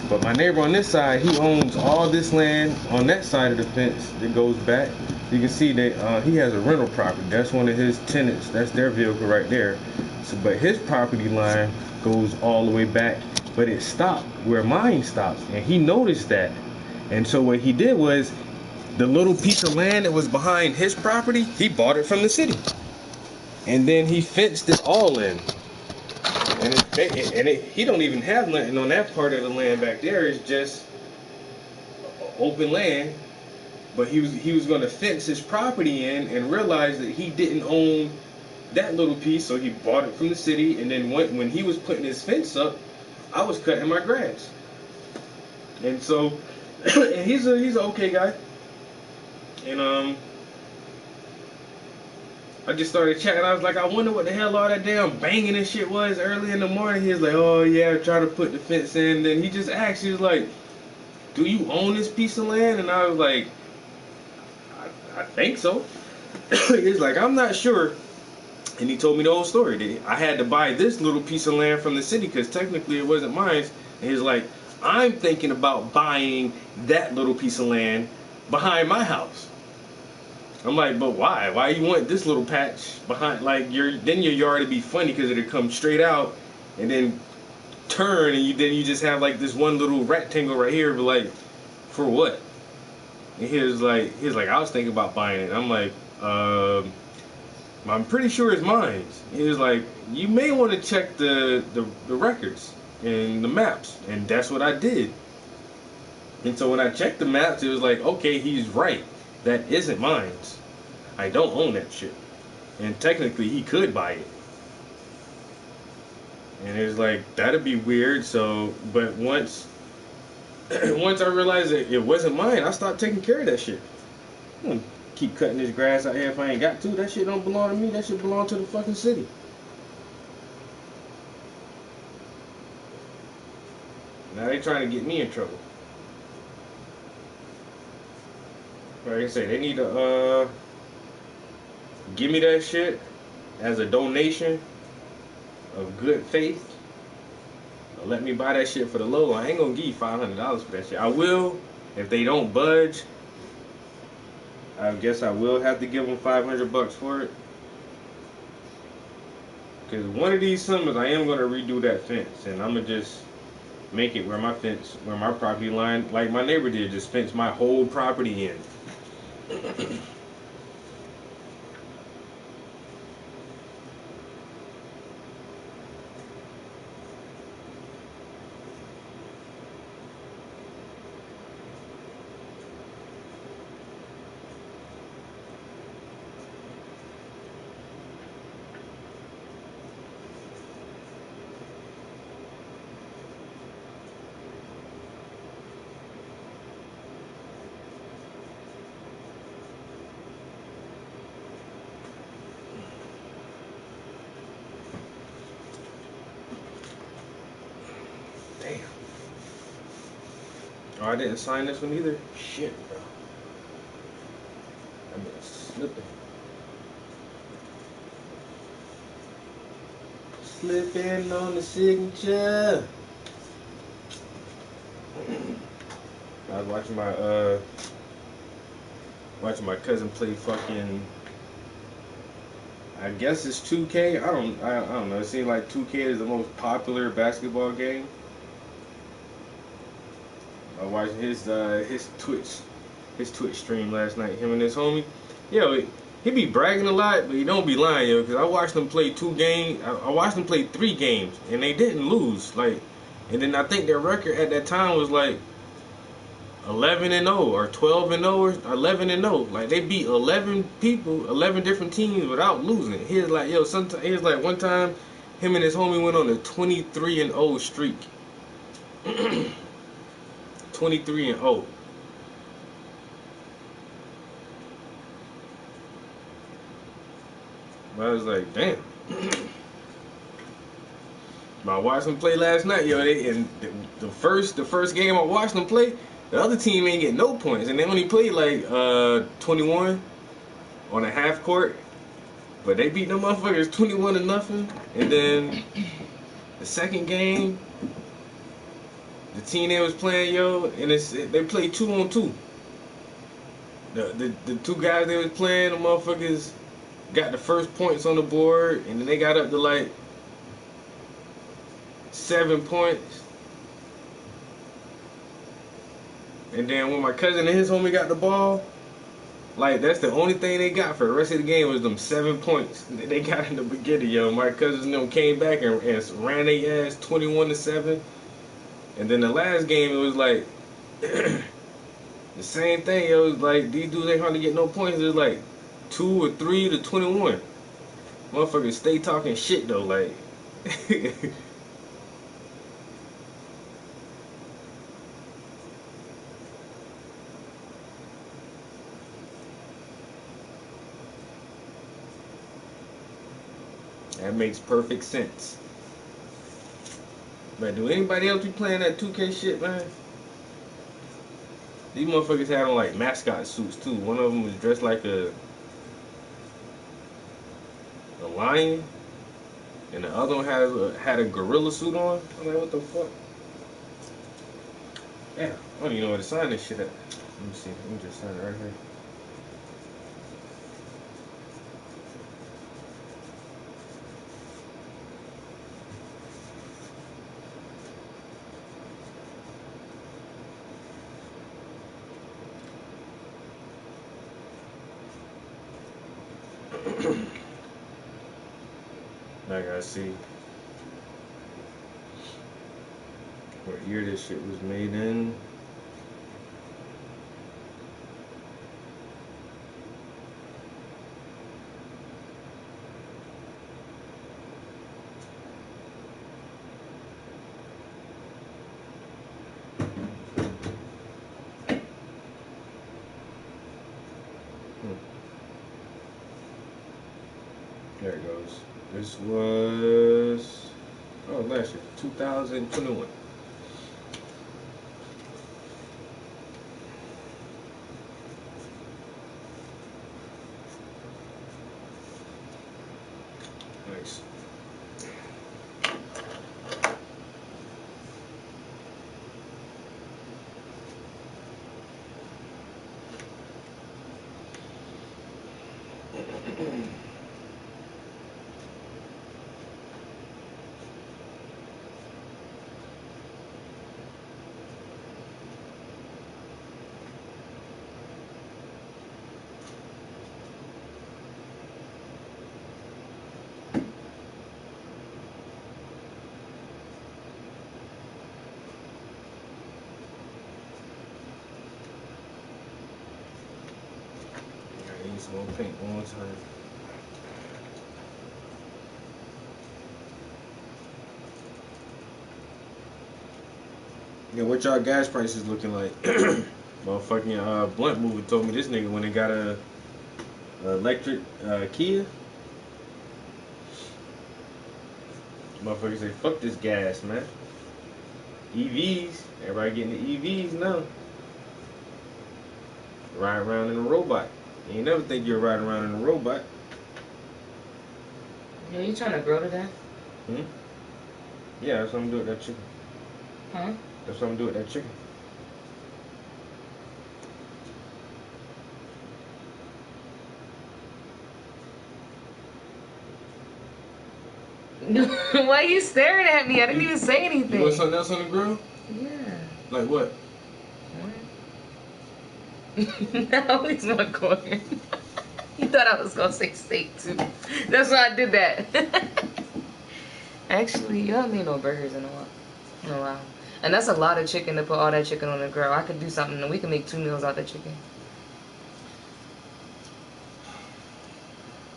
[SPEAKER 4] But my neighbor on this side, he owns all this land on that side of the fence that goes back. You can see that he has a rental property. That's one of his tenants. That's their vehicle right there. So, but his property line goes all the way back, but it stopped where mine stops, and he noticed that. And so what he did was, the little piece of land that was behind his property, he bought it from the city, and then he fenced it all in. And he don't even have nothing on that part of the land back there. It's just open land. But he was going to fence his property in and realized that he didn't own that little piece, so he bought it from the city. And then when he was putting his fence up, I was cutting my grass. And so, and he's an okay guy. And I just started chatting. I was like, I wonder what the hell all that damn banging and shit was early in the morning. He was like, oh yeah, I'm trying to put the fence in. Then he just asked, he was like, do you own this piece of land? And I was like, I think so. He's like, I'm not sure. And he told me the whole story. I had to buy this little piece of land from the city because technically it wasn't mine. And he's like, I'm thinking about buying that little piece of land behind my house. I'm like, but why? Why you want this little patch behind? Like, then your yard would be funny because it'd come straight out and then turn, and then you just have like this one little rectangle right here. But like, for what? And he was like, I was thinking about buying it. I'm like, I'm pretty sure it's mine. He was like, you may want to check the records and the maps. And that's what I did. And so when I checked the maps, it was like, okay, he's right. That isn't mine. I don't own that shit. And technically, he could buy it. And it was like, that'd be weird. So, but once I realized that it wasn't mine, I stopped taking care of that shit. I'm gonna keep cutting this grass out here if I ain't got to. That shit don't belong to me. That shit belong to the fucking city. Now they trying to get me in trouble. Like I say, they need to give me that shit as a donation of good faith. Let me buy that shit for the low. I ain't gonna give you $500 for that shit. I will if they don't budge. I guess I will have to give them $500 for it. Because one of these summers I am gonna redo that fence, and I'm gonna just make it where my property line, like my neighbor did, just fence my whole property in. Damn. Oh, I didn't sign this one either. Shit, bro. I've been slipping. Slipping on the signature. I was watching my cousin play fucking, I guess it's 2K. I don't know. It seems like 2K is the most popular basketball game. I watched his Twitch stream last night. Him and his homie. Yo, he be bragging a lot, but he don't be lying, yo. Cause I watched them play 2 games. I watched them play 3 games, and they didn't lose. Like, and then I think their record at that time was like 11-0 or 12-0 or 11-0. Like they beat 11 people, 11 different teams without losing. He's like, yo, sometimes he's like one time, him and his homie went on a 23-0 streak. 23-0. I was like, damn. I watched them play last night, yo. And the first game I watched them play, the other team ain't get no points, and they only played like 21 on a half court. But they beat them motherfuckers 21-0. And then the second game, the team they was playing, yo, and they played 2-on-2. The two guys they was playing, the motherfuckers got the first points on the board, and then they got up to like 7 points. And then when my cousin and his homie got the ball, like that's the only thing they got for the rest of the game was them 7 points they got in the beginning, yo. My cousins and them came back and ran their ass 21-7. And then the last game it was like the same thing, yo. It was like these dudes ain't hardly get no points. It was like 2 or 3 to 21. Motherfuckers stay talking shit though, like. That makes perfect sense. But do anybody else be playing that 2K shit, man? These motherfuckers had on like mascot suits too. One of them was dressed like a lion, and the other one had a gorilla suit on. I'm like, what the fuck? Yeah, I don't even know where to sign this shit at. Let me see. Let me just sign it right here. I gotta see what year this shit was made in. There it goes. This was, last year, 2021. Nice. Some more paint one more time. Yeah, what y'all gas prices looking like? Motherfucking Blunt Mover told me this nigga when they got a electric Kia. Motherfuckers say fuck this gas, man. EVs, everybody getting the EVs now. Ride around in a robot. You ain't never think you're riding around in a robot.
[SPEAKER 10] Yo, you trying to grow to that?
[SPEAKER 4] Yeah, that's what I'm doing with that chicken.
[SPEAKER 10] Huh?
[SPEAKER 4] That's what I'm doing with that chicken.
[SPEAKER 10] Why are you staring at me? I didn't even say anything.
[SPEAKER 4] You want something else on the grill?
[SPEAKER 10] Yeah.
[SPEAKER 4] Like what?
[SPEAKER 10] No, it's my corn. You thought I was gonna say steak too. That's why I did that. Actually, you haven't made no burgers in a while. And that's a lot of chicken to put all that chicken on the grill. I could do something and we can make 2 meals out of chicken.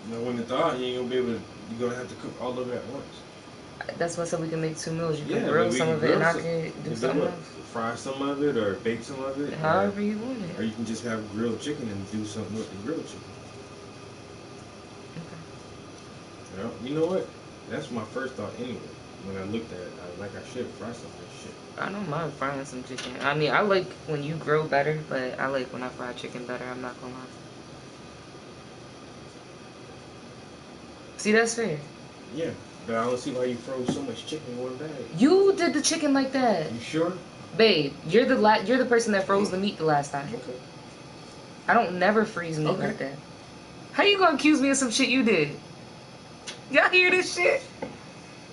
[SPEAKER 4] You know, when it's thawed, you ain't gonna be able to. You're gonna have to cook all of it at once.
[SPEAKER 10] That's why I said we can make 2 meals. You can
[SPEAKER 4] Yeah,
[SPEAKER 10] grill
[SPEAKER 4] but we
[SPEAKER 10] some
[SPEAKER 4] can
[SPEAKER 10] of it and
[SPEAKER 4] grill
[SPEAKER 10] I
[SPEAKER 4] some-
[SPEAKER 10] could do
[SPEAKER 4] and
[SPEAKER 10] something
[SPEAKER 4] then
[SPEAKER 10] else.
[SPEAKER 4] what? Fry some of it or bake some of it.
[SPEAKER 10] However you want
[SPEAKER 4] Or
[SPEAKER 10] it.
[SPEAKER 4] you can just have grilled chicken and do something with the grilled chicken.
[SPEAKER 10] Okay.
[SPEAKER 4] You know what? That's my first thought anyway. When I looked at it, I was like, I should fry some of this shit.
[SPEAKER 10] I don't mind frying some chicken. I mean, I like when you grill better, but I like when I fry chicken better. I'm not gonna lie. See, that's fair.
[SPEAKER 4] Yeah, but I don't see why you froze so much chicken in one bag.
[SPEAKER 10] You did the chicken like that,
[SPEAKER 4] You sure?
[SPEAKER 10] babe. You're the person that froze the meat the last time.
[SPEAKER 4] Okay.
[SPEAKER 10] I don't never freeze meat
[SPEAKER 4] Okay.
[SPEAKER 10] like that. How you gonna accuse me of some shit you did? Y'all hear this shit?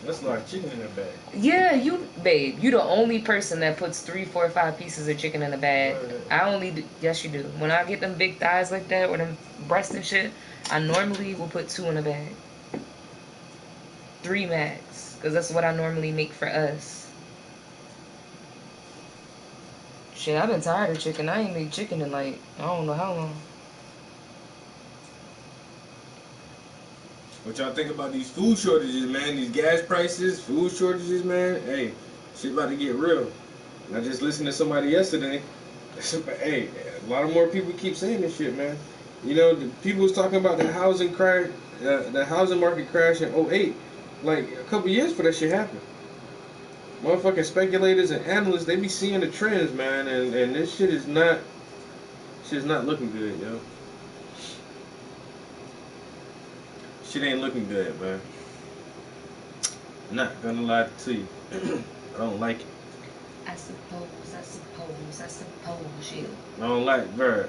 [SPEAKER 4] That's a lot of chicken in that bag.
[SPEAKER 10] Yeah, babe, you the only person that puts 3, 4, 5 pieces of chicken in a bag. Yes, you do. When I get them big thighs like that, or them breasts and shit, I normally will put 2 in a bag. 3 max, because that's what I normally make for us. Shit, I've been tired of chicken. I ain't made chicken in like, I don't know how long.
[SPEAKER 4] What y'all think about these food shortages, man? These gas prices, food shortages, man. Hey, shit about to get real. And I just listened to somebody yesterday. Hey, a lot of more people keep saying this shit, man. You know, the people was talking about the housing crash, the housing market crash in 2008. Like a couple years for that shit happened. Motherfucking speculators and analysts, they be seeing the trends, man, and this shit is not looking good, yo. Shit ain't looking good, man. Not gonna lie to you. I don't like it.
[SPEAKER 10] I suppose, shit.
[SPEAKER 4] I don't like, bruh.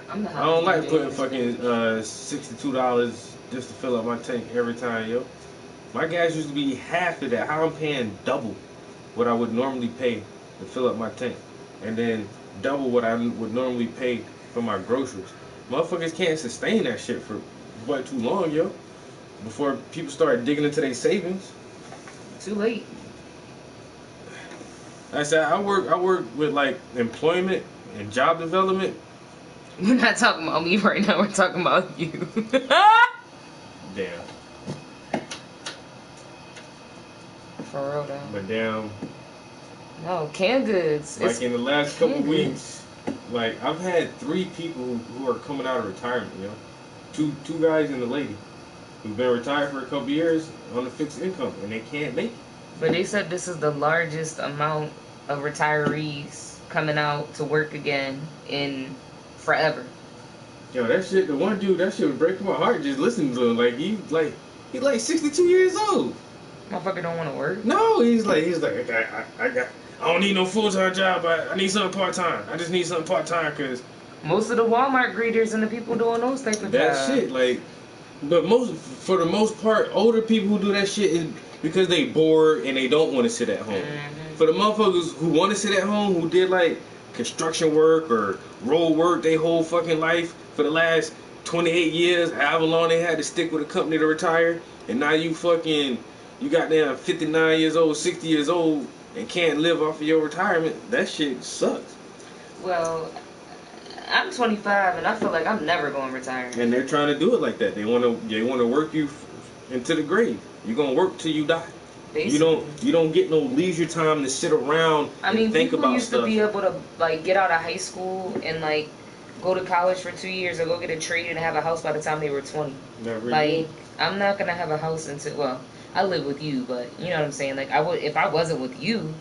[SPEAKER 10] I'm the
[SPEAKER 4] I don't like
[SPEAKER 10] DJ.
[SPEAKER 4] putting fucking $62 just to fill up my tank every time, yo. My gas used to be half of that. How I'm paying double what I would normally pay to fill up my tank, and then double what I would normally pay for my groceries. Motherfuckers can't sustain that shit for what too long, yo. Before people start digging into their savings.
[SPEAKER 10] Too late.
[SPEAKER 4] Like I said, I work with like employment and job development.
[SPEAKER 10] We're not talking about me right now. We're talking about you.
[SPEAKER 4] Damn.
[SPEAKER 10] For real though.
[SPEAKER 4] But damn.
[SPEAKER 10] No, canned goods.
[SPEAKER 4] Like in the last couple
[SPEAKER 10] canned
[SPEAKER 4] weeks, like I've had 3 people who are coming out of retirement, you know. Two guys and a lady who've been retired for a couple years on a fixed income and they can't make it.
[SPEAKER 10] But they said this is the largest amount of retirees coming out to work again in forever.
[SPEAKER 4] Yo, that shit, the one dude, that shit was breaking my heart just listening to him. Like he's like 62 years old.
[SPEAKER 10] Motherfucker don't want to work.
[SPEAKER 4] No, he's like I don't need no full-time job, but I need something part-time. I just need something part-time because
[SPEAKER 10] most of the Walmart greeters and the people doing those type of
[SPEAKER 4] that
[SPEAKER 10] jobs.
[SPEAKER 4] shit, like, but for the most part, older people who do that shit is because they bored and they don't want to sit at home.
[SPEAKER 10] Mm-hmm.
[SPEAKER 4] For the motherfuckers who want to sit at home, who did like construction work or road work their whole fucking life for the last 28 years, however long they had to stick with a company to retire, and now you got down 59 years old, 60 years old, and can't live off of your retirement, that shit sucks.
[SPEAKER 10] Well, I'm 25 and I feel like I'm never going to retire.
[SPEAKER 4] And they're trying to do it like that. They want to work you into the grave. You're gonna work till you die.
[SPEAKER 10] Basically.
[SPEAKER 4] You don't get no leisure time to sit around and think
[SPEAKER 10] people
[SPEAKER 4] about
[SPEAKER 10] used
[SPEAKER 4] stuff.
[SPEAKER 10] to be able to like get out of high school and like go to college for 2 years or go get a trade and have a house by the time they were 20.
[SPEAKER 4] Not really.
[SPEAKER 10] Like, I'm not gonna have a house until, well, I live with you, but you know what I'm saying? Like, if I wasn't with you,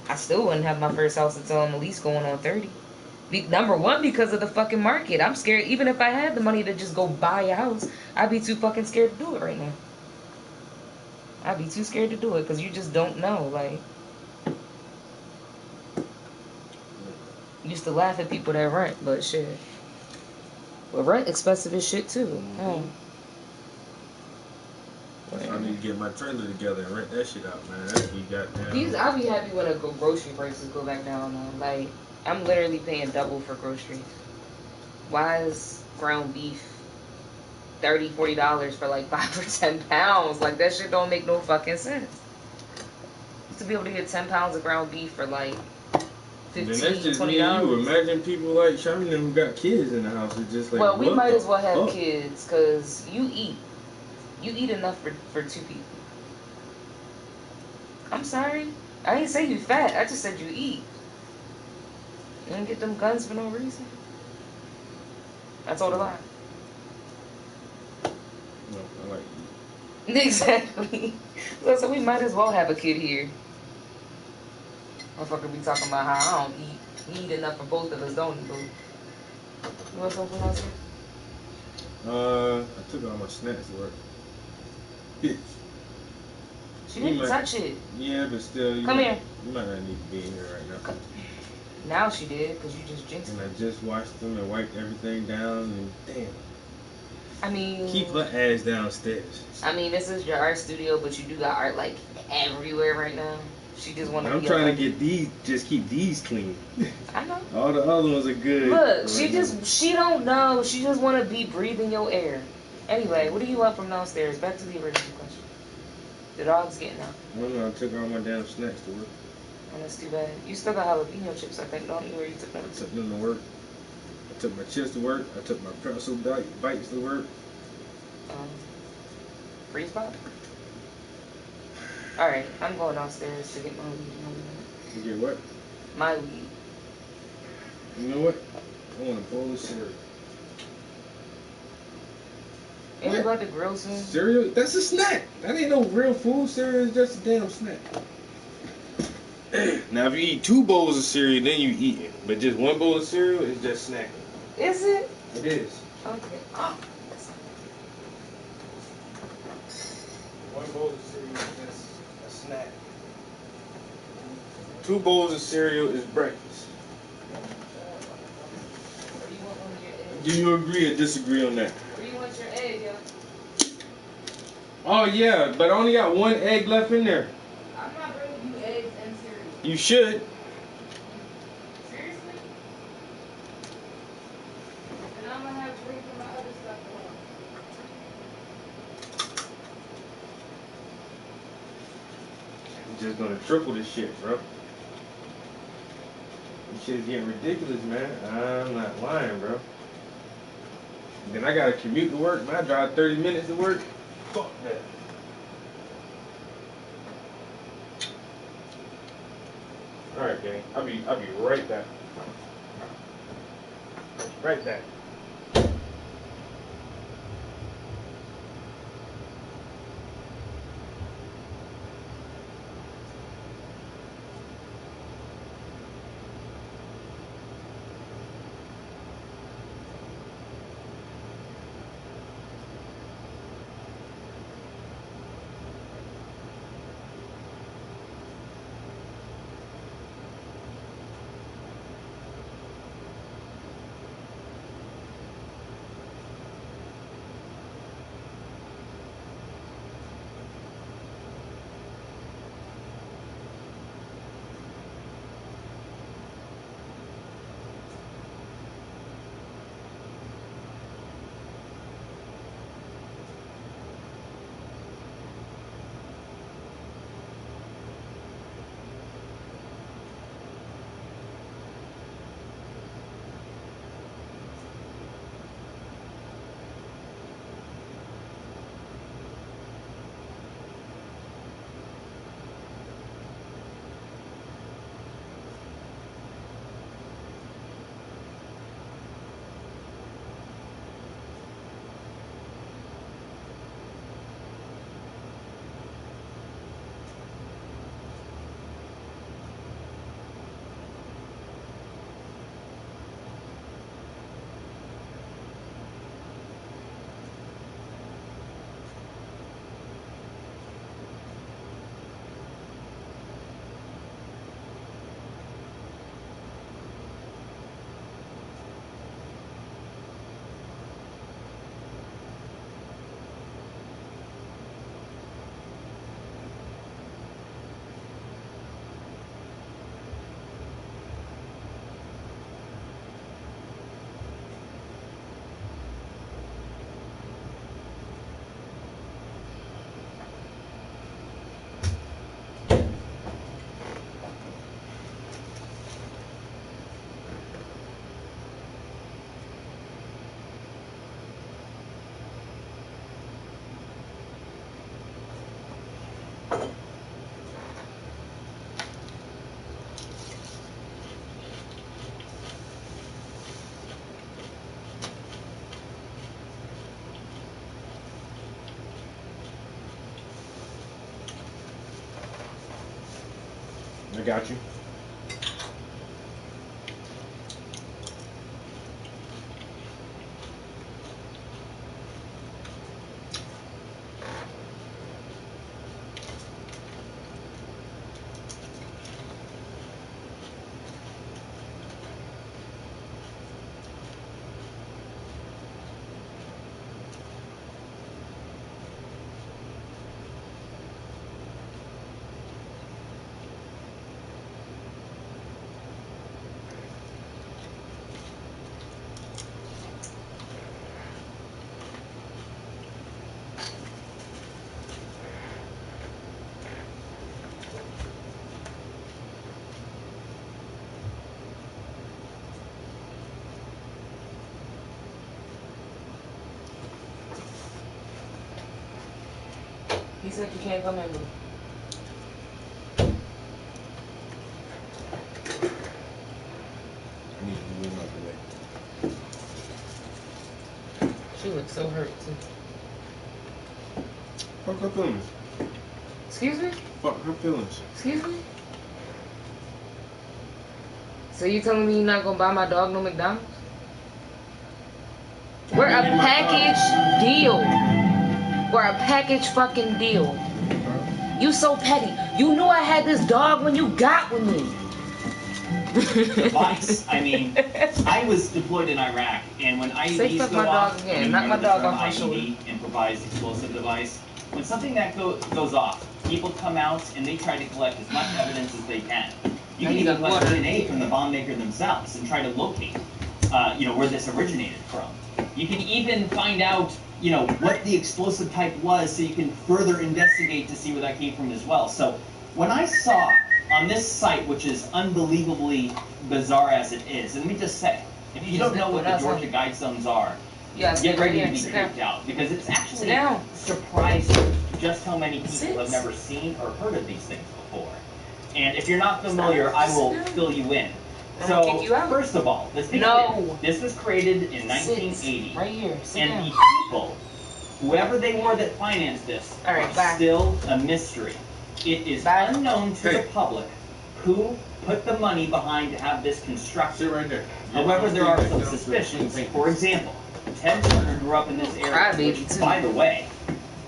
[SPEAKER 10] I still wouldn't have my first house until I'm at least going on 30. Number one, because of the fucking market. I'm scared. Even if I had the money to just go buy a house, I'd be too fucking scared to do it right now. I'd be too scared to do it because you just don't know. Like, used to laugh at people that rent, but shit. Well, rent expensive as shit too.
[SPEAKER 4] Mm-hmm. I need to get my trailer together and rent that shit out, man. That's what we got down.
[SPEAKER 10] I'll be happy when the grocery prices go back down though. Like, I'm literally paying double for groceries. Why is ground beef $30, $40 for like 5 or 10 pounds? Like, that shit don't make no fucking sense. to be able to get 10 pounds of ground beef for like
[SPEAKER 4] Then
[SPEAKER 10] $15,
[SPEAKER 4] that's just me and you.
[SPEAKER 10] $20.
[SPEAKER 4] Imagine people like Shami who got kids in the house. It's just like,
[SPEAKER 10] Well, we
[SPEAKER 4] what
[SPEAKER 10] might
[SPEAKER 4] the
[SPEAKER 10] as well have
[SPEAKER 4] fuck?
[SPEAKER 10] kids because you eat enough for 2 people. I'm sorry, I didn't say you fat. I just said you eat. You don't get them guns for no reason. I told a lie.
[SPEAKER 4] No, I like you.
[SPEAKER 10] Exactly. So we might as well have a kid here. Motherfucker be talking about how I don't eat. He eat enough for both of us, don't he, boo? You want something else?
[SPEAKER 4] I took all my snacks to work. Bitch.
[SPEAKER 10] She didn't touch it.
[SPEAKER 4] Yeah, but still.
[SPEAKER 10] Come here.
[SPEAKER 4] You might not need to be in here right now.
[SPEAKER 10] Now she did, because you just jinxed
[SPEAKER 4] And
[SPEAKER 10] it.
[SPEAKER 4] I just washed them and wiped everything down and damn.
[SPEAKER 10] I mean,
[SPEAKER 4] Keep her ass downstairs.
[SPEAKER 10] I mean, this is your art studio, but you do got art like everywhere right now. She just want to.
[SPEAKER 4] I'm trying to get these, just keep these clean.
[SPEAKER 10] I know.
[SPEAKER 4] All the other ones are good.
[SPEAKER 10] Look, she don't know. She just want to be breathing your air. Anyway, what do you want from downstairs? Back to the original question. The dog's getting out.
[SPEAKER 4] I don't know. I took all my damn snacks to work.
[SPEAKER 10] Oh, that's too bad. You still got jalapeno chips, I think, don't you? Where you took them?
[SPEAKER 4] I took them to work. I took my chips to work. I took my pretzel bites to work.
[SPEAKER 10] Freeze pop? Alright, I'm going downstairs to get my weed.
[SPEAKER 4] You get what?
[SPEAKER 10] My weed.
[SPEAKER 4] You know what? I want a bowl of cereal.
[SPEAKER 10] Ain't you about to grill soon?
[SPEAKER 4] Cereal? That's a snack. That ain't no real food. Cereal is just a damn snack. Now, if you eat 2 bowls of cereal, then you eat it. But just 1 bowl of cereal is just snacking.
[SPEAKER 10] Is it?
[SPEAKER 4] It is.
[SPEAKER 10] Okay. Oh.
[SPEAKER 4] 1 bowl of cereal is just a snack. 2 bowls of cereal is breakfast. Do you agree or disagree on that?
[SPEAKER 10] Where you want your egg, yo?
[SPEAKER 4] Oh yeah, but I only got 1 egg left in there.
[SPEAKER 10] I'm not bringing you eggs and cereal.
[SPEAKER 4] You should.
[SPEAKER 10] Seriously? And I'm gonna have to bring some of my other stuff along.
[SPEAKER 4] I'm just gonna triple this shit, bro. This shit's getting ridiculous, man. I'm not lying, bro. Then I gotta commute to work. Man, I drive 30 minutes to work. Fuck that. Alright, gang. I'll be right back. Right back. got you.
[SPEAKER 10] He said you can't come in, boo.
[SPEAKER 4] I need to move out the way.
[SPEAKER 10] She looks so hurt too.
[SPEAKER 4] Fuck her feelings.
[SPEAKER 10] Excuse me?
[SPEAKER 4] Fuck her feelings.
[SPEAKER 10] Excuse me? So you telling me you're not gonna buy my dog no McDonald's? We're a package deal. We're a package fucking deal. You so petty. You knew I had this dog when you got with me.
[SPEAKER 11] Advice. I mean, I was deployed in Iraq, and when
[SPEAKER 10] Say
[SPEAKER 11] IEDs
[SPEAKER 10] fuck
[SPEAKER 11] go
[SPEAKER 10] my
[SPEAKER 11] off,
[SPEAKER 10] dog again,
[SPEAKER 11] and
[SPEAKER 10] not my
[SPEAKER 11] remember the
[SPEAKER 10] dog
[SPEAKER 11] term
[SPEAKER 10] off my shoulder.
[SPEAKER 11] IED, improvised explosive device. When something that goes off, people come out and they try to collect as much evidence as they can. You can even collect DNA from the bomb maker themselves and try to locate, where this originated from. You can even find out, what the explosive type was, so you can further investigate to see where that came from as well. So when I saw on this site, which is unbelievably bizarre as it is, and let me just say, if you don't know what the Georgia Guidestones are, get ready to be creeped out, because it's actually surprising just how many people have never seen or heard of these things before. And if you're not familiar, I will fill you in. So, first of all, this was created in 1980.
[SPEAKER 10] Right here.
[SPEAKER 11] And the people, whoever they were that financed this, are still a mystery. It is unknown to the public who put the money behind to have this constructed.
[SPEAKER 8] Right there.
[SPEAKER 11] However, there are some suspicions. For example, Ted Turner grew up in this area, which, by the way,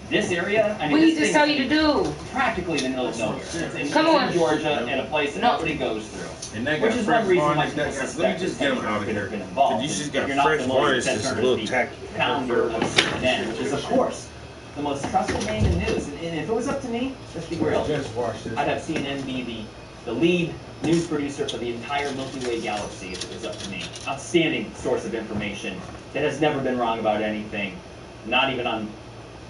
[SPEAKER 11] this area, I mean,
[SPEAKER 10] what did he
[SPEAKER 11] this
[SPEAKER 10] just tell you to do?
[SPEAKER 11] Practically the middle of nowhere. It's
[SPEAKER 10] Come on.
[SPEAKER 11] in Georgia, at a place that nobody goes through.
[SPEAKER 4] And that
[SPEAKER 11] Which
[SPEAKER 4] got
[SPEAKER 11] is
[SPEAKER 4] fresh
[SPEAKER 11] one reason why
[SPEAKER 4] varnish.
[SPEAKER 11] people suspect
[SPEAKER 4] Let me just get him out of here.
[SPEAKER 11] been involved.
[SPEAKER 4] You just
[SPEAKER 11] If
[SPEAKER 4] got
[SPEAKER 11] you're not
[SPEAKER 4] fresh
[SPEAKER 11] familiar
[SPEAKER 4] varnish.
[SPEAKER 11] with Ted
[SPEAKER 4] This is a
[SPEAKER 11] Turner,
[SPEAKER 4] little
[SPEAKER 11] the
[SPEAKER 4] tacky.
[SPEAKER 11] founder of CNN, which is, of course, the most trusted name in news. And if it was up to me, let's be real, I'd have CNN be the lead news producer for the entire Milky Way galaxy if it was up to me. Outstanding source of information that has never been wrong about anything, not even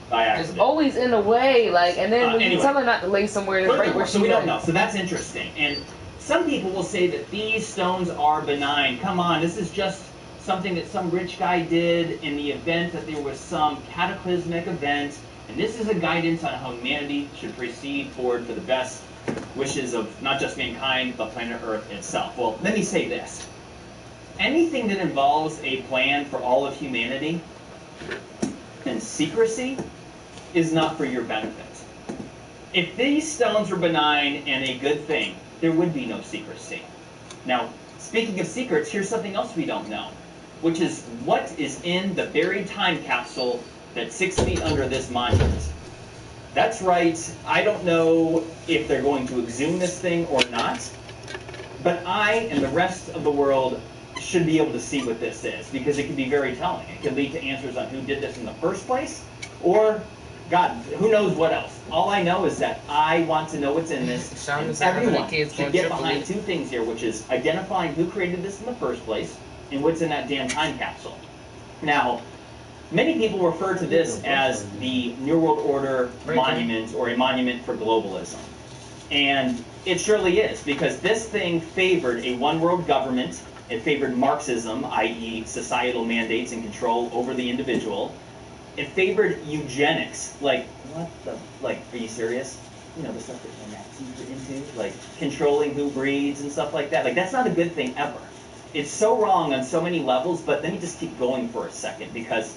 [SPEAKER 11] by accident.
[SPEAKER 10] It's always in a way, and then when you tell her not to lay somewhere, it's right where she
[SPEAKER 11] so we don't know. So that's interesting. And some people will say that these stones are benign. Come on, this is just something that some rich guy did in the event that there was some cataclysmic event, and this is a guidance on how humanity should proceed forward for the best wishes of not just mankind, but planet Earth itself. Well, let me say this. Anything that involves a plan for all of humanity and secrecy is not for your benefit. If these stones were benign and a good thing, there would be no secrecy. Now, speaking of secrets, here's something else we don't know, which is what is in the buried time capsule that's 6 feet under this monument. That's right, I don't know if they're going to exhume this thing or not, but I and the rest of the world should be able to see what this is, because it could be very telling. It could lead to answers on who did this in the first place, or, God, who knows what else. All I know is that I want to know what's in this, and everyone should get behind two things here, which is identifying who created this in the first place, and what's in that damn time capsule. Now, many people refer to this as the New World Order monument, or a monument for globalism. And it surely is, because this thing favored a one-world government. It favored Marxism, i.e. societal mandates and control over the individual. It favored eugenics. What the, are you serious? The stuff that the Nazis were into, controlling who breeds and stuff like that. That's not a good thing ever. It's so wrong on so many levels, but let me just keep going for a second, because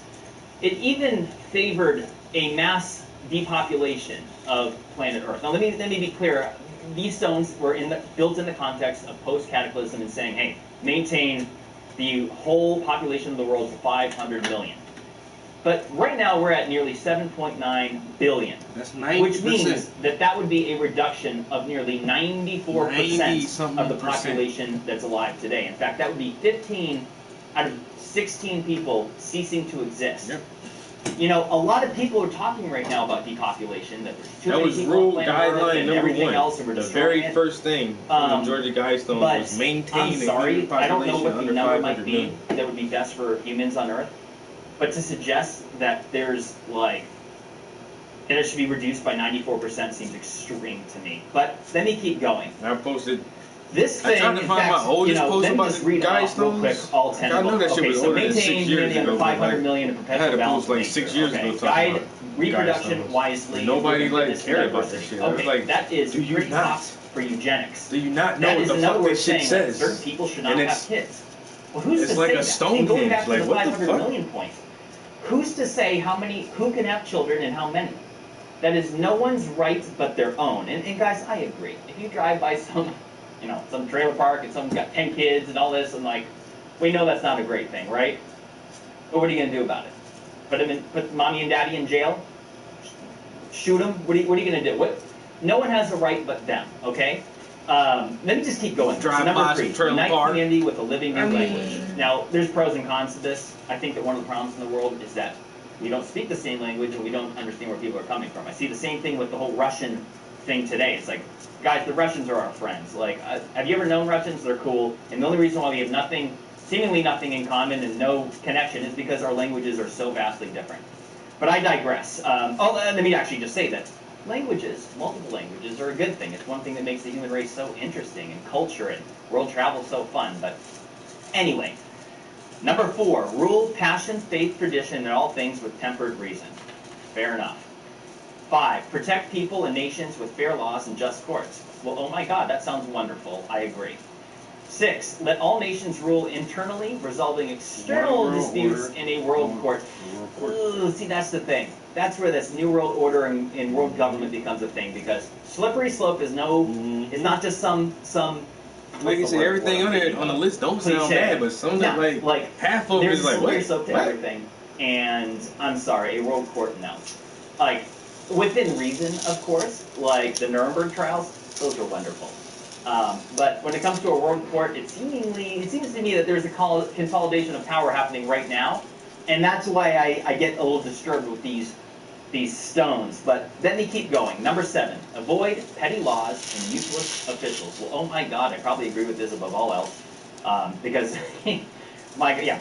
[SPEAKER 11] it even favored a mass depopulation of planet Earth. Now, let me be clear. these stones were built in the context of post-cataclysm and saying, hey, maintain the whole population of the world to 500 million. But right now we're at nearly 7.9 billion.
[SPEAKER 4] That's 90%.
[SPEAKER 11] Which means that would be a reduction of nearly 94% of the population that's alive today. In fact, that would be 15 out of 16 people ceasing to exist.
[SPEAKER 4] Yep.
[SPEAKER 11] You know, a lot of people are talking right now about depopulation, that there's too
[SPEAKER 4] That
[SPEAKER 11] many
[SPEAKER 4] was
[SPEAKER 11] people
[SPEAKER 4] rule
[SPEAKER 11] on planet Earth
[SPEAKER 4] guideline
[SPEAKER 11] and
[SPEAKER 4] number
[SPEAKER 11] everything
[SPEAKER 4] one.
[SPEAKER 11] else, and we're
[SPEAKER 4] The
[SPEAKER 11] destroying
[SPEAKER 4] very
[SPEAKER 11] it.
[SPEAKER 4] first thing from the Georgia Guidestones
[SPEAKER 11] But
[SPEAKER 4] was maintain
[SPEAKER 11] I'm
[SPEAKER 4] a
[SPEAKER 11] sorry,
[SPEAKER 4] human
[SPEAKER 11] I don't know
[SPEAKER 4] population
[SPEAKER 11] what the
[SPEAKER 4] under
[SPEAKER 11] number might
[SPEAKER 4] 500
[SPEAKER 11] be
[SPEAKER 4] million.
[SPEAKER 11] that would be best for humans on Earth. But to suggest that there's like that it should be reduced by 94% seems extreme to me. But let me keep going.
[SPEAKER 4] I posted.
[SPEAKER 11] This
[SPEAKER 4] I
[SPEAKER 11] thing,
[SPEAKER 4] tried to
[SPEAKER 11] in
[SPEAKER 4] find
[SPEAKER 11] fact,
[SPEAKER 4] my oldest post
[SPEAKER 11] let me
[SPEAKER 4] about
[SPEAKER 11] just read off real
[SPEAKER 4] Guidestones.
[SPEAKER 11] quick all 10
[SPEAKER 4] I
[SPEAKER 11] of
[SPEAKER 4] know
[SPEAKER 11] them.
[SPEAKER 4] that shit
[SPEAKER 11] Okay,
[SPEAKER 4] was
[SPEAKER 11] so
[SPEAKER 4] older than 6
[SPEAKER 11] maintain
[SPEAKER 4] years
[SPEAKER 11] humanity under
[SPEAKER 4] ago.
[SPEAKER 11] 500
[SPEAKER 4] like,
[SPEAKER 11] million in
[SPEAKER 4] I had
[SPEAKER 11] perpetual
[SPEAKER 4] to
[SPEAKER 11] balance
[SPEAKER 4] post like
[SPEAKER 11] of
[SPEAKER 4] 6
[SPEAKER 11] nature.
[SPEAKER 4] years
[SPEAKER 11] Okay,
[SPEAKER 4] ago.
[SPEAKER 11] guide
[SPEAKER 4] talking
[SPEAKER 11] reproduction
[SPEAKER 4] about Guidestones.
[SPEAKER 11] wisely.
[SPEAKER 4] And nobody
[SPEAKER 11] and
[SPEAKER 4] like
[SPEAKER 11] goodness
[SPEAKER 4] cared
[SPEAKER 11] and
[SPEAKER 4] about that
[SPEAKER 11] diversity.
[SPEAKER 4] shit. I was
[SPEAKER 11] Okay,
[SPEAKER 4] like,
[SPEAKER 11] that is
[SPEAKER 4] do you
[SPEAKER 11] pretty
[SPEAKER 4] not?
[SPEAKER 11] tough for eugenics.
[SPEAKER 4] Do you not know
[SPEAKER 11] That
[SPEAKER 4] what
[SPEAKER 11] is
[SPEAKER 4] the
[SPEAKER 11] another
[SPEAKER 4] fuck
[SPEAKER 11] way of
[SPEAKER 4] this shit
[SPEAKER 11] saying that
[SPEAKER 4] says?
[SPEAKER 11] certain people should not
[SPEAKER 4] And
[SPEAKER 11] have
[SPEAKER 4] it's
[SPEAKER 11] kids. Well, who's
[SPEAKER 4] it's
[SPEAKER 11] to
[SPEAKER 4] like
[SPEAKER 11] say
[SPEAKER 4] a
[SPEAKER 11] that? And going back
[SPEAKER 4] Stonehenge.
[SPEAKER 11] to
[SPEAKER 4] Like
[SPEAKER 11] the
[SPEAKER 4] what the
[SPEAKER 11] 500
[SPEAKER 4] fuck?
[SPEAKER 11] million point, who's to say who can have children and how many? That is no one's right but their own. And guys, I agree. If you drive by some trailer park and someone's got 10 kids and all this, and like, we know that's not a great thing, right? But what are you gonna do about it? Put mommy and daddy in jail? Shoot them? What are you gonna do? No one has a right but them. Okay. Let me just keep going.
[SPEAKER 4] Drive
[SPEAKER 11] So
[SPEAKER 4] by
[SPEAKER 11] number
[SPEAKER 4] some
[SPEAKER 11] 3,
[SPEAKER 4] trailer
[SPEAKER 11] unite
[SPEAKER 4] park.
[SPEAKER 11] community with a living new
[SPEAKER 10] I mean-
[SPEAKER 11] language. Now, there's pros and cons to this. I think that one of the problems in the world is that we don't speak the same language and we don't understand where people are coming from. I see the same thing with the whole Russian thing today. It's like, guys, the Russians are our friends. Like, have you ever known Russians? They're cool. And the only reason why we have seemingly nothing in common and no connection is because our languages are so vastly different. But I digress. Let me actually just say that multiple languages, are a good thing. It's one thing that makes the human race so interesting, and culture and world travel so fun. But anyway, number 4, rule passion, faith, tradition, and all things with tempered reason. Fair enough. 5, protect people and nations with fair laws and just courts. Well, oh my God, that sounds wonderful. I agree. 6, let all nations rule internally, resolving external
[SPEAKER 4] World
[SPEAKER 11] disputes
[SPEAKER 4] order.
[SPEAKER 11] in a world court. Ooh, see, that's the thing. That's where this new world order and world government becomes a thing, because slippery slope is not just some
[SPEAKER 4] Like you said, everything on there on the list don't sound
[SPEAKER 11] cliche.
[SPEAKER 4] bad, but some of
[SPEAKER 11] No,
[SPEAKER 4] it,
[SPEAKER 11] like
[SPEAKER 4] half of it
[SPEAKER 11] there's
[SPEAKER 4] is like,
[SPEAKER 11] slippery
[SPEAKER 4] what?
[SPEAKER 11] slope to
[SPEAKER 4] What?
[SPEAKER 11] everything. And I'm sorry, a world court, no. Like, within reason, of course, like the Nuremberg trials, those are wonderful. But when it comes to a world court, it seems to me that there's a consolidation of power happening right now, and that's why I get a little disturbed with these stones. But let me keep going. Number 7, avoid petty laws and useless officials. Well, oh my God, I probably agree with this above all else, because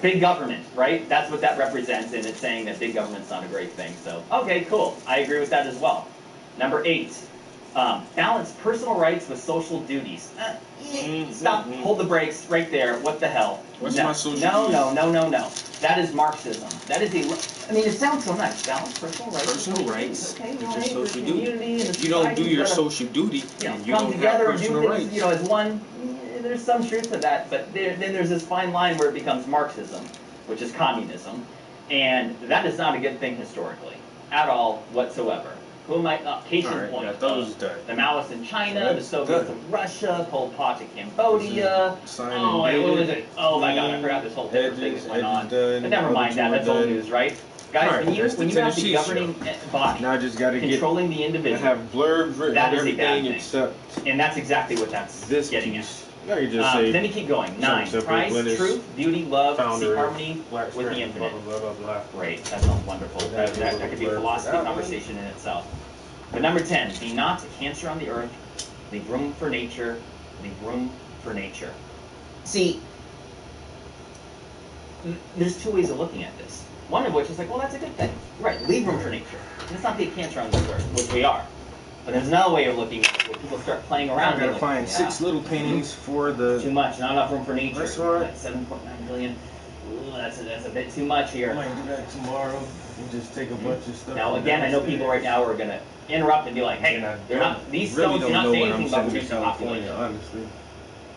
[SPEAKER 11] big government, right? That's what that represents, and it's saying that big government's not a great thing. So, okay, cool. I agree with that as well. Number 8. Balance personal rights with social duties. Stop. Hold the brakes right there. What the hell?
[SPEAKER 4] What's
[SPEAKER 11] no.
[SPEAKER 4] my social
[SPEAKER 11] No. That is Marxism. That is it sounds so nice. Balance personal rights.
[SPEAKER 4] Personal rights.
[SPEAKER 11] Okay,
[SPEAKER 4] It's
[SPEAKER 11] well,
[SPEAKER 4] your
[SPEAKER 11] hey, the
[SPEAKER 4] social duty.
[SPEAKER 11] community and the
[SPEAKER 4] If you don't do
[SPEAKER 11] society
[SPEAKER 4] your
[SPEAKER 11] gotta,
[SPEAKER 4] social duty, then you
[SPEAKER 11] come
[SPEAKER 4] don't have
[SPEAKER 11] together and do
[SPEAKER 4] personal
[SPEAKER 11] things,
[SPEAKER 4] rights.
[SPEAKER 11] as one. There's some truth to that, but then there's this fine line where it becomes Marxism, which is communism, and that is not a good thing historically, at all whatsoever. Who might case in
[SPEAKER 4] Alright,
[SPEAKER 11] point?
[SPEAKER 4] got those done.
[SPEAKER 11] The Maoists in China, the
[SPEAKER 4] That's
[SPEAKER 11] Soviets
[SPEAKER 4] done.
[SPEAKER 11] of Russia, Pol Pot in Cambodia.
[SPEAKER 4] Simon
[SPEAKER 11] Oh, wait, what was
[SPEAKER 4] David,
[SPEAKER 11] it? Oh my God, I forgot this whole different thing that went on. But never mind that. That's old news, right? Guys,
[SPEAKER 4] Alright,
[SPEAKER 11] when you
[SPEAKER 4] that's the
[SPEAKER 11] have the
[SPEAKER 4] Tennessee
[SPEAKER 11] governing body
[SPEAKER 4] Now I just gotta get.
[SPEAKER 11] controlling the
[SPEAKER 4] I
[SPEAKER 11] individual,
[SPEAKER 4] have blurbs written
[SPEAKER 11] that
[SPEAKER 4] on
[SPEAKER 11] is a bad
[SPEAKER 4] everything
[SPEAKER 11] thing.
[SPEAKER 4] except
[SPEAKER 11] and that's exactly what that's
[SPEAKER 4] this
[SPEAKER 11] getting
[SPEAKER 4] piece.
[SPEAKER 11] at.
[SPEAKER 4] Now you just say.
[SPEAKER 11] Let me keep going. 9.
[SPEAKER 4] simple,
[SPEAKER 11] Christ,
[SPEAKER 4] Glennis,
[SPEAKER 11] truth, beauty, love,
[SPEAKER 4] founder,
[SPEAKER 11] seek harmony
[SPEAKER 4] Black
[SPEAKER 11] with the
[SPEAKER 4] Strength,
[SPEAKER 11] infinite.
[SPEAKER 4] blah, blah, blah, blah, blah.
[SPEAKER 11] Great, that sounds wonderful. That could be a philosophy conversation in itself. But number 10, be not a cancer on the earth. Leave room for nature. Leave room for nature. See, there's 2 ways of looking at this. One of which is like, well, that's a good thing. Right, leave room for nature. Let's not be a cancer on this earth, which we are. But there's another way of looking at it where people start playing around.
[SPEAKER 4] I gotta
[SPEAKER 11] like,
[SPEAKER 4] find 6 little paintings for the.
[SPEAKER 11] Too much, not enough room for nature.
[SPEAKER 4] That's all right.
[SPEAKER 11] 7.9 billion. Ooh, that's a bit too much here.
[SPEAKER 4] I might do that tomorrow and just take a bunch of stuff.
[SPEAKER 11] Now
[SPEAKER 4] from
[SPEAKER 11] again, I know
[SPEAKER 4] downstairs.
[SPEAKER 11] people right now are gonna interrupt and be like, hey,
[SPEAKER 4] And I
[SPEAKER 11] they're not these
[SPEAKER 4] really
[SPEAKER 11] stones
[SPEAKER 4] don't
[SPEAKER 11] do not
[SPEAKER 4] know
[SPEAKER 11] say
[SPEAKER 4] what I'm
[SPEAKER 11] anything about
[SPEAKER 4] sending to
[SPEAKER 11] reducing
[SPEAKER 4] California,
[SPEAKER 11] population.
[SPEAKER 4] honestly.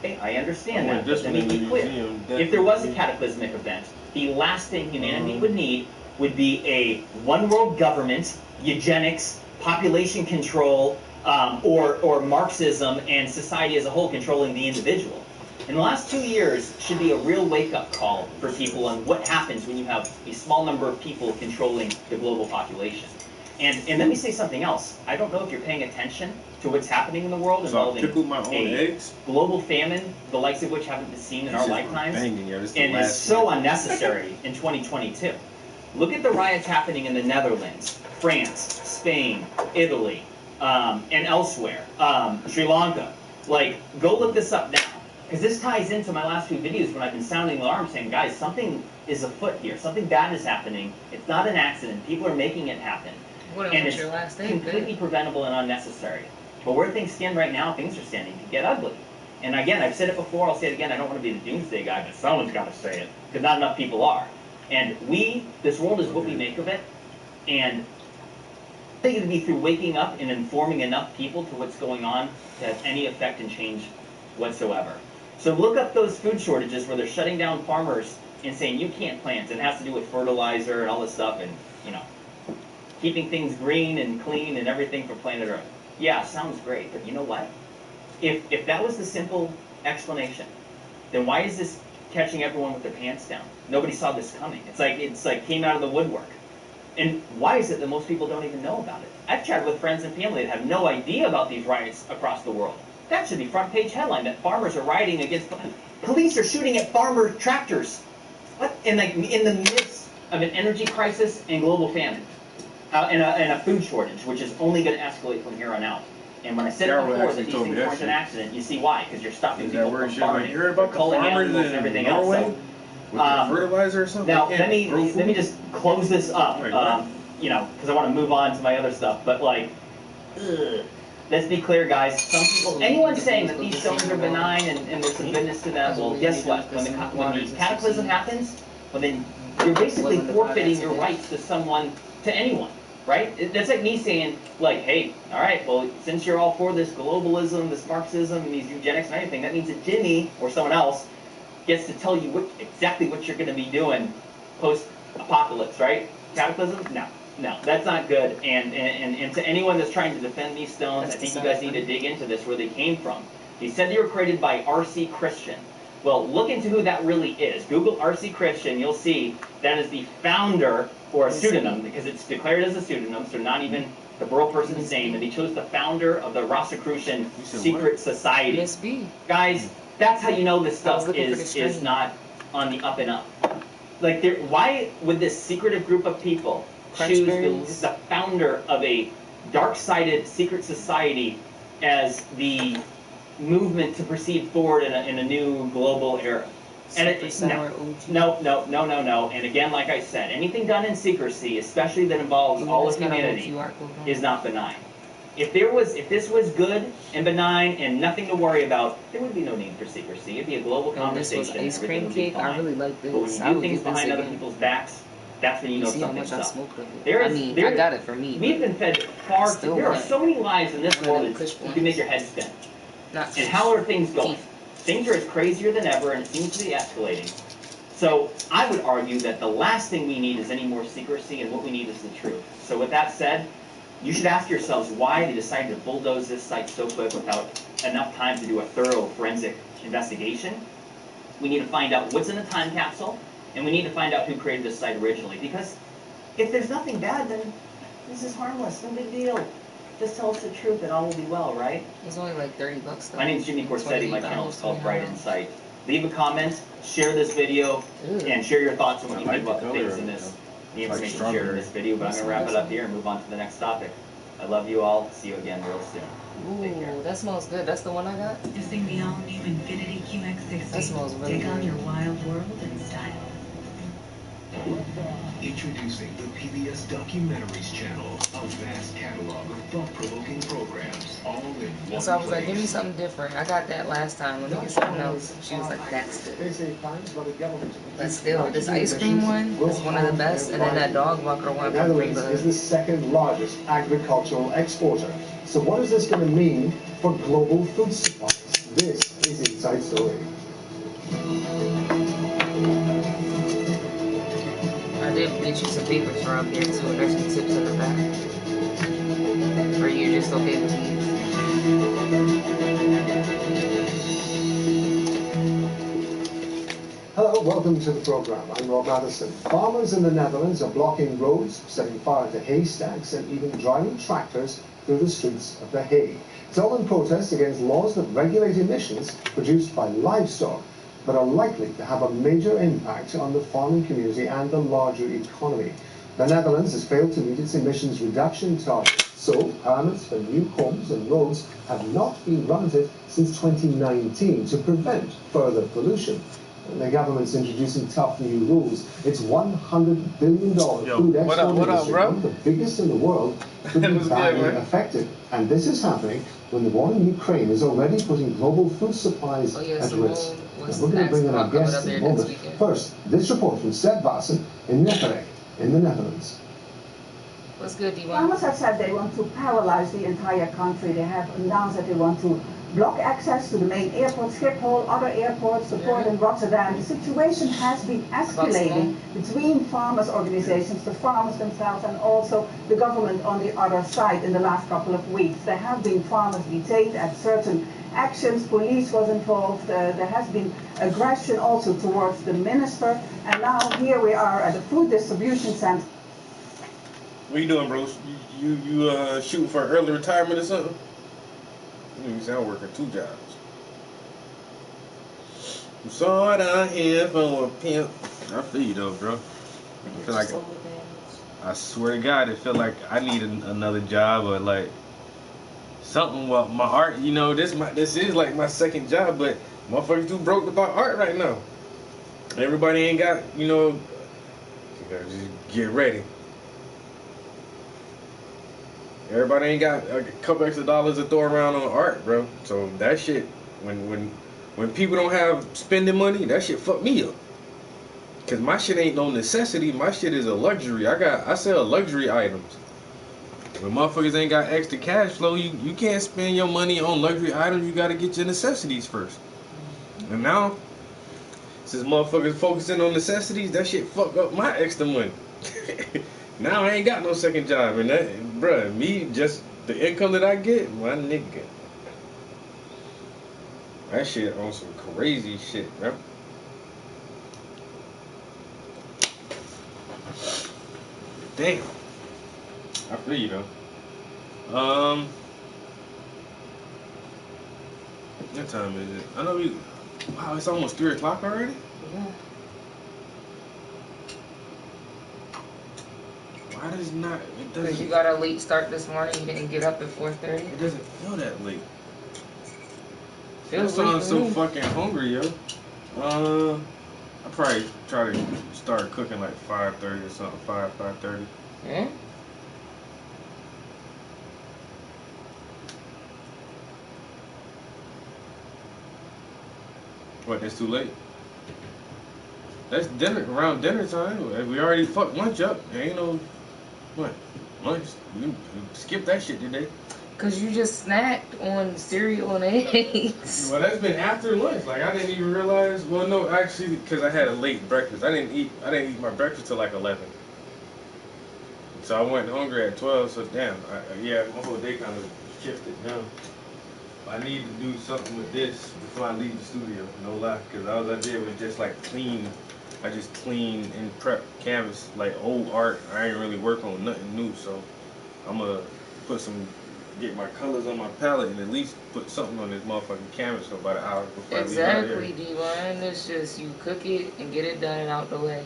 [SPEAKER 11] Hey, I understand
[SPEAKER 4] I
[SPEAKER 11] that,
[SPEAKER 4] want
[SPEAKER 11] but
[SPEAKER 4] this
[SPEAKER 11] let
[SPEAKER 4] one
[SPEAKER 11] me
[SPEAKER 4] in
[SPEAKER 11] be
[SPEAKER 4] the
[SPEAKER 11] clear.
[SPEAKER 4] museum,
[SPEAKER 11] If there was a
[SPEAKER 4] definitely.
[SPEAKER 11] cataclysmic event, the last thing humanity would need would be a one world government, eugenics, population control, or Marxism and society as a whole controlling the individual. In the last 2 years should be a real wake-up call for people on what happens when you have a small number of people controlling the global population. And let me say something else. I don't know if you're paying attention to what's happening in the world involving a global famine, the likes of which haven't been seen in our lifetimes, and is so unnecessary in 2022. Look at the riots happening in the Netherlands, France, Spain, Italy, and elsewhere, Sri Lanka. Like, go look this up now. Because this ties into my last few videos when I've been sounding the alarm saying, guys, something is afoot here. Something bad is happening. It's not an accident. People are making it happen. And it's completely preventable and unnecessary. But where things stand right now, things are standing to get ugly. And again, I've said it before, I'll say it again, I don't want to be the doomsday guy, but someone's got to say it. Because not enough people are. And this world is what we make of it. And I think it'd be through waking up and informing enough people to what's going on to have any effect and change whatsoever. So look up those food shortages where they're shutting down farmers and saying you can't plant. And it has to do with fertilizer and all this stuff and, you know, keeping things green and clean and everything for planet Earth. Yeah, sounds great, but you know what? If that was the simple explanation, then why is this catching everyone with their pants down? Nobody saw this coming. It's like came out of the woodwork. And why is it that most people don't even know about it? I've chatted with friends and family that have no idea about these riots across the world. That should be front page headline, that farmers are rioting against, police are shooting at farmer tractors. What? In the midst of an energy crisis and global famine. And a food shortage, which is only going to escalate from here on out. And when I said it before that these things weren't an accident, you see why? Because you're stopping people from farming, you're culling animals and everything else. So,
[SPEAKER 8] fertilizer or something.
[SPEAKER 11] now let me just close this up, you know, because I want to move on to my other stuff. But like, let's be clear, guys. Some people, anyone saying that these stones are benign and there's some goodness to them, well, guess what? When the cataclysm happens, well then you're basically forfeiting your rights to anyone. Right? That's like me saying, like, hey, all right, well, since you're all for this globalism, this Marxism, and these eugenics and everything, that means that Jimmy or someone else gets to tell you exactly what you're going to be doing post-apocalypse, right? Cataclysm? No, that's not good. And to anyone that's trying to defend these stones, I think you guys need to dig into this, where they came from. He said they were created by R.C. Christian. Well, look into who that really is. Google R.C. Christian, you'll see that is the founder, or a pseudonym, because it's declared as a pseudonym, so not even the real person's name, and he chose the founder of the Rosicrucian Secret Society. Guys, that's how you know this stuff is not on the up and up. Like, why would this secretive group of people choose the founder of a dark-sided secret society as the movement to proceed forward in a new global era? And no. And again, like I said, anything done in secrecy, especially that involves all of humanity, is not benign. If this was good and benign and nothing to worry about, there would be no need for secrecy. It'd be a global conversation.
[SPEAKER 10] This was ice cream cake. I really like this.
[SPEAKER 11] But when you do things behind other people's backs, that's when you know something's up.
[SPEAKER 10] I got it for me.
[SPEAKER 11] We've been fed far too. There are so many lies in this world that you can make your head spin. And how are things going? Things are as crazier than ever, and it seems to be escalating. So I would argue that the last thing we need is any more secrecy, and what we need is the truth. So with that said, you should ask yourselves why they decided to bulldoze this site so quick without enough time to do a thorough forensic investigation. We need to find out what's in the time capsule, and we need to find out who created this site originally. Because if there's nothing bad, then this is harmless, no big deal. Just tell us the truth and all will be well, right?
[SPEAKER 10] It's only like $30 though.
[SPEAKER 11] My name's Jimmy Corsetti. My channel is called Bright Insight. Leave a comment, share this video, and share your thoughts on what you think about the things in this, the information shared in this video. But I'm going to wrap it up here and move on to the next topic. I love you all. See you again real soon. Take care.
[SPEAKER 10] Ooh, that smells good. That's the one I got?
[SPEAKER 12] Introducing the all-new Infiniti QX60.
[SPEAKER 10] That smells really good.
[SPEAKER 12] Take on your wild world in style.
[SPEAKER 13] Introducing the PBS Documentaries channel, a vast catalog of thought-provoking programs, all in one
[SPEAKER 10] So I was like, give me
[SPEAKER 13] place.
[SPEAKER 10] something different. I got that last time. Let me get something else. She was like, that's good. But still, this ice cream one is one of the best, and then that dog walker one.
[SPEAKER 14] The Netherlands is the second largest agricultural exporter. So what is this going to mean for global food supplies? This is Inside Story.
[SPEAKER 10] I did get you some papers for up here too, and there's some tips in the back. Or you're just okay with these?
[SPEAKER 14] Hello, welcome to the program. I'm Rob Madison. Farmers in the Netherlands are blocking roads, setting fire to haystacks, and even driving tractors through the streets of The Hague. It's all in protest against laws that regulate emissions produced by livestock, but are likely to have a major impact on the farming community and the larger economy. The Netherlands has failed to meet its emissions reduction target, so permits for new homes and roads have not been granted since 2019 to prevent further pollution. The government's introducing tough new rules. Its $100 billion food export industry, one of the biggest in the world, could be badly affected. And this is happening when the war in Ukraine is already putting global food supplies at risk. Now, we're going to bring in our guests in a moment. First, this report from Seth Vassen in Nijmegen, in the Netherlands.
[SPEAKER 10] What's good, D1?
[SPEAKER 15] Farmers have said they want to paralyze the entire country. They have announced that they want to block access to the main airport, Schiphol, other airports, the port in Rotterdam. The situation has been escalating between farmers' organizations, the farmers themselves, and also the government on the other side in the last couple of weeks. There have been farmers detained at certain actions, police was involved, there has been aggression also towards the minister, and now here we are at the food distribution center.
[SPEAKER 4] What you doing, bro? You shooting for early retirement or something? You sound working 2 jobs. I'm sorry out here for a pimp. I feel you though, bro. I feel like, I swear to God, it feel like I need another job or like something. Well, my art, you know, this is like my second job, but motherfuckers too broke about art right now. Everybody ain't got, you know, you gotta just get ready. Everybody ain't got a couple extra dollars to throw around on art, bro. So that shit, when people don't have spending money, that shit fuck me up. Cause my shit ain't no necessity. My shit is a luxury. I sell luxury items. When motherfuckers ain't got extra cash flow, you can't spend your money on luxury items. You gotta get your necessities first. And now, since motherfuckers focusing on necessities, that shit fuck up my extra money. Now I ain't got no second job, and that, bruh, me, just the income that I get, my nigga. That shit on some crazy shit, bro. Damn. I feel you though. What time is it? I know we. Wow, it's almost 3 o'clock already.
[SPEAKER 10] Yeah.
[SPEAKER 4] Why does not? It doesn't.
[SPEAKER 10] Because you got a late start this morning. You didn't get up at 4:30.
[SPEAKER 4] It doesn't feel that late.
[SPEAKER 10] Feels
[SPEAKER 4] I sound
[SPEAKER 10] late
[SPEAKER 4] so
[SPEAKER 10] to me.
[SPEAKER 4] fucking hungry, yo. I probably try to start cooking like 5:30 or something. 5:30.
[SPEAKER 10] Yeah.
[SPEAKER 4] What? That's too late. That's dinner, around dinner time. We already fucked lunch up. There ain't no what lunch. You skip that shit today.
[SPEAKER 10] Cause you just snacked on cereal and eggs.
[SPEAKER 4] Well, that's been after lunch. Like I didn't even realize. Well, no, actually, because I had a late breakfast. I didn't eat my breakfast till like 11. So I went hungry at 12. So damn, yeah, my whole day kind of shifted now. I need to do something with this before I leave the studio. No lie, because all I did was just like clean. I just clean and prep canvas, like old art. I ain't really work on nothing new, so I'm gonna get my colors on my palette and at least put something on this motherfucking canvas for about an hour before I leave out here.
[SPEAKER 10] Exactly, D1. It's just you cook it and get it done and out the way.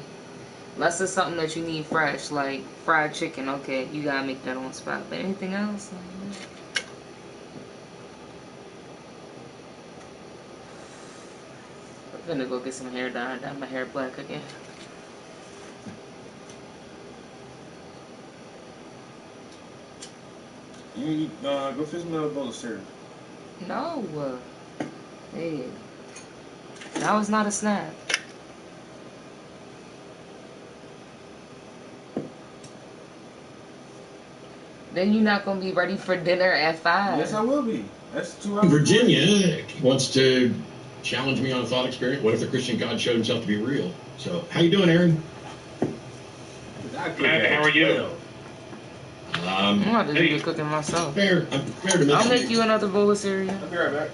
[SPEAKER 10] Unless it's something that you need fresh, like fried chicken. Okay, you gotta make that on spot. But anything else? I'm gonna go get some hair dye my hair black again.
[SPEAKER 4] You go fix me another bowl of cereal.
[SPEAKER 10] No. Hey. That was not a snack. Then you're not gonna be ready for dinner at 5.
[SPEAKER 4] Yes, I will be. That's 2 hours.
[SPEAKER 5] Virginia wants to challenge me on a thought experiment. What if the Christian God showed himself to be real? So, how you doing, Aaron?
[SPEAKER 4] How are you?
[SPEAKER 10] I'm about to do the cooking myself.
[SPEAKER 5] Fair to
[SPEAKER 10] I'll make you another bowl of cereal.
[SPEAKER 4] I'll be right back.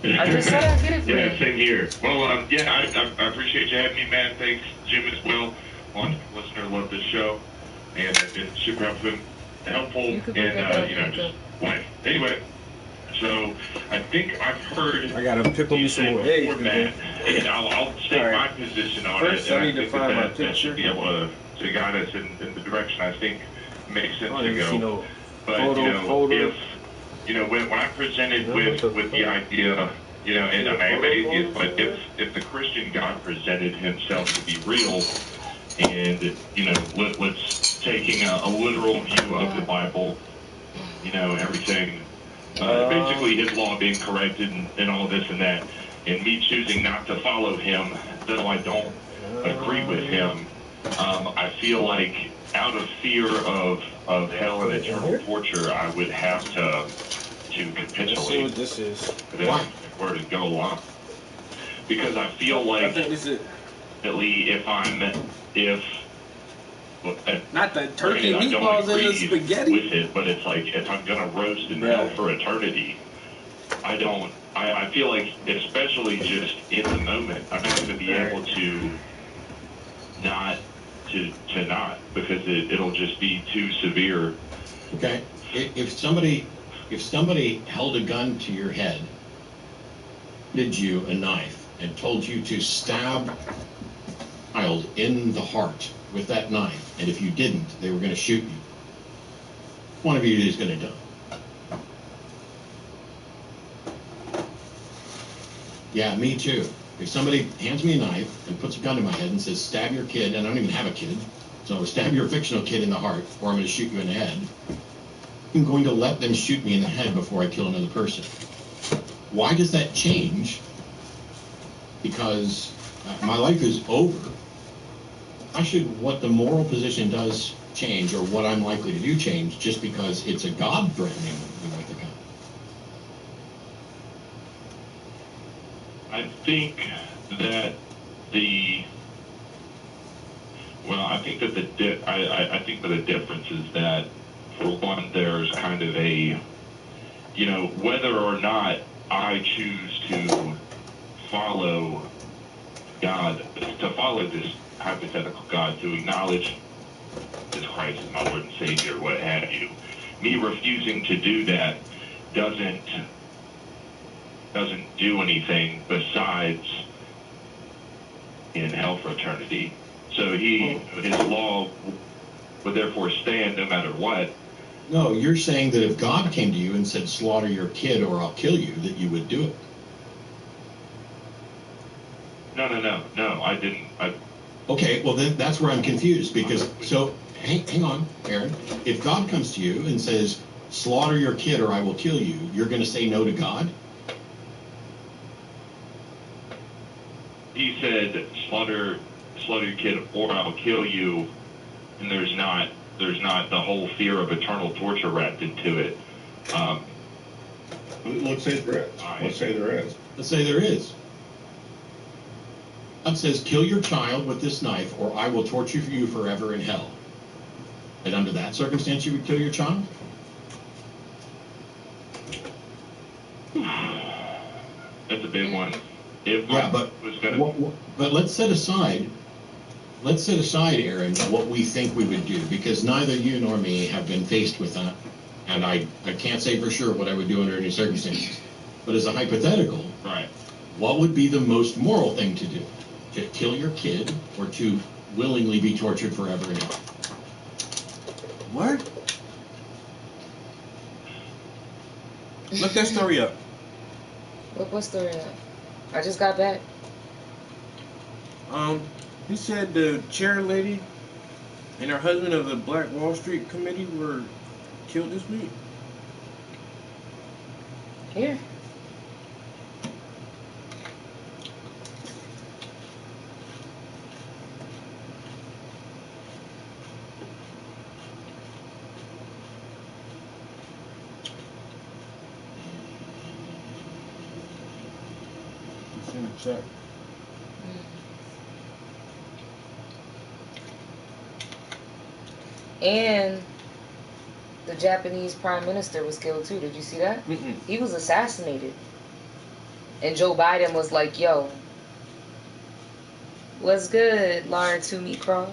[SPEAKER 10] I just said I'd get it for
[SPEAKER 16] Yeah,
[SPEAKER 10] you.
[SPEAKER 16] same here. Well, yeah, I appreciate you having me, man. Thanks, Jim, as well. Long listener, love this show, and it's been super helpful, and just life. Anyway, so I think I've heard.
[SPEAKER 4] I gotta pickle me some more eggs.
[SPEAKER 16] Format, and I'll state my position on
[SPEAKER 4] First,
[SPEAKER 16] it.
[SPEAKER 4] I need to find my
[SPEAKER 16] that should be able to guide us in the direction I think makes sense to go. But when I'm presented with the idea, and I'm an atheist, but if the Christian God presented himself to be real, and let's taking a literal view of the Bible, everything, basically his law being corrected and all this and that, and me choosing not to follow him, though I don't agree with him, I feel like out of fear of hell and eternal torture, I would have to capitulate.
[SPEAKER 4] Let's see what this is.
[SPEAKER 16] Where to go along. Because I feel like,
[SPEAKER 4] I think this is
[SPEAKER 8] not the turkey
[SPEAKER 16] I don't
[SPEAKER 8] meatballs in the
[SPEAKER 16] agree
[SPEAKER 8] spaghetti.
[SPEAKER 16] with it, but it's like if I'm gonna roast in hell for eternity, I feel like, especially just in the moment, I'm not gonna be able to not because it'll just be too severe.
[SPEAKER 5] Okay, if somebody held a gun to your head, did you a knife, and told you to stab a child in the heart with that knife, and if you didn't, they were going to shoot you, one of you is going to die. Yeah, me too. If somebody hands me a knife and puts a gun to my head and says, stab your kid, and I don't even have a kid, so stab your fictional kid in the heart, or I'm going to shoot you in the head, I'm going to let them shoot me in the head before I kill another person. Why does that change? Because my life is over. Why should what the moral position does change, or what I'm likely to do change, just because it's a God threatening me with a gun?
[SPEAKER 16] I think that I think that the difference is that, for one, there's kind of a, whether or not I choose to follow God, to follow this hypothetical God, to acknowledge this Christ as my Lord and Savior, what have you, me refusing to do that doesn't do anything besides in hell for eternity. So his law would therefore stand no matter what.
[SPEAKER 5] No, you're saying that if God came to you and said, slaughter your kid or I'll kill you, that you would do it.
[SPEAKER 16] No, I didn't.
[SPEAKER 5] Okay, well then that's where I'm confused, because, so, hang on, Aaron. If God comes to you and says, slaughter your kid or I will kill you, you're going to say no to God?
[SPEAKER 16] He said, slaughter your kid or I'll kill you, and there's not the whole fear of eternal torture wrapped into it.
[SPEAKER 17] Let's say there is. Let's say there is.
[SPEAKER 5] Let's say there is. God says, kill your child with this knife or I will torture you forever in hell. And under that circumstance, you would kill your child?
[SPEAKER 16] That's a big one.
[SPEAKER 5] But let's set aside, Aaron, what we think we would do, because neither you nor me have been faced with that, and I can't say for sure what I would do under any circumstances. But as a hypothetical,
[SPEAKER 16] right,
[SPEAKER 5] what would be the most moral thing to do? To kill your kid or to willingly be tortured forever in hell?
[SPEAKER 4] What? Look that story up.
[SPEAKER 10] What story up? I just got back.
[SPEAKER 4] He said the chair lady and her husband of the Black Wall Street Committee were killed this week.
[SPEAKER 10] Here.
[SPEAKER 4] It's in the chat.
[SPEAKER 10] And the Japanese prime minister was killed too. Did you see that? He was assassinated. And Joe Biden was like, yo, what's good, Lauren Toomey Croft?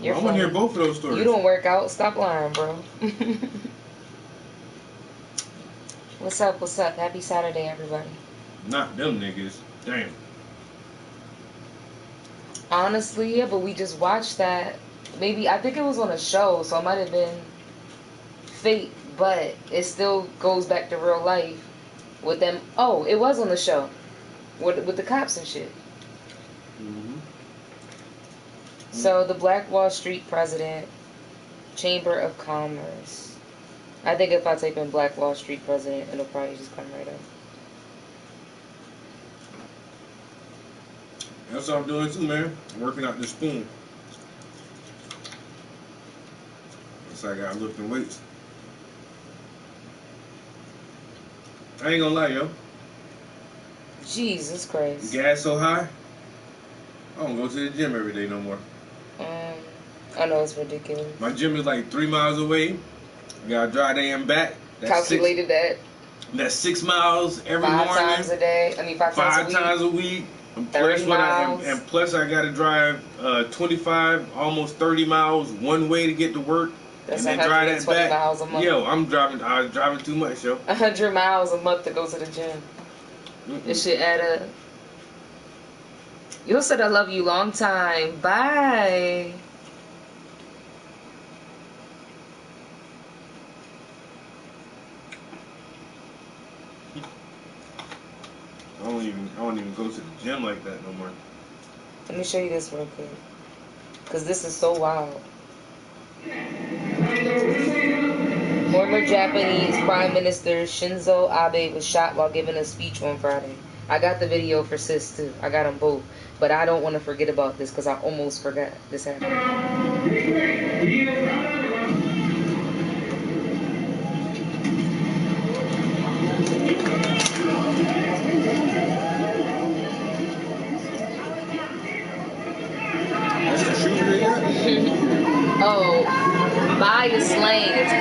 [SPEAKER 4] I want to hear both of those stories.
[SPEAKER 10] You don't work out. Stop lying, bro. What's up? What's up? Happy Saturday, everybody.
[SPEAKER 4] Not them niggas. Damn.
[SPEAKER 10] Honestly, yeah, but we just watched that. Maybe, I think it was on a show, so it might have been fake, but it still goes back to real life with them. Oh, it was on the show with the cops and shit. So the Black Wall Street president, Chamber of Commerce. I think if I type in Black Wall Street president, it'll probably just come right up.
[SPEAKER 4] That's what I'm doing too, man. I'm working out this spoon. So I gotta lift the weights. I ain't gonna lie, yo.
[SPEAKER 10] Jesus Christ.
[SPEAKER 4] Gas so high, I don't go to the gym every day no more.
[SPEAKER 10] I know it's ridiculous.
[SPEAKER 4] My gym is like 3 miles away. I gotta drive there and back.
[SPEAKER 10] Calculated that.
[SPEAKER 4] That's 6 miles every morning.
[SPEAKER 10] 5 times a day. I mean, 5
[SPEAKER 4] times a week. And plus, I gotta drive 25, almost 30 miles one way to get to work.
[SPEAKER 10] That's
[SPEAKER 4] and then drive that back.
[SPEAKER 10] Miles a month.
[SPEAKER 4] Yo, I was driving too much, yo.
[SPEAKER 10] 100 miles a month to go to the gym. This shit add up. You said I love you long time. Bye.
[SPEAKER 4] I don't even go to the gym like that no more.
[SPEAKER 10] Let me show you this real quick. Cause this is so wild. Former Japanese Prime Minister Shinzo Abe was shot while giving a speech on Friday. I got the video for sis too. I got them both. But I don't want to forget about this because I almost forgot this happened. Oh, buy the slang. It's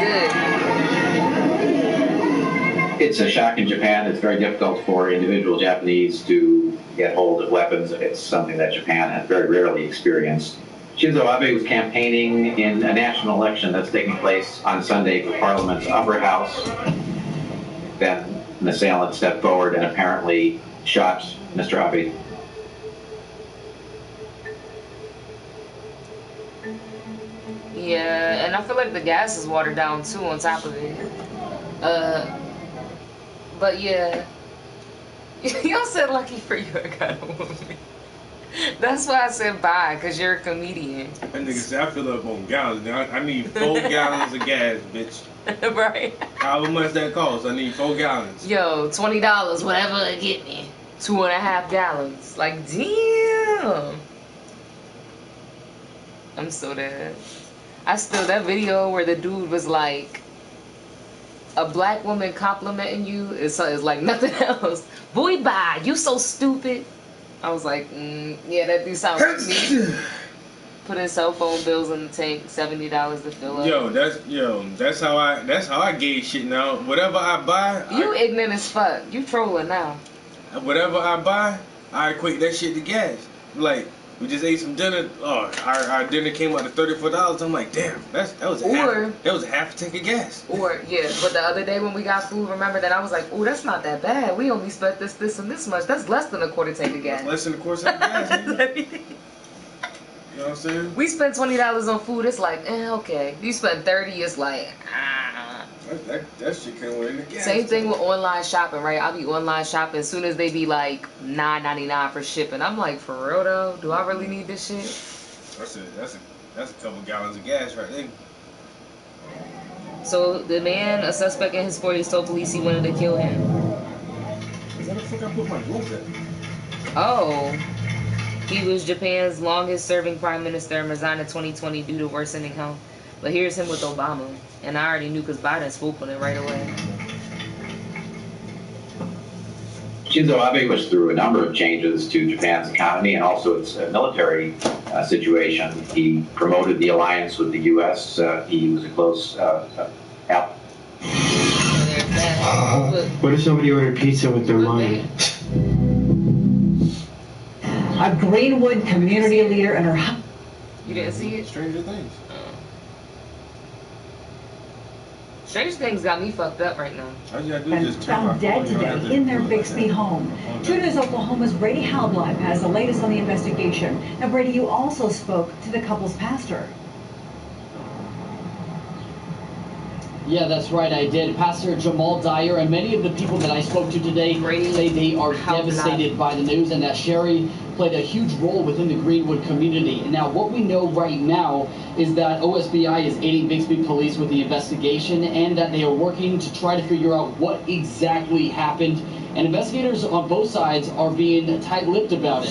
[SPEAKER 10] good.
[SPEAKER 18] It's a shock in Japan. It's very difficult for individual Japanese to get hold of weapons. It's something that Japan has very rarely experienced. Shinzo Abe was campaigning in a national election that's taking place on Sunday for Parliament's upper house. Then an assailant stepped forward and apparently shot Mr. Abe.
[SPEAKER 10] Yeah, and I feel like the gas is watered down too on top of it. But yeah. Y'all said lucky for you I got a woman. That's why I said bye, because you're a comedian.
[SPEAKER 4] That nigga said I fill up on gallons. Now I need 4 gallons of gas, bitch.
[SPEAKER 10] Right.
[SPEAKER 4] However much that costs, I need 4 gallons.
[SPEAKER 10] Yo, $20, whatever it get me. 2.5 gallons. Like, damn. I'm so dead. That video where the dude was like, a black woman complimenting you is like nothing else. Boy, bye. You so stupid. I was like, yeah, that do sound like me. Putting cell phone bills in the tank, $70 to fill up.
[SPEAKER 4] That's how I gauge shit now. Whatever I buy,
[SPEAKER 10] you ignorant as fuck. You trolling now.
[SPEAKER 4] Whatever I buy, I equate that shit to gas. Like, we just ate some dinner. Oh, our dinner came out to $34. I'm like, damn, that was half a tank of gas.
[SPEAKER 10] Or yeah, but the other day when we got food, remember that I was like, oh, that's not that bad. We only spent this, and this much. That's less than a quarter tank of gas.
[SPEAKER 4] That's less than a quarter tank of gas. You know what I'm saying?
[SPEAKER 10] We spent $20 on food. It's like, okay. You spend $30. It's like,
[SPEAKER 4] That shit can't win the gas.
[SPEAKER 10] Same thing with online shopping, right? I'll be online shopping as soon as they be like $9.99 for shipping. I'm like, for real though? Do I really need this shit?
[SPEAKER 4] That's a couple gallons of gas right there.
[SPEAKER 10] So the man, a suspect in his 40s, told police he wanted to kill him.
[SPEAKER 4] Where the fuck I put my rope at?
[SPEAKER 10] Oh. He was Japan's longest serving prime minister and resigned in 2020 due to worsening health. But here's him with Obama. And I already knew because Biden spoke on it right away.
[SPEAKER 18] Shinzo Abe was through a number of changes to Japan's economy and also its military situation. He promoted the alliance with the U.S. He was a close ally.
[SPEAKER 19] What if somebody ordered pizza with their money?
[SPEAKER 20] A Greenwood community leader and her.
[SPEAKER 10] You didn't see it?
[SPEAKER 8] Stranger Things.
[SPEAKER 10] Stranger Things got me fucked up right now.
[SPEAKER 20] And found dead today in their Bixby home. 2 News Oklahoma's Brady Halbleib has the latest on the investigation. Now, Brady, you also spoke to the couple's pastor.
[SPEAKER 21] Yeah, that's right, I did. Pastor Jamal Dyer and many of the people that I spoke to today say they are devastated by the news and that Sherry played a huge role within the Greenwood community. And now what we know right now is that OSBI is aiding Bixby police with the investigation and that they are working to try to figure out what exactly happened. And investigators on both sides are being tight-lipped about it.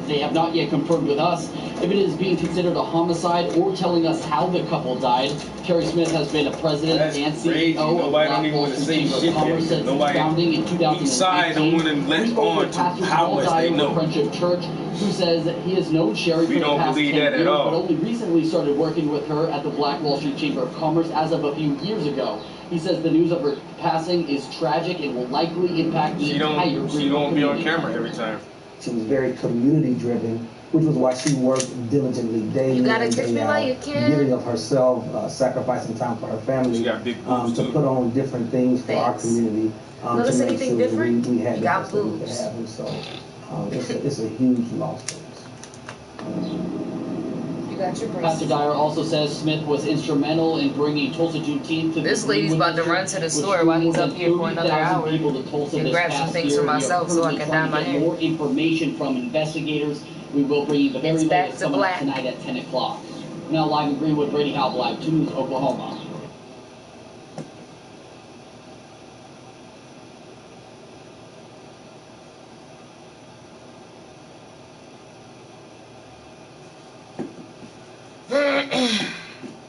[SPEAKER 21] They have not yet confirmed with us if it is being considered a homicide or telling us how the couple died. Kerry Smith has been a president and CEO of Black Wall Street Chamber of Commerce since its founding in 2018. We spoke with Pastor Jamal Dyer of Friendship Church, who says he has known Sherry for the past 10 years, but only recently started working with her at the Black Wall Street Chamber of Commerce as of a few years ago. He says the news of her passing is tragic and will likely impact the entire Greenwood community.
[SPEAKER 4] She don't be on camera every time.
[SPEAKER 22] She was very community driven, which was why she worked diligently day in and day out, giving of herself, sacrificing time for her family, to put on different things for our community, to make sure that we had the best that we could have. And so it's a huge loss for us.
[SPEAKER 21] Pastor Dyer also says Smith was instrumental in bringing Tulsa Juneteenth to
[SPEAKER 10] this lady's about to run to the store while he's up here for another hour and grab some things for myself so I can dye my hair.
[SPEAKER 21] More information from investigators. We will bring you the very latest coming up tonight at 10 o'clock. Now live in Greenwood, Brady Halbleib, 2 News, Oklahoma.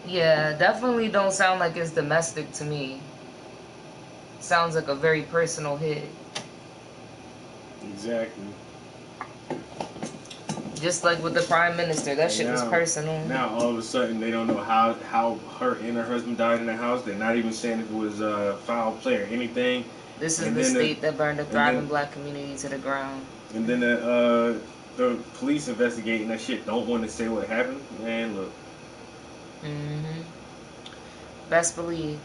[SPEAKER 10] Yeah, definitely don't sound like it's domestic to me. Sounds like a very personal hit.
[SPEAKER 4] Exactly.
[SPEAKER 10] Just like with the prime minister, that shit was personal.
[SPEAKER 4] Now all of a sudden they don't know how her and her husband died in the house. They're not even saying if it was foul play or anything.
[SPEAKER 10] This is the state that burned a thriving black community to the ground.
[SPEAKER 4] And then the police investigating that shit don't want to say what happened. Man, look.
[SPEAKER 10] Best believe.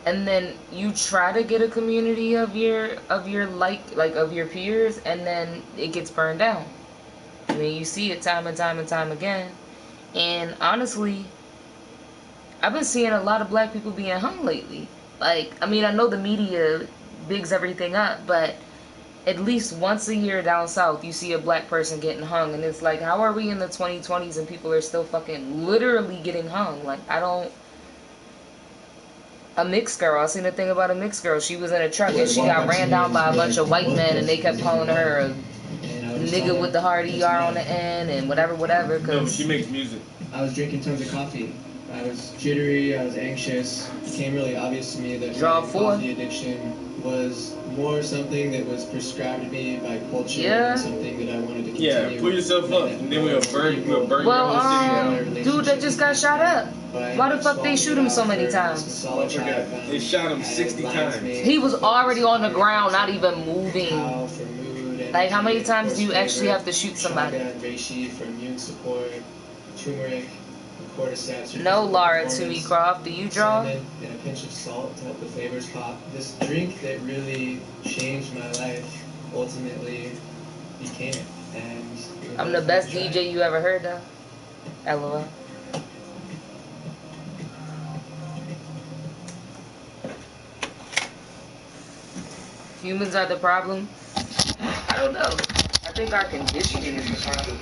[SPEAKER 10] And then you try to get a community of your of your peers, and then it gets burned down. I mean, you see it time and time and time again. And honestly, I've been seeing a lot of black people being hung lately. Like, I mean, I know the media bigs everything up, but at least once a year down south, you see a black person getting hung. And it's like, how are we in the 2020s and people are still fucking literally getting hung? Like, I don't... A mixed girl. I seen a thing about a mixed girl. She was in a truck and she got ran down by a bunch of white men and they kept calling her a nigga with the hard ER on the end and whatever, cause...
[SPEAKER 4] No, she makes music.
[SPEAKER 23] I was drinking tons of coffee. I was jittery, I was anxious. It became really obvious to me that my coffee addiction was more something that was prescribed to me by culture than something that I wanted to continue.
[SPEAKER 4] Yeah, pull yourself up, and then we'll burn your whole city down.
[SPEAKER 10] Dude that just got shot up. Why the fuck they shoot him so many times?
[SPEAKER 4] They shot him 60 times.
[SPEAKER 10] He was already on the ground, not even moving. Like, how many times do you actually have to shoot somebody?
[SPEAKER 23] For immune support, turmeric, cordyceps.
[SPEAKER 10] No, Laura Toomey Croft. Do you draw?
[SPEAKER 23] And a pinch of salt to help the flavors pop. This drink that really changed my life ultimately became it. And
[SPEAKER 10] I'm the best DJ you ever heard of. LOL. Humans are the problem? I don't know. I think our conditioning is the problem.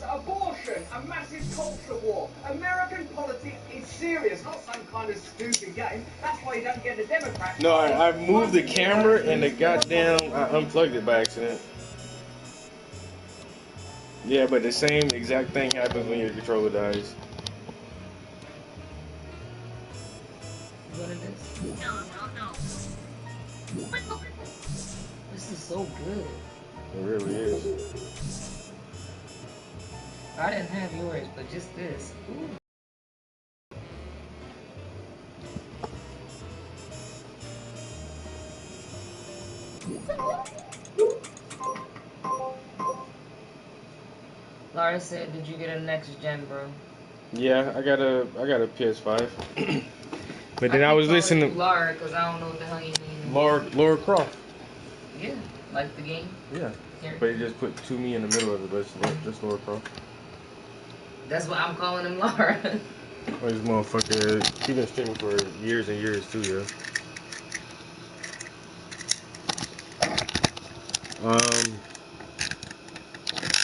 [SPEAKER 1] abortion, a massive culture war. American politics is serious, not some kind of stupid game. That's why you don't get the Democrats.
[SPEAKER 4] No, I moved the camera and the goddamn I unplugged it by accident. Yeah, but the same exact thing happens when your controller dies.
[SPEAKER 10] What it is? No. This is so good.
[SPEAKER 4] It really is.
[SPEAKER 10] I didn't have yours, but just this. Ooh. Laura said, "Did you get a next gen, bro?"
[SPEAKER 4] Yeah, I got a PS5. But then I was listening to
[SPEAKER 10] Laura because I don't know what the hell you mean.
[SPEAKER 4] Laura Croft.
[SPEAKER 10] Yeah, like the game.
[SPEAKER 4] Yeah.
[SPEAKER 10] Here.
[SPEAKER 4] But it just put to me in the middle of it, but it's just Laura Croft.
[SPEAKER 10] That's why I'm calling him Laura.
[SPEAKER 4] Oh, this motherfucker, he been streaming for years and years too, yeah.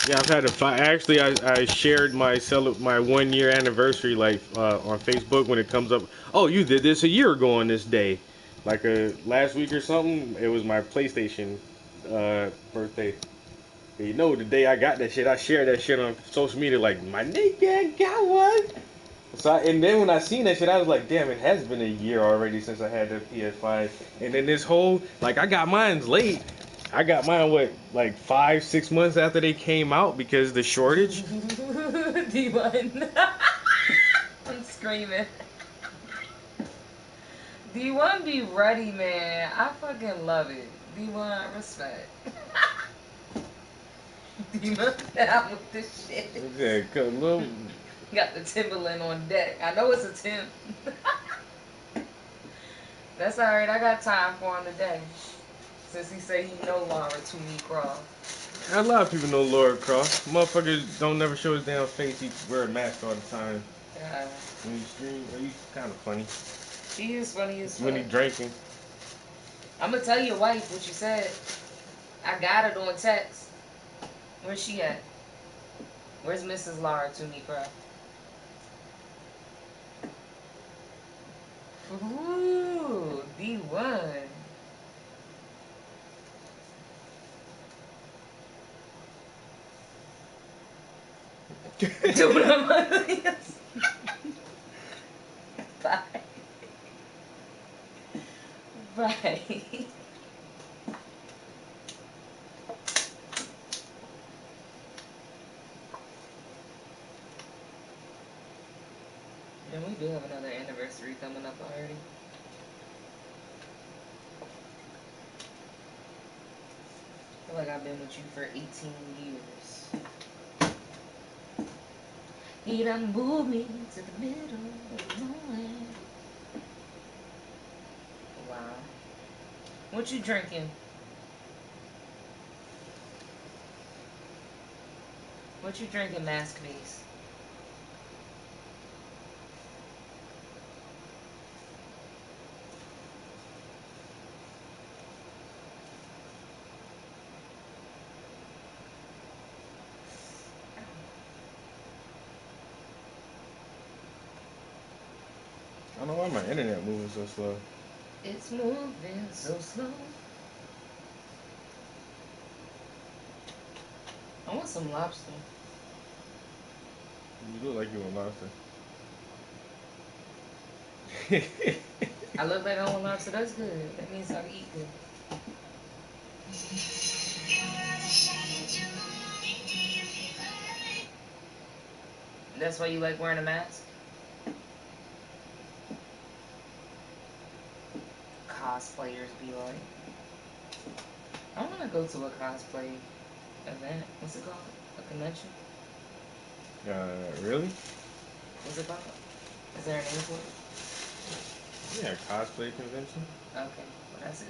[SPEAKER 4] Yeah, I've had actually, I shared my 1 year anniversary on Facebook when it comes up. Oh, you did this a year ago on this day, like last week or something. It was my PlayStation birthday. And you know, the day I got that shit, I shared that shit on social media like my nigga got one. So and then when I seen that shit, I was like, damn, it has been a year already since I had the PS5. And then this whole I got mine's late. I got mine, like 5-6 months after they came out because the shortage.
[SPEAKER 10] D1. I'm screaming. D1 be ready, man. I fucking love it. D1, respect. D1 down with this shit.
[SPEAKER 4] Okay,
[SPEAKER 10] Got the Timberland on deck. I know it's a Tim. That's alright. I got time for him today. Since he say he know Laura Toomey Croft.
[SPEAKER 4] A lot of people know Laura Croft. Motherfuckers don't never show his damn face. He wear a mask all the time.
[SPEAKER 10] Yeah.
[SPEAKER 4] When you stream, he's kind of funny.
[SPEAKER 10] He is funny as fuck.
[SPEAKER 4] When he drinking.
[SPEAKER 10] I'm gonna tell your wife what you said. I got it on text. Where's she at? Where's Mrs. Laura Toomey Croft? Ooh, D1. Bye. Bye. And we do have another anniversary coming up already. I feel like I've been with you for 18 years. He done moved me to the middle of nowhere. Wow. What you drinking? What you drinking, Mask Face?
[SPEAKER 4] I don't know why my internet moving so slow.
[SPEAKER 10] It's moving so slow. I want some lobster.
[SPEAKER 4] You look like you want lobster.
[SPEAKER 10] I look like I want lobster. That's good. That means I can eat good. That's why you like wearing a mask? Cosplayers be like. I want to go to a cosplay event. What's it called? A convention?
[SPEAKER 4] Really?
[SPEAKER 10] What's it called? Is there a name for it?
[SPEAKER 4] Yeah, cosplay convention.
[SPEAKER 10] Okay, well that's it.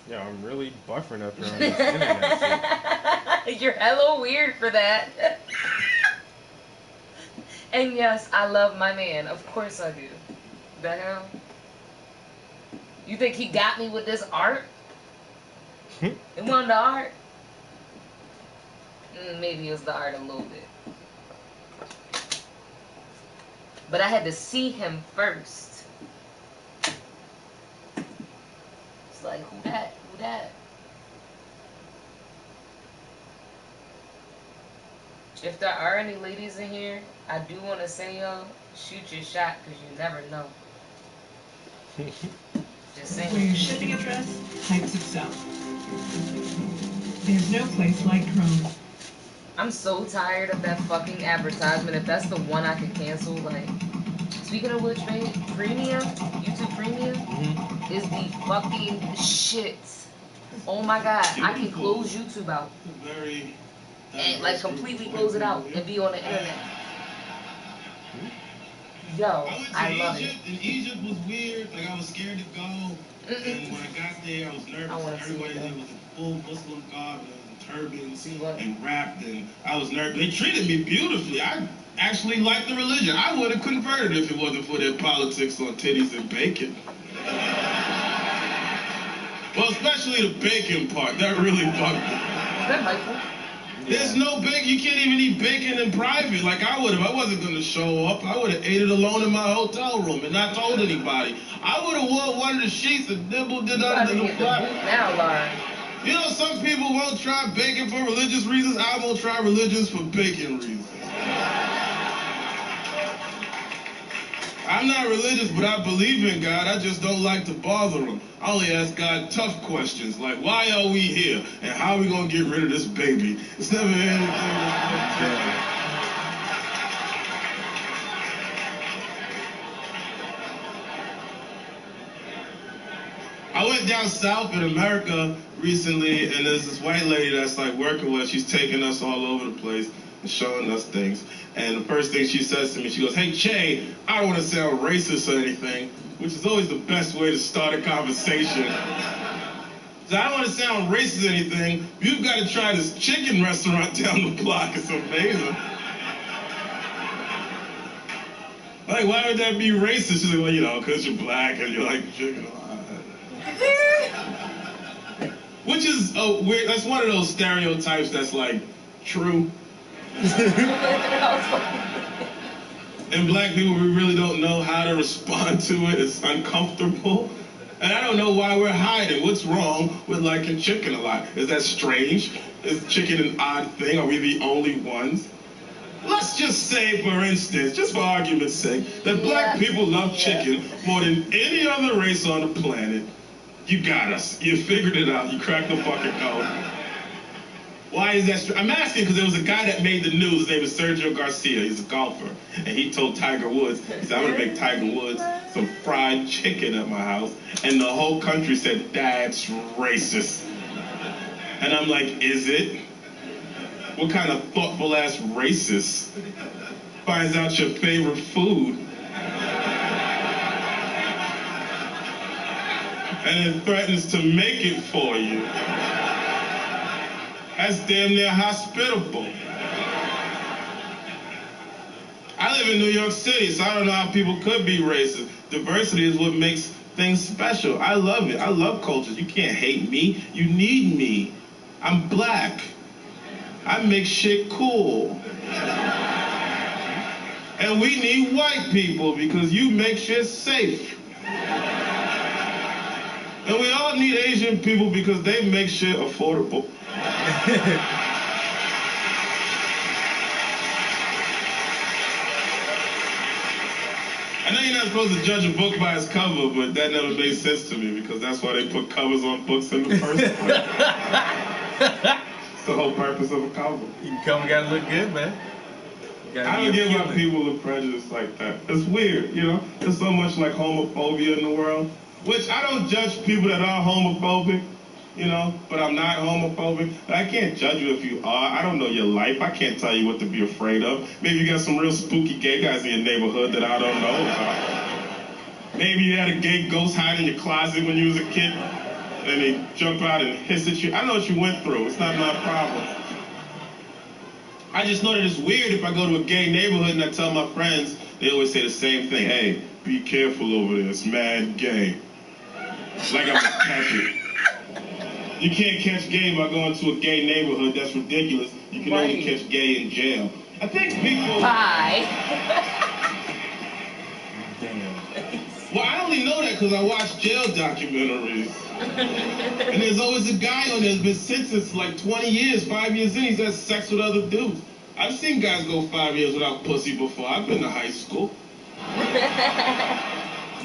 [SPEAKER 4] Yeah, I'm really buffering up here on this internet shit.
[SPEAKER 10] You're hella weird for that. And yes, I love my man. Of course I do. The hell? You think he got me with this art? It wasn't the art. Maybe it was the art a little bit. But I had to see him first. It's like, who that? Who that? If there are any ladies in here, I do want to say, y'all, shoot your shot, because you never know. Just saying.
[SPEAKER 12] For your shipping address, type South. There's no place like Chrome.
[SPEAKER 10] I'm so tired of that fucking advertisement. If that's the one I could cancel, like, speaking of which, babe, Premium, YouTube Premium, is the fucking shit. Oh my god, I can close YouTube out. And, like, completely close it out and be on the internet. Yo, I love it.
[SPEAKER 3] And Egypt was weird. Like, I was scared to go. And when I got there, I was nervous. Everybody there was a full Muslim garb and turbans and rapped. And I was nervous. They treated me beautifully. I actually liked the religion. I would have converted if it wasn't for their politics on titties and bacon. Well, especially the bacon part. That really bugged me.
[SPEAKER 10] Is that Michael?
[SPEAKER 3] There's no bacon. You can't even eat bacon in private like I would have. I wasn't going to show up. I would have ate it alone in my hotel room and not told anybody. I would have wore one of the sheets and nibbled it under the flap.
[SPEAKER 10] Now, Lauren.
[SPEAKER 3] You know, some people won't try bacon for religious reasons. I won't try religious for bacon reasons. I'm not religious, but I believe in God. I just don't like to bother him. I only ask God tough questions, like, why are we here? And how are we going to get rid of this baby? It's never anything. I went down south in America recently, and there's this white lady that's, like, working with us. She's taking us all over the place and showing us things. And the first thing she says to me, she goes, hey, Che, I don't want to sound racist or anything, which is always the best way to start a conversation. So I don't want to sound racist or anything. You've got to try this chicken restaurant down the block. It's amazing. Like, why would that be racist? She's like, well, you know, because you're black and you like chicken. Which is weird. That's one of those stereotypes that's, like, true. And black people, we really don't know how to respond to it. It's uncomfortable. And I don't know why we're hiding. What's wrong with liking chicken a lot? Is that strange? Is chicken an odd thing? Are we the only ones? Let's just say, for instance, just for argument's sake, that black people love chicken more than any other race on the planet. You got us. You figured it out. You cracked the fucking code. Why is that? I'm asking because there was a guy that made the news. His name is Sergio Garcia. He's a golfer. And he told Tiger Woods, he said, I'm going to make Tiger Woods some fried chicken at my house. And the whole country said, that's racist. And I'm like, is it? What kind of thoughtful-ass racist finds out your favorite food and then threatens to make it for you? That's damn near hospitable. I live in New York City, so I don't know how people could be racist. Diversity is what makes things special. I love it. I love cultures. You can't hate me. You need me. I'm black. I make shit cool. And we need white people because you make shit safe. And we all need Asian people because they make shit affordable. I know you're not supposed to judge a book by its cover, but that never made sense to me because that's why they put covers on books in the first place. It's the whole purpose of a cover.
[SPEAKER 4] You cover gotta look good, man.
[SPEAKER 3] I don't get why people are prejudiced like that. It's weird, you know? There's so much like homophobia in the world, which I don't judge people that are homophobic, you know, but I'm not homophobic. But I can't judge you if you are. I don't know your life. I can't tell you what to be afraid of. Maybe you got some real spooky gay guys in your neighborhood that I don't know about. Maybe you had a gay ghost hiding in your closet when you was a kid, and they jump out and hiss at you. I know what you went through. It's not my problem. I just know that it's weird if I go to a gay neighborhood and I tell my friends, they always say the same thing. Hey, be careful over there. It's mad gay. Like I'm gonna catch it. You can't catch gay by going to a gay neighborhood. That's ridiculous. You can only catch gay in jail. I think people.
[SPEAKER 10] Bye.
[SPEAKER 3] Damn. Well, I only know that because I watch jail documentaries. And there's always a guy on there that's been sentenced like 20 years, 5 years in, he's had sex with other dudes. I've seen guys go 5 years without pussy before. I've been to high school.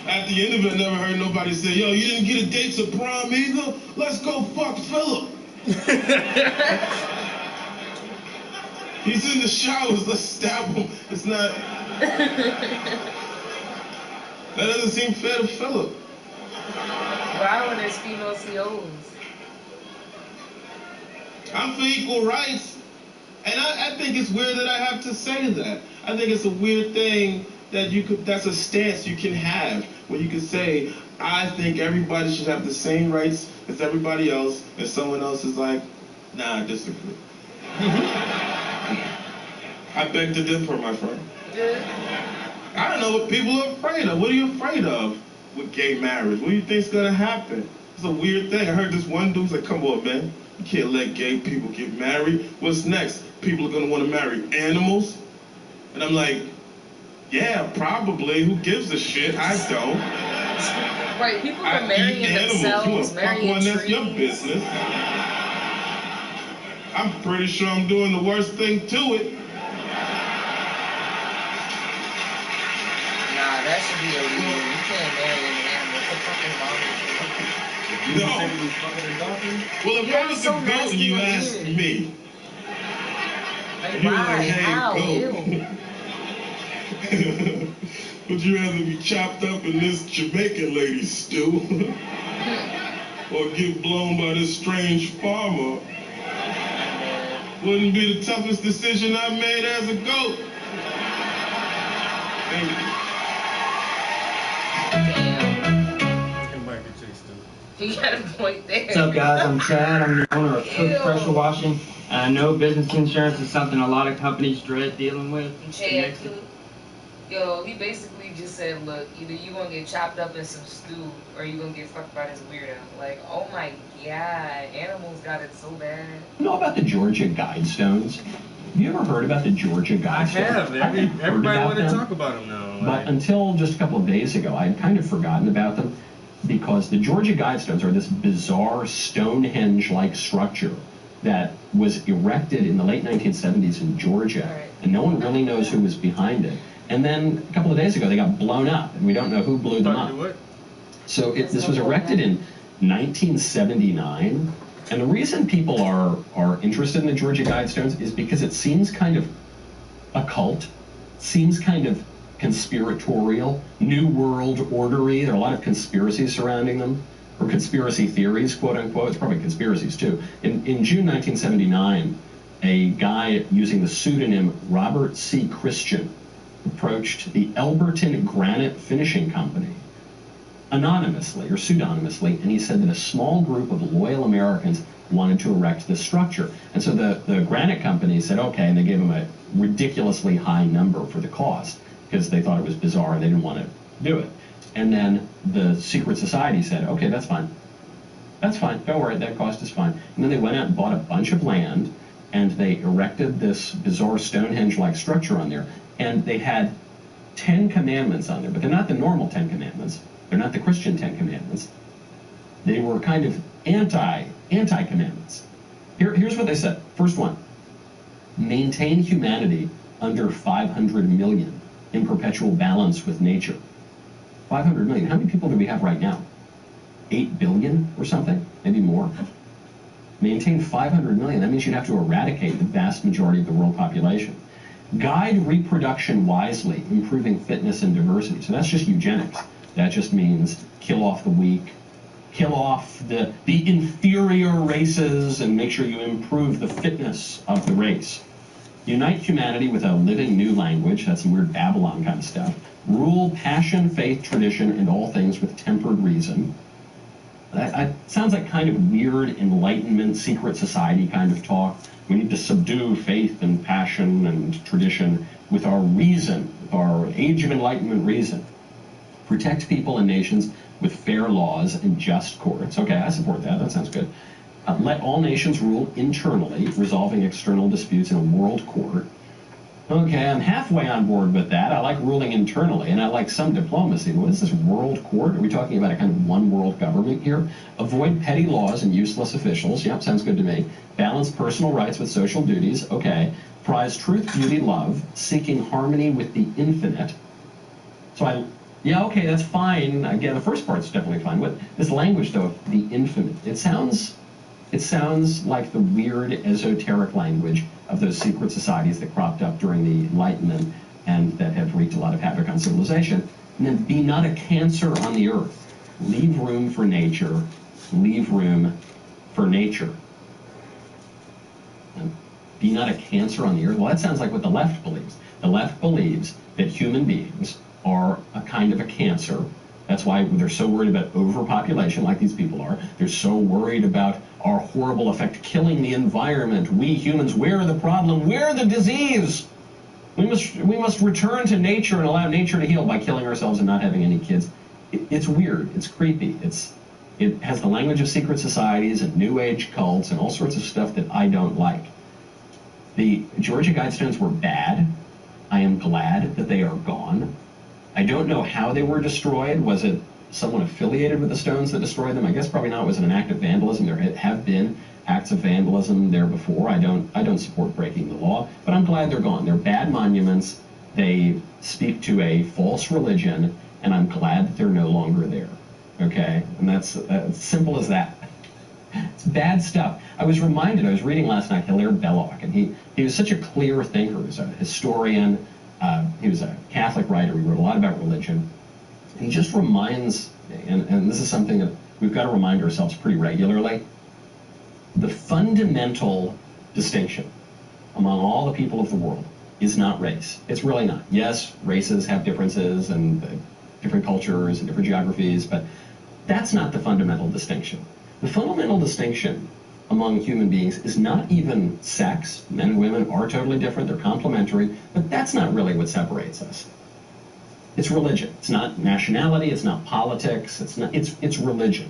[SPEAKER 3] At the end of it, I never heard nobody say, yo, you didn't get a date to prom either? Let's go fuck Philip. He's in the showers, let's stab him. It's not... That doesn't seem fair to Philip.
[SPEAKER 10] Why when there's female COs?
[SPEAKER 3] I'm for equal rights. And I think it's weird that I have to say that. I think it's a weird thing that you could, that's a stance you can have, where you can say, I think everybody should have the same rights as everybody else, and someone else is like, nah, I disagree. I beg to differ, my friend. I don't know what people are afraid of. What are you afraid of with gay marriage? What do you think's gonna happen? It's a weird thing. I heard this one dude say, come on, man, you can't let gay people get married. What's next? People are gonna want to marry animals? And I'm like, yeah, probably. Who gives a shit? I don't.
[SPEAKER 10] Right, people are marrying themselves, marrying trees.
[SPEAKER 3] That's your business. I'm pretty sure I'm doing the worst thing to it.
[SPEAKER 10] Nah, that should be illegal. You can't marry an animal. What the fuck is wrong with you?
[SPEAKER 3] No. Well, if I was a goat and you asked me,
[SPEAKER 10] like,
[SPEAKER 3] you were
[SPEAKER 10] why?
[SPEAKER 3] like, hey,
[SPEAKER 10] How?
[SPEAKER 3] goat. Would you rather be chopped up in this Jamaican lady's stew or get blown by this strange farmer? Wouldn't be the toughest decision I made as a goat. Thank you.
[SPEAKER 10] You got a point there.
[SPEAKER 19] What's up, guys? I'm Chad. I'm the owner of Cook Pressure Washing. I know business insurance is something a lot of companies dread dealing with.
[SPEAKER 10] Chad, yo, he basically just said, look, either you gonna get chopped up in some stew or you gonna get fucked by this weirdo. Like, oh my god, animals got it so bad.
[SPEAKER 5] You know about the Georgia Guidestones? Have you ever heard about the Georgia Guidestones?
[SPEAKER 4] I have. Everybody want to talk about them now.
[SPEAKER 5] But until just a couple of days ago, I had kind of forgotten about them because the Georgia Guidestones are this bizarre Stonehenge-like structure that was erected in the late 1970s in Georgia, and no one really knows who was behind it. And then a couple of days ago, they got blown up, and we don't know who blew them up. So this was erected in 1979, and the reason people are interested in the Georgia Guidestones is because it seems kind of occult, seems kind of conspiratorial, New World ordery. There are a lot of conspiracies surrounding them, or conspiracy theories, quote unquote. It's probably conspiracies too. In June 1979, a guy using the pseudonym Robert C. Christian approached the Elberton Granite Finishing Company anonymously or pseudonymously, and he said that a small group of loyal Americans wanted to erect this structure. And so the granite company said, okay, and they gave him a ridiculously high number for the cost because they thought it was bizarre and they didn't want to do it. And then the secret society said, okay, that's fine. That's fine. Don't worry, that cost is fine. And then they went out and bought a bunch of land, and they erected this bizarre Stonehenge-like structure on there. And they had 10 commandments on there, but they're not the normal 10 commandments. They're not the Christian 10 commandments. They were kind of anti-commandments. Here's what they said. First one, maintain humanity under 500 million in perpetual balance with nature. 500 million. How many people do we have right now? 8 billion or something? Maybe more. Maintain 500 million. That means you'd have to eradicate the vast majority of the world population. Guide reproduction wisely, improving fitness and diversity. So that's just eugenics. That just means kill off the weak, kill off the inferior races, and make sure you improve the fitness of the race. Unite humanity with a living new language. That's some weird Babylon kind of stuff. Rule passion, faith, tradition, and all things with tempered reason. That sounds like kind of weird Enlightenment, secret society kind of talk. We need to subdue faith and passion and tradition with our reason, with our Age of Enlightenment reason. Protect people and nations
[SPEAKER 2] with fair laws and just courts. Okay, I support that. That sounds good. Let all nations rule internally, resolving external disputes in a world court. Okay, I'm halfway on board with that. I like ruling internally, and I like some diplomacy. What is this world court? Are we talking about a kind of one world government here? Avoid petty laws and useless officials. Yep, sounds good to me. Balance personal rights with social duties. Okay. Prize truth, beauty, love. Seeking harmony with the infinite. So yeah, okay, that's fine. Again, the first part's definitely fine. What this language, though, the infinite, it sounds like the weird esoteric language of those secret societies that cropped up during the Enlightenment and that have wreaked a lot of havoc on civilization. And then be not a cancer on the earth. Leave room for nature. Leave room for nature. And be not a cancer on the earth. Well, that sounds like what the left believes. The left believes that human beings are a kind of a cancer. That's why they're so worried about overpopulation, like these people are. They're so worried about our horrible effect killing the environment. We humans, we're the problem. We're the disease. We must return to nature and allow nature to heal by killing ourselves and not having any kids. It's weird. It's creepy. It has the language of secret societies and New Age cults and all sorts of stuff that I don't like. The Georgia Guidestones were bad. I am glad that they are gone. I don't know how they were destroyed. Was it someone affiliated with the Stones that destroyed them? I guess probably not. Was it an act of vandalism? There have been acts of vandalism there before. I don't support breaking the law, but I'm glad they're gone. They're bad monuments. They speak to a false religion, and I'm glad that they're no longer there. Okay? And that's as simple as that. It's bad stuff. I was reading last night Hilaire Belloc, and he was such a clear thinker. He was a historian. He was a Catholic writer. He wrote a lot about religion. He just reminds, and this is something that we've got to remind ourselves pretty regularly, the fundamental distinction among all the people of the world is not race. It's really not. Yes, races have differences and different cultures and different geographies, but that's not the fundamental distinction. The fundamental distinction among human beings is not even sex. Men and women are totally different. They're complementary, but that's not really what separates us. It's religion. It's not nationality. It's not politics. It's religion.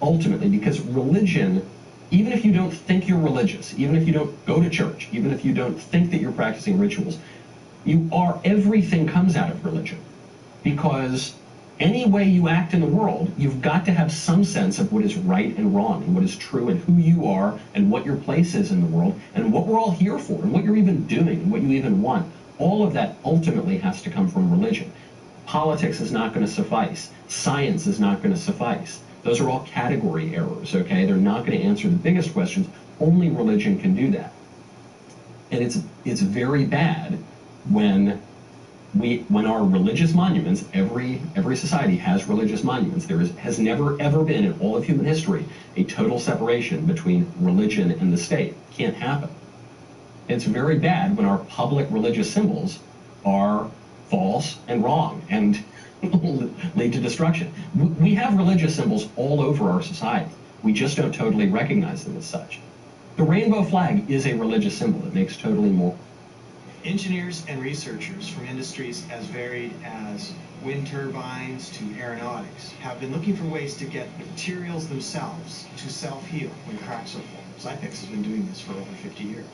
[SPEAKER 2] Ultimately, because religion, even if you don't think you're religious, even if you don't go to church, even if you don't think that you're practicing rituals, everything comes out of religion. Because any way you act in the world, you've got to have some sense of what is right and wrong, and what is true, and who you are, and what your place is in the world, and what we're all here for, and what you're even doing, and what you even want. All of that ultimately has to come from religion. Politics is not going to suffice. Science is not going to suffice. Those are all category errors, okay? They're not going to answer the biggest questions. Only religion can do that. And it's very bad when our religious monuments, every society has religious monuments. There has never ever been in all of human history a total separation between religion and the state. Can't happen. It's very bad when our public religious symbols are false and wrong and lead to destruction. We have religious symbols all over our society. We just don't totally recognize them as such. The rainbow flag is a religious symbol. It makes totally more.
[SPEAKER 6] Engineers and researchers from industries as varied as wind turbines to aeronautics have been looking for ways to get materials themselves to self-heal when cracks are formed. Zypex has been doing this for over 50 years.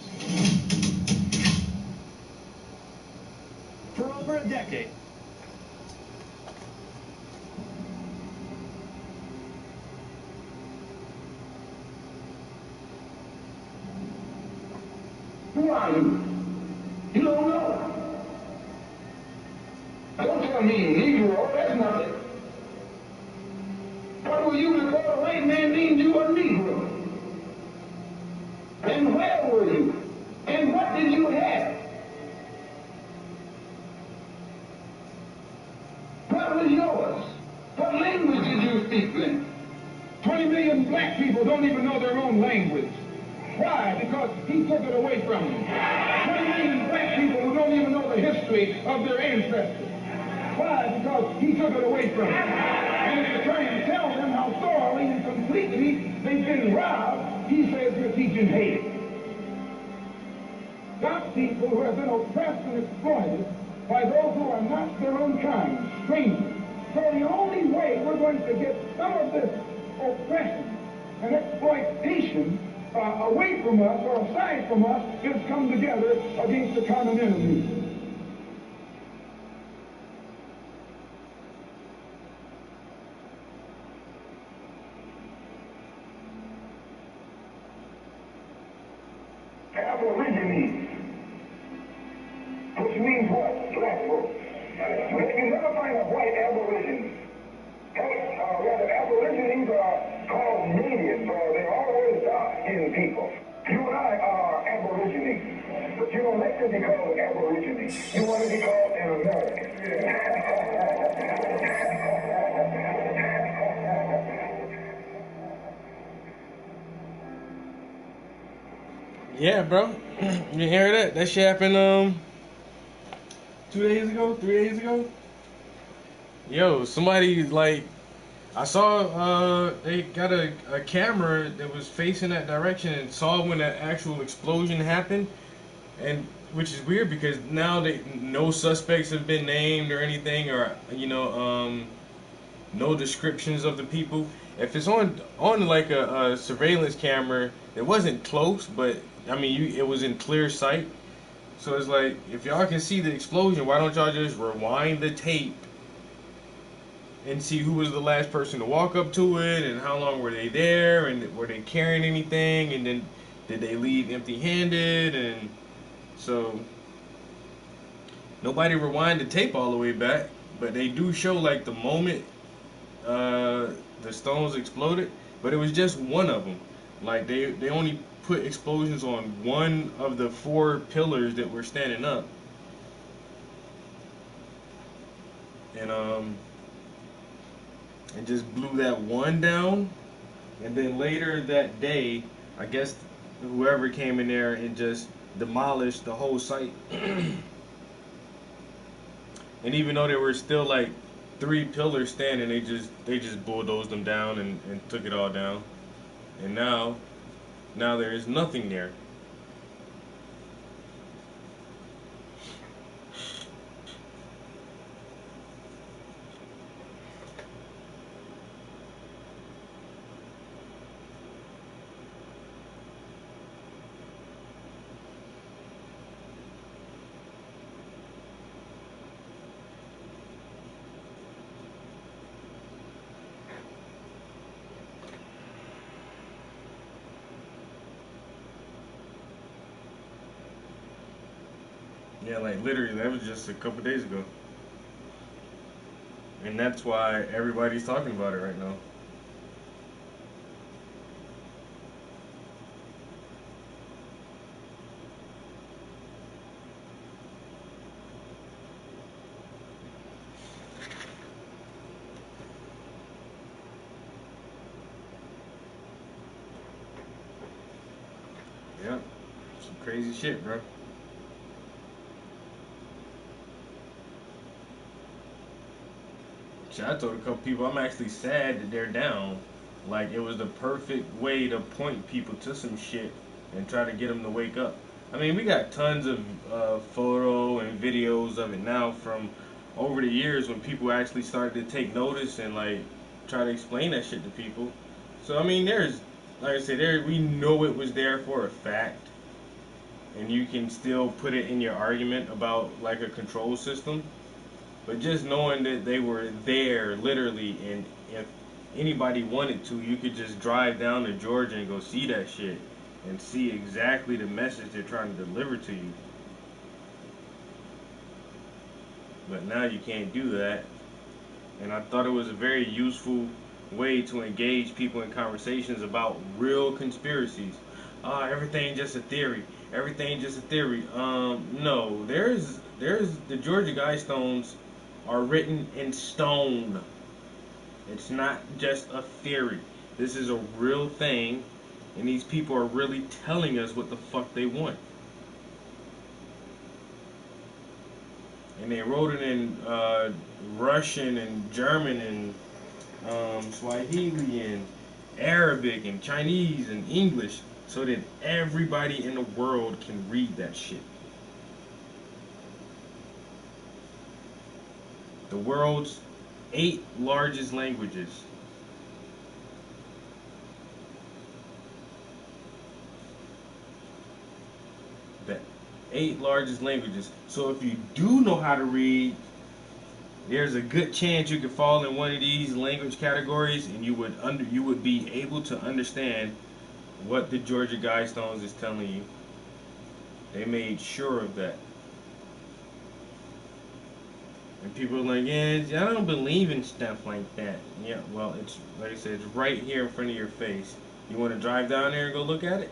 [SPEAKER 6] For over a decade.
[SPEAKER 9] Who are you? You don't know. Don't tell me Negro, that's nothing. What were you before the white man named you a Negro? And where were you? And what did you have? What was yours? What language did you speak then? 20 million black people don't even know their own language. Why? Because he took it away from them. 20 million black people who don't even know the history of their ancestors. Why? Because he took it away from them. And if you try and tell them how thoroughly and completely they've been robbed, he says you're teaching hate. Black people who have been oppressed and exploited by those who are not their own kind, strangers, So the only way we're going to get some of this oppression and exploitation away from us or aside from us is come together against the common enemy. Aborigines, which means what? Black folks. You can never find a white aborigine. Rather, aborigines are called natives, or they're always dark-skinned people. You and I are aborigines, but you don't like to be called an aborigine. You want to be called an American.
[SPEAKER 4] Yeah, bro. You hear that? That shit happened 2 days ago, 3 days ago. Yo, somebody like I saw they got a camera that was facing that direction and saw when that actual explosion happened, and which is weird because now no suspects have been named or anything, or no descriptions of the people. If it's on like a surveillance camera, it wasn't close, but I mean it was in clear sight. So it's like, if y'all can see the explosion, why don't y'all just rewind the tape and see who was the last person to walk up to it, and how long were they there, and were they carrying anything, and then did they leave empty-handed? And so nobody rewind the tape all the way back, but they do show like the moment the stones exploded, but it was just one of them. Like they only put explosions on one of the 4 pillars that were standing up, and it just blew that one down. And then later that day, I guess whoever came in there and just demolished the whole site. And even though there were still like 3 pillars standing, they just bulldozed them down and took it all down. And now there is nothing there. Yeah, like literally, that was just a couple days ago. And that's why everybody's talking about it right now. Yep, some crazy shit, bro. I told a couple people I'm actually sad that they're down. Like, it was the perfect way to point people to some shit and try to get them to wake up. I mean, we got tons of photo and videos of it now from over the years when people actually started to take notice and like try to explain that shit to people. So I mean, there's, like I said, we know it was there for a fact, and you can still put it in your argument about like a control system. But just knowing that they were there, literally, and if anybody wanted to, you could just drive down to Georgia and go see that shit and see exactly the message they're trying to deliver to you. But now you can't do that. And I thought it was a very useful way to engage people in conversations about real conspiracies. Everything just a theory. Everything just a theory. No, there's the Georgia Guidestones are written in stone. It's not just a theory. This is a real thing, and these people are really telling us what the fuck they want. And they wrote it in Russian and German and Swahili and Arabic and Chinese and English, so that everybody in the world can read that shit. The world's 8 largest languages. The 8 largest languages. So if you do know how to read, there's a good chance you could fall in one of these language categories, and you would be able to understand what the Georgia Guidestones is telling you. They made sure of that. And people are like, yeah, I don't believe in stuff like that. Yeah, well, it's like I said, it's right here in front of your face. You want to drive down there and go look at it?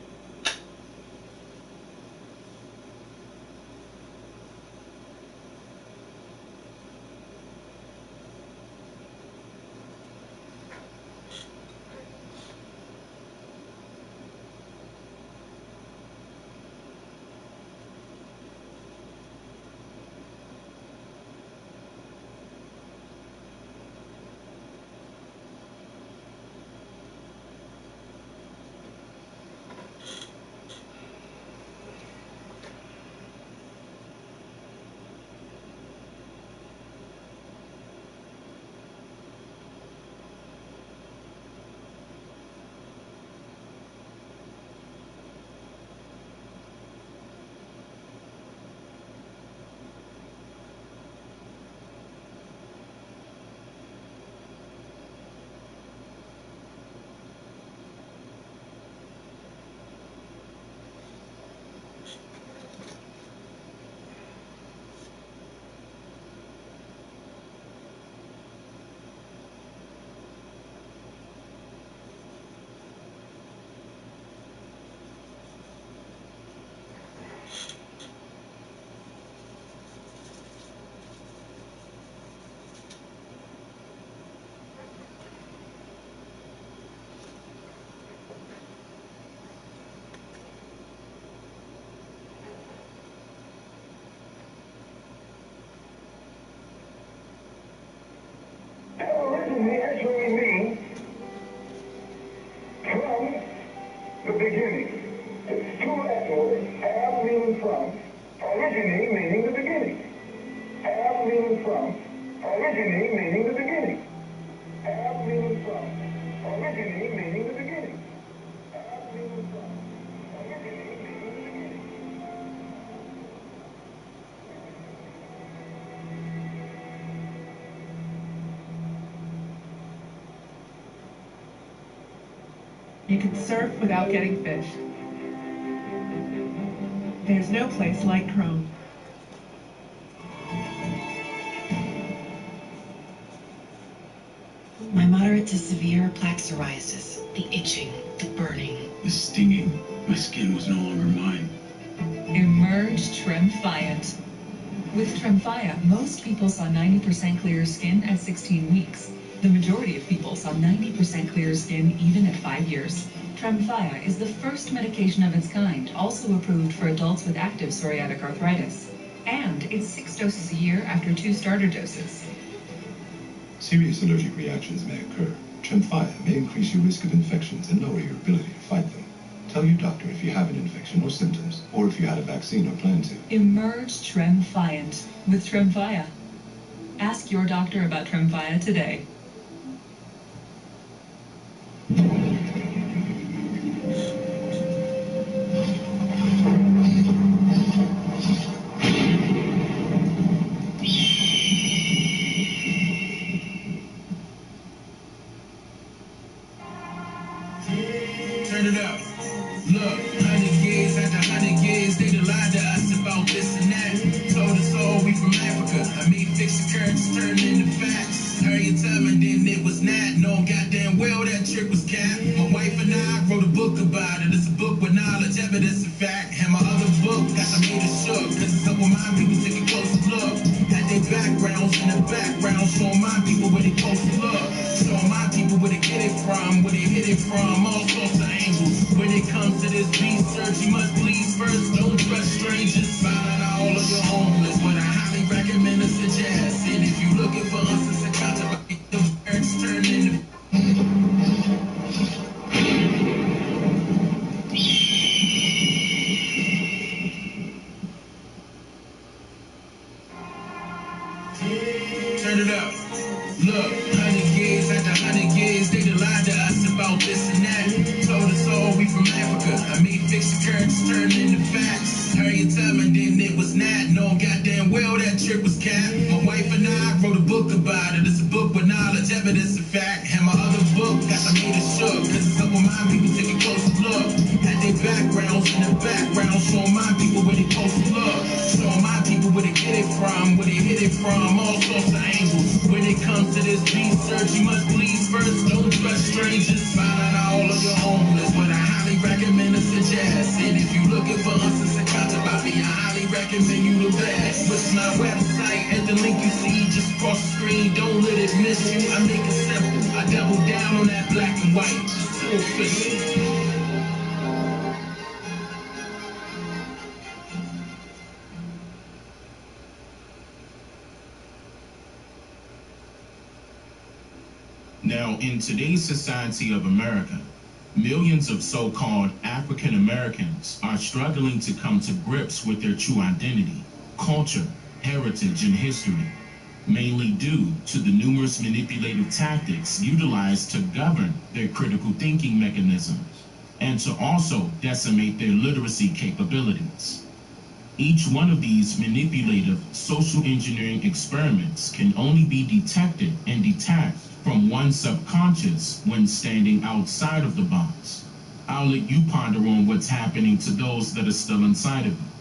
[SPEAKER 9] Originally actually means from the beginning. It's two Latin words. Ab meaning from, origine meaning the beginning. Ab meaning from, origine meaning the beginning. Ab meaning from, origine meaning the beginning. Ab meaning from, origine meaning the beginning.
[SPEAKER 12] You can surf without getting fished. There's no place like Chrome.
[SPEAKER 7] My moderate to severe plaque psoriasis, the itching, the burning,
[SPEAKER 11] the stinging. My skin was no longer mine.
[SPEAKER 12] Emerge Tremfyant. With Tremfya, most people saw 90% clearer skin at 16 weeks. The majority of people saw 90% clearer skin even at 5 years. Tremfya is the first medication of its kind, also approved for adults with active psoriatic arthritis. And it's 6 doses a year after 2 starter doses.
[SPEAKER 11] Serious allergic reactions may occur. Tremfya may increase your risk of infections and lower your ability to fight them. Tell your doctor if you have an infection or symptoms, or if you had a vaccine or plan to.
[SPEAKER 12] Emerge Tremfyant with Tremfya. Ask your doctor about Tremfya today.
[SPEAKER 13] Turn it up. Look, 100 years after 100 years, they done lied to us about this and that. Told us all we from Africa. I made fixed occurrences turn into facts. Heard your time and then it was not. Knowing goddamn well that trick was cap. My wife and I wrote a book about it. It's a book with knowledge, evidence, and fact. And my other book got some haters shook. Cause a couple of my people take a closer look. Had their backgrounds in the background, showing my people where they supposed to look. Showing my people where they get it from, where they hit it from, all sorts of angles. When it comes to this research, you must please first. Don't trust strangers. Find out all of your homeless, but I highly recommend and suggest. And if you're looking for answers to contemplate, the words turn into Turn it up. Look, 100 years after 100 years, they done lied to us about this and that. Told us all we from Africa. I made fixed curves turn into facts. Heard you tell me then it was not. No goddamn well that trip was capped. My wife and I wrote a book about it. It's a book with knowledge, evidence, and fact. And my other book got the made it shook. Cause it's up on my people take a closer look. At their backgrounds in the background, showing my people where they supposed to look. Showing my people where they get it from, where they hit it from, all sorts of angles. When it comes to this research, you must believe first, don't trust strangers. Find out all of your own is what I highly recommend and suggest. And if you're looking for uncensored content about me, I highly recommend you the best. What's my website at the link you see just across the screen? Don't let it miss you. I make it simple. I double down on that black and white. It's so official.
[SPEAKER 14] Now, in today's society of America, millions of so-called African Americans are struggling to come to grips with their true identity, culture, heritage, and history, mainly due to the numerous manipulative tactics utilized to govern their critical thinking mechanisms and to also decimate their literacy capabilities. Each one of these manipulative social engineering experiments can only be detected and detached from one's subconscious when standing outside of the box. I'll let you ponder on what's happening to those that are still inside of it.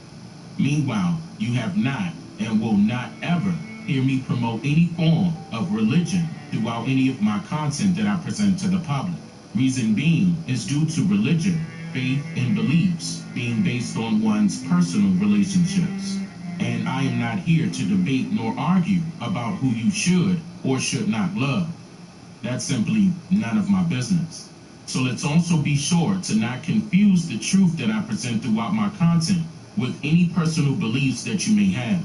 [SPEAKER 14] Meanwhile, you have not and will not ever hear me promote any form of religion throughout any of my content that I present to the public. Reason being is due to religion, faith, and beliefs being based on one's personal relationships. And I am not here to debate nor argue about who you should or should not love. That's simply none of my business. So let's also be sure to not confuse the truth that I present throughout my content with any personal beliefs that you may have.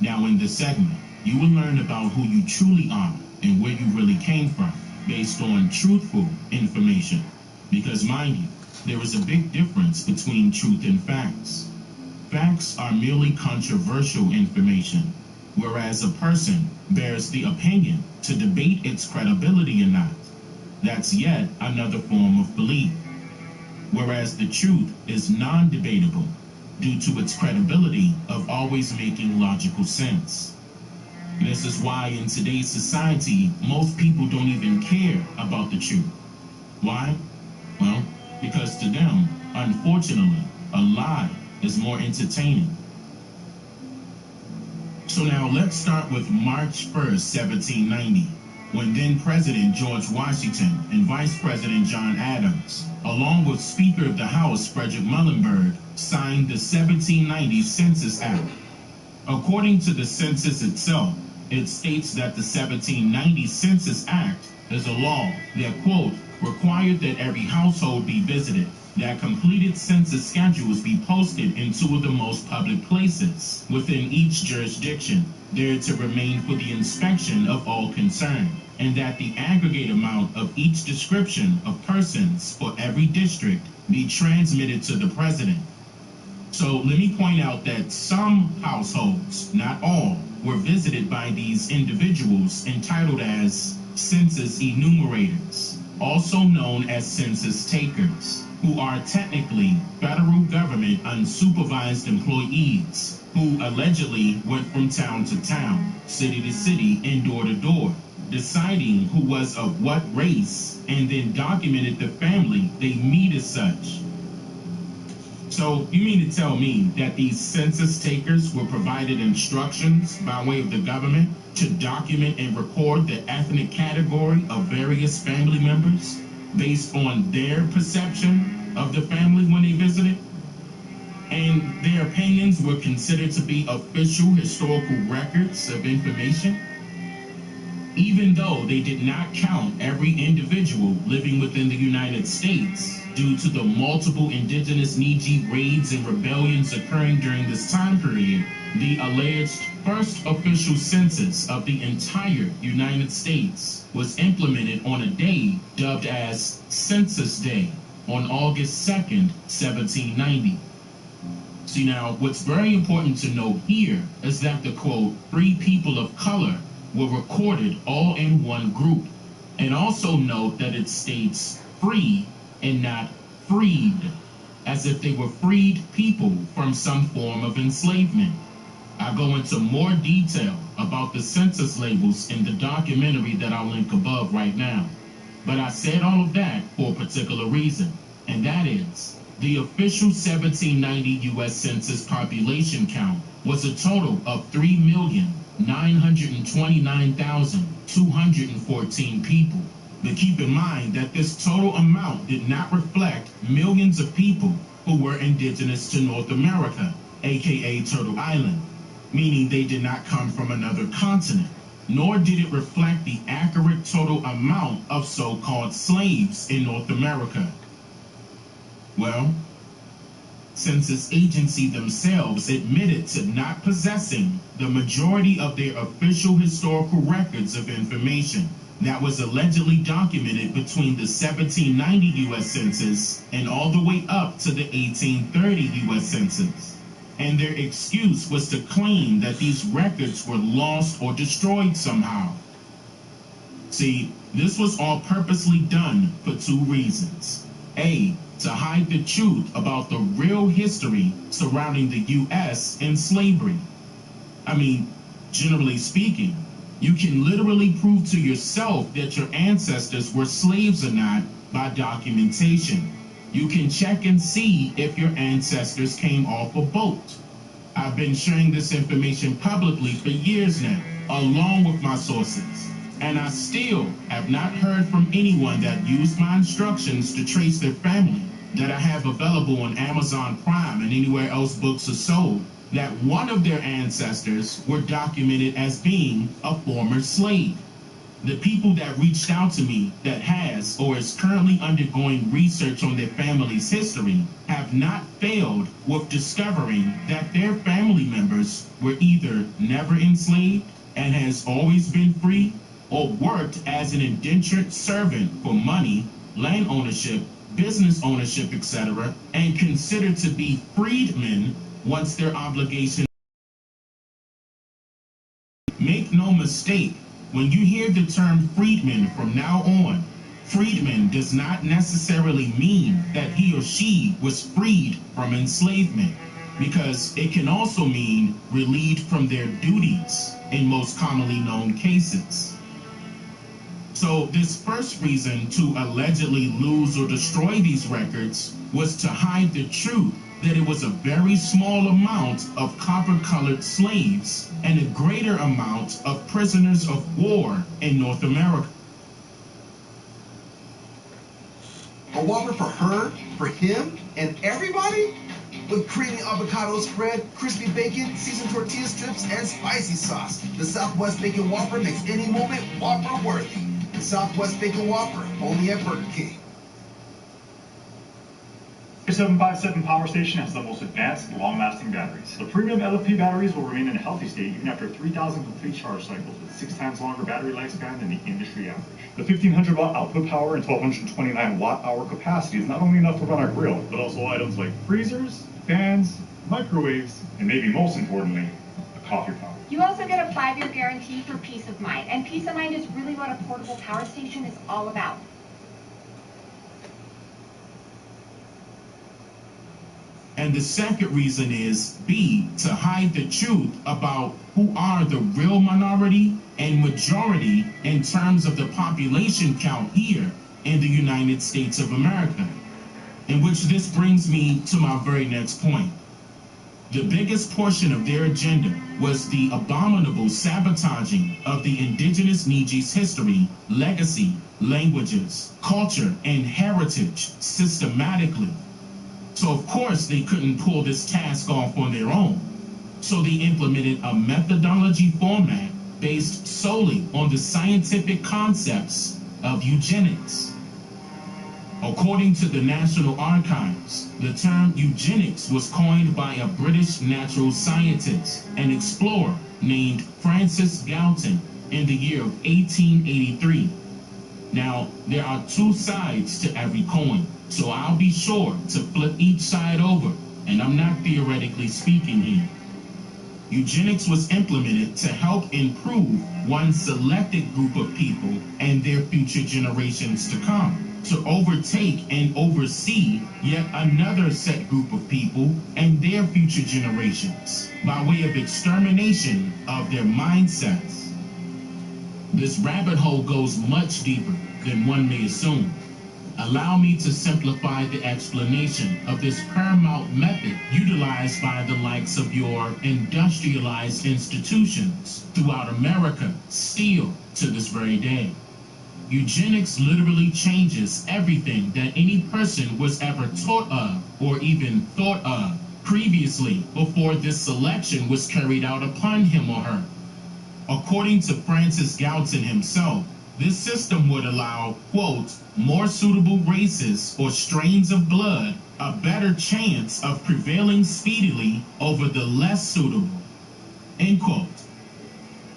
[SPEAKER 14] Now in this segment, you will learn about who you truly are and where you really came from based on truthful information. Because mind you, there is a big difference between truth and facts. Facts are merely controversial information, whereas a person bears the opinion to debate its credibility or not. That's yet another form of belief. Whereas the truth is non-debatable due to its credibility of always making logical sense. This is why in today's society, most people don't even care about the truth. Why? Well, because to them, unfortunately, a lie is more entertaining. So now let's start with March 1st, 1790, when then President George Washington and Vice President John Adams, along with Speaker of the House Frederick Muhlenberg, signed the 1790 Census Act. According to the census itself, it states that the 1790 Census Act is a law that, quote, required that every household be visited, that completed census schedules be posted in two of the most public places within each jurisdiction, there to remain for the inspection of all concerned, and that the aggregate amount of each description of persons for every district be transmitted to the president. So let me point out that some households, not all, were visited by these individuals entitled as census enumerators, also known as census takers, who are technically federal government unsupervised employees who allegedly went from town to town, city to city, and door to door, deciding who was of what race, and then documented the family they meet as such. So you mean to tell me that these census takers were provided instructions by way of the government to document and record the ethnic category of various family members based on their perception of the family when they visited? And their opinions were considered to be official historical records of information? Even though they did not count every individual living within the United States due to the multiple indigenous Niji raids and rebellions occurring during this time period, the alleged first official census of the entire United States was implemented on a day dubbed as Census Day on August 2nd, 1790. See now, what's very important to note here is that the quote, free people of color were recorded all in one group. And also note that it states free and not freed, as if they were freed people from some form of enslavement. I go into more detail about the census labels in the documentary that I'll link above right now. But I said all of that for a particular reason, and that is the official 1790 U.S. Census population count was a total of 3,929,214 people. But keep in mind that this total amount did not reflect millions of people who were indigenous to North America, aka Turtle Island, meaning they did not come from another continent, nor did it reflect the accurate total amount of so-called slaves in North America. Well, Census Agency themselves admitted to not possessing the majority of their official historical records of information that was allegedly documented between the 1790 U.S. Census and all the way up to the 1830 U.S. Census. And their excuse was to claim that these records were lost or destroyed somehow. See, this was all purposely done for two reasons. A, to hide the truth about the real history surrounding the U.S. and slavery. I mean, generally speaking, you can literally prove to yourself that your ancestors were slaves or not by documentation. You can check and see if your ancestors came off a boat. I've been sharing this information publicly for years now, along with my sources. And I still have not heard from anyone that used my instructions to trace their family that I have available on Amazon Prime and anywhere else books are sold, that one of their ancestors were documented as being a former slave. The people that reached out to me that has or is currently undergoing research on their family's history have not failed with discovering that their family members were either never enslaved and has always been free, or worked as an indentured servant for money, land ownership, business ownership, etc., and considered to be freedmen once their obligation. Make no mistake, when you hear the term freedman from now on, freedman does not necessarily mean that he or she was freed from enslavement, because it can also mean relieved from their duties in most commonly known cases. So this first reason to allegedly lose or destroy these records was to hide the truth that it was a very small amount of copper-colored slaves and a greater amount of prisoners of war in North America.
[SPEAKER 15] A Whopper for her, for him, and everybody? With creamy avocado spread, crispy bacon, seasoned tortilla strips, and spicy sauce. The Southwest Bacon Whopper makes any moment Whopper worthy. The Southwest Bacon Whopper, only at Burger King.
[SPEAKER 16] The 757 power station has the most advanced, long-lasting batteries. The premium LFP batteries will remain in a healthy state even after 3,000 complete charge cycles, with 6 times longer battery lifespan than the industry average. The 1,500 watt output power and 1,229 watt-hour capacity is not only enough to run our grill, but also items like freezers, fans, microwaves, and maybe most importantly, a coffee pot.
[SPEAKER 17] You also get a 5-year guarantee for peace of mind, and peace of mind is really what a portable power station is all about.
[SPEAKER 14] And the second reason is B, to hide the truth about who are the real minority and majority in terms of the population count here in the United States of America. In which this brings me to my very next point. The biggest portion of their agenda was the abominable sabotaging of the indigenous Niji's history, legacy, languages, culture, and heritage systematically. So of course they couldn't pull this task off on their own. So they implemented a methodology format based solely on the scientific concepts of eugenics. According to the National Archives, the term eugenics was coined by a British natural scientist and explorer named Francis Galton in the year of 1883. Now, there are two sides to every coin, so I'll be sure to flip each side over and I'm not theoretically speaking here. Eugenics was implemented to help improve one selected group of people and their future generations to come, to overtake and oversee yet another set group of people and their future generations by way of extermination of their mindsets. This rabbit hole goes much deeper than one may assume. Allow me to simplify the explanation of this paramount method utilized by the likes of your industrialized institutions throughout America still to this very day. Eugenics literally changes everything that any person was ever taught of or even thought of previously before this selection was carried out upon him or her. According to Francis Galton himself, this system would allow, quote, more suitable races or strains of blood a better chance of prevailing speedily over the less suitable, end quote.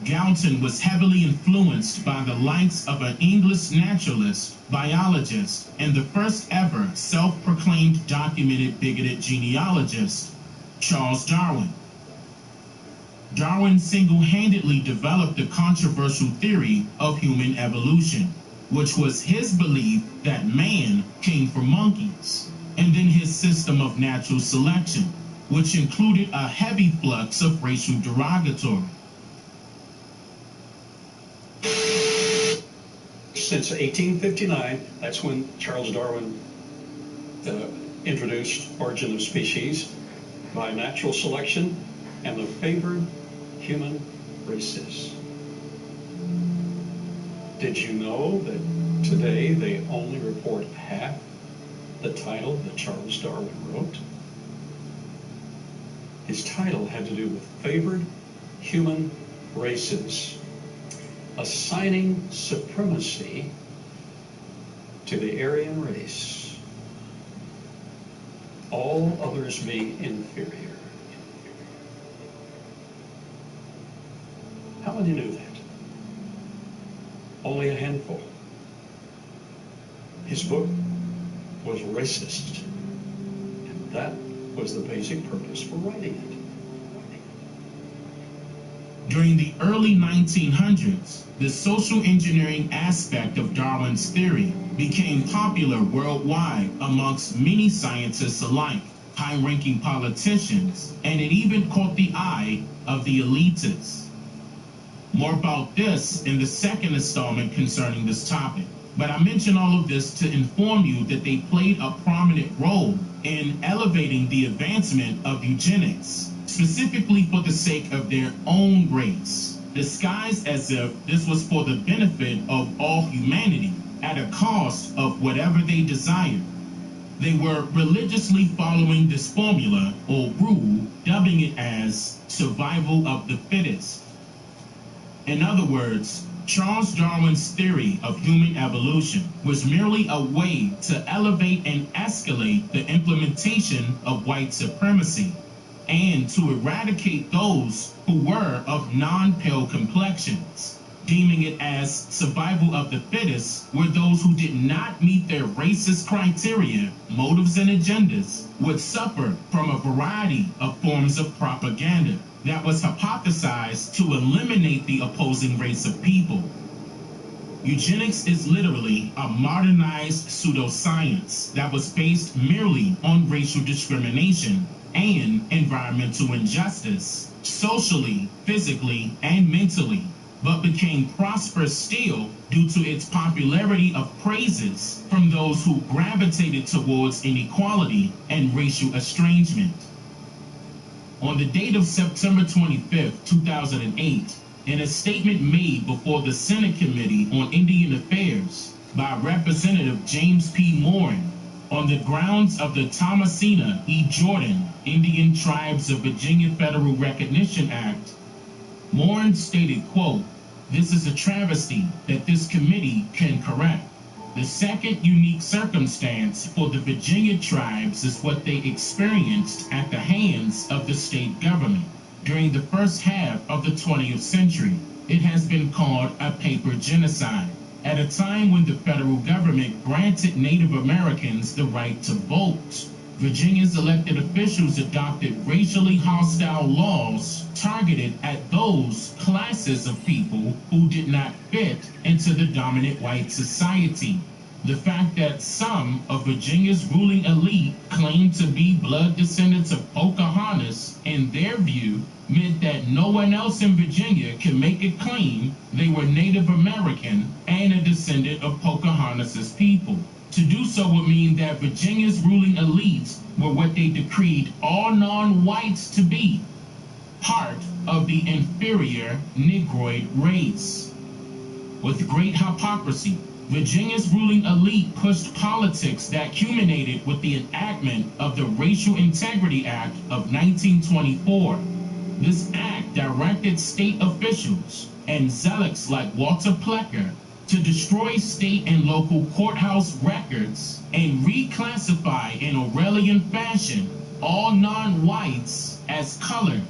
[SPEAKER 14] Galton was heavily influenced by the likes of an English naturalist, biologist, and the first ever self-proclaimed documented bigoted genealogist, Charles Darwin. Darwin single-handedly developed the controversial theory of human evolution, which was his belief that man came from monkeys, and then his system of natural selection, which included a heavy flux of racial derogatory.
[SPEAKER 8] Since 1859, that's when Charles Darwin introduced Origin of Species by natural selection and the favored human races. Did you know that today they only report half the title that Charles Darwin wrote? His title had to do with favored human races, assigning supremacy to the Aryan race, all others being inferior. How many knew that? Only a handful. His book was racist, and that was the basic purpose for writing it.
[SPEAKER 14] During the early 1900s, the social engineering aspect of Darwin's theory became popular worldwide amongst many scientists alike, high-ranking politicians, and it even caught the eye of the elitists. More about this in the second installment concerning this topic. But I mention all of this to inform you that they played a prominent role in elevating the advancement of eugenics, specifically for the sake of their own race, disguised as if this was for the benefit of all humanity at a cost of whatever they desired. They were religiously following this formula or rule, dubbing it as survival of the fittest. In other words, Charles Darwin's theory of human evolution was merely a way to elevate and escalate the implementation of white supremacy and to eradicate those who were of non-pale complexions, deeming it as survival of the fittest, where those who did not meet their racist criteria, motives, and agendas would suffer from a variety of forms of propaganda that was hypothesized to eliminate the opposing race of people. Eugenics is literally a modernized pseudoscience that was based merely on racial discrimination and environmental injustice, socially, physically, and mentally, but became prosperous still due to its popularity of praises from those who gravitated towards inequality and racial estrangement. On the date of September 25, 2008, in a statement made before the Senate Committee on Indian Affairs by Representative James P. Morin, on the grounds of the Thomasina E. Jordan Indian Tribes of Virginia Federal Recognition Act, Morin stated, quote, "This is a travesty that this committee can correct. The second unique circumstance for the Virginia tribes is what they experienced at the hands of the state government. During the first half of the 20th century, it has been called a paper genocide. At a time when the federal government granted Native Americans the right to vote, Virginia's elected officials adopted racially hostile laws targeted at those classes of people who did not fit into the dominant white society. The fact that some of Virginia's ruling elite claimed to be blood descendants of Pocahontas, in their view, meant that no one else in Virginia could make a claim they were Native American and a descendant of Pocahontas' people. To do so would mean that Virginia's ruling elites were what they decreed all non-whites to be, part of the inferior Negroid race. With great hypocrisy, Virginia's ruling elite pushed politics that culminated with the enactment of the Racial Integrity Act of 1924. This act directed state officials and zealots like Walter Plecker to destroy state and local courthouse records and reclassify in Orwellian fashion all non-whites as colored.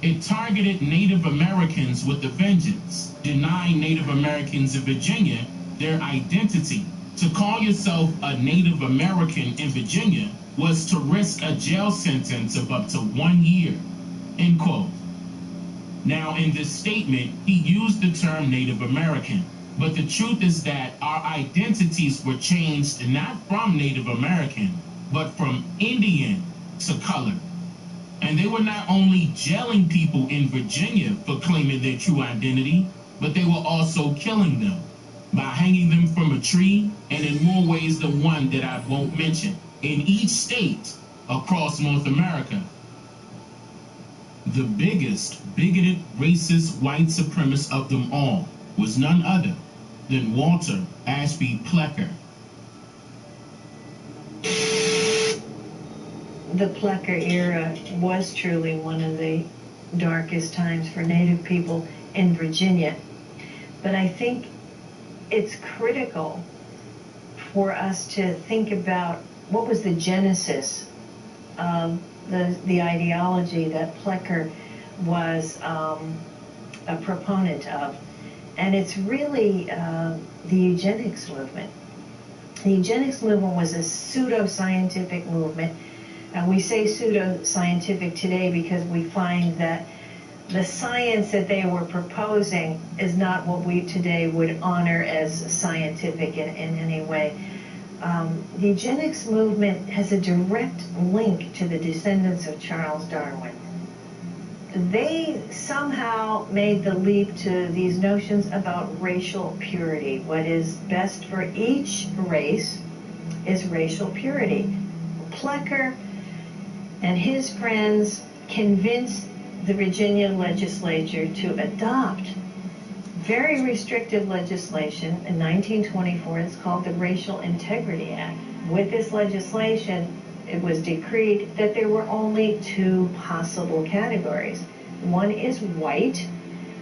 [SPEAKER 14] It targeted Native Americans with a vengeance, denying Native Americans in Virginia their identity. To call yourself a Native American in Virginia was to risk a jail sentence of up to 1 year. End quote. Now, in this statement, he used the term Native American, but the truth is that our identities were changed not from Native American, but from Indian to color. And they were not only jailing people in Virginia for claiming their true identity, but they were also killing them by hanging them from a tree, and in more ways than one that I won't mention, in each state across North America. The biggest bigoted, racist, white supremacist of them all was none other than Walter Ashby Plecker.
[SPEAKER 18] The Plecker era was truly one of the darkest times for Native people in Virginia. But I think it's critical for us to think about what was the genesis of the ideology that Plecker was a proponent of. And it's really the eugenics movement. The eugenics movement was a pseudo-scientific movement. And we say pseudo-scientific today because we find that the science that they were proposing is not what we today would honor as scientific in any way. The eugenics movement has a direct link to the descendants of Charles Darwin. They somehow made the leap to these notions about racial purity. What is best for each race is racial purity. Plecker and his friends convinced the Virginia legislature to adopt very restrictive legislation in 1924. It's called the Racial Integrity Act. With this legislation, it was decreed that there were only two possible categories. One is white,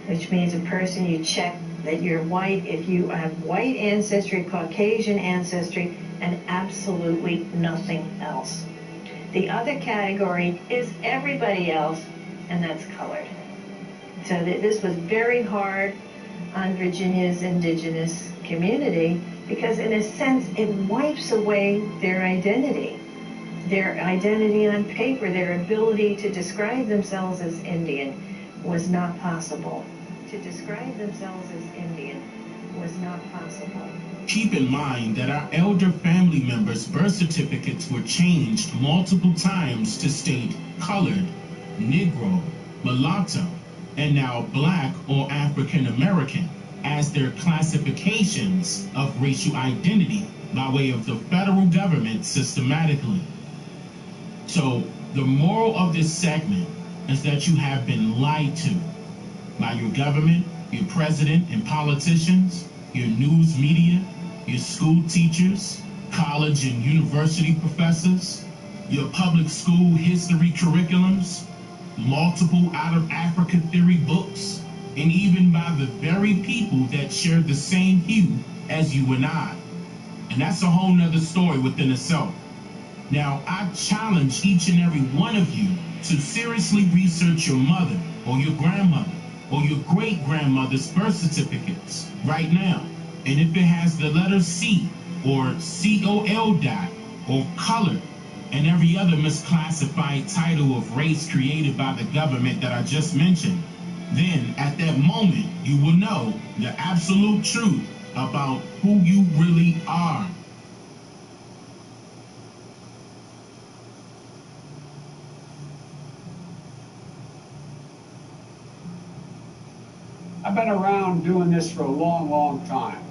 [SPEAKER 18] which means a person you check that you're white if you have white ancestry, Caucasian ancestry, and absolutely nothing else. The other category is everybody else, and that's colored. So this was very hard on Virginia's indigenous community because in a sense it wipes away their identity on paper. Their ability to describe themselves as Indian was not possible. To describe themselves as Indian was not possible.
[SPEAKER 14] Keep in mind that our elder family members' birth certificates were changed multiple times to state colored, Negro, mulatto, and now black or African American as their classifications of racial identity by way of the federal government systematically. So the moral of this segment is that you have been lied to by your government, your president and politicians, your news media, your school teachers, college and university professors, your public school history curriculums, multiple out of Africa theory books, and even by the very people that share the same hue as you and I. And that's a whole nother story within itself. Now, I challenge each and every one of you to seriously research your mother or your grandmother or your great-grandmother's birth certificates right now. And if it has the letter C or COL dot or color, and every other misclassified title of race created by the government that I just mentioned, then at that moment you will know the absolute truth about who you really are.
[SPEAKER 20] I've been around doing this for a long, long time.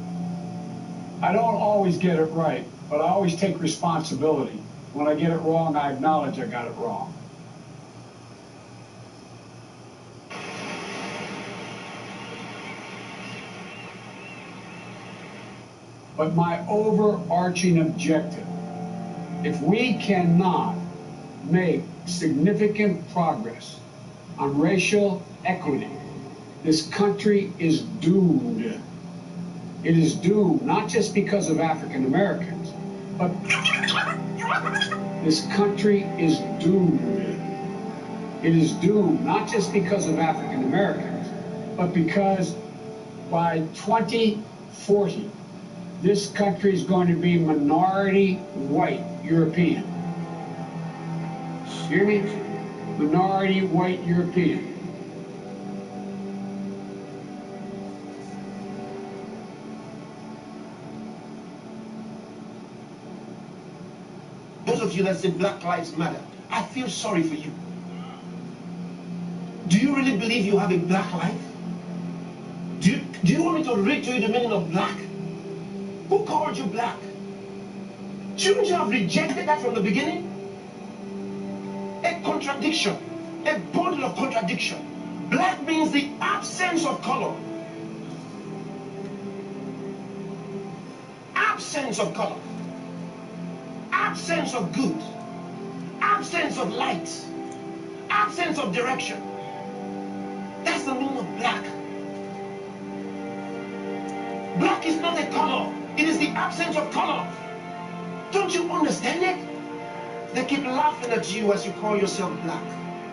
[SPEAKER 20] I don't always get it right, but I always take responsibility. When I get it wrong, I acknowledge I got it wrong. But my overarching objective, if we cannot make significant progress on racial equity, this country is doomed. It is doomed, not just because of African Americans, but this country is doomed. It is doomed, not just because of African Americans, but because by 2040, this country is going to be minority white European. Hear me? Minority white European.
[SPEAKER 21] Those of you that say Black Lives Matter, I feel sorry for you. Do you really believe you have a black life? Do you want me to read to you the meaning of black? Who called you black? Shouldn't you have rejected that from the beginning? A contradiction, a bundle of contradiction. Black means the absence of color. Absence of color. Absence of good. Absence of light. Absence of direction. That's the meaning of black. Black is not a color. It is the absence of color. Don't you understand it? They keep laughing at you as you call yourself black.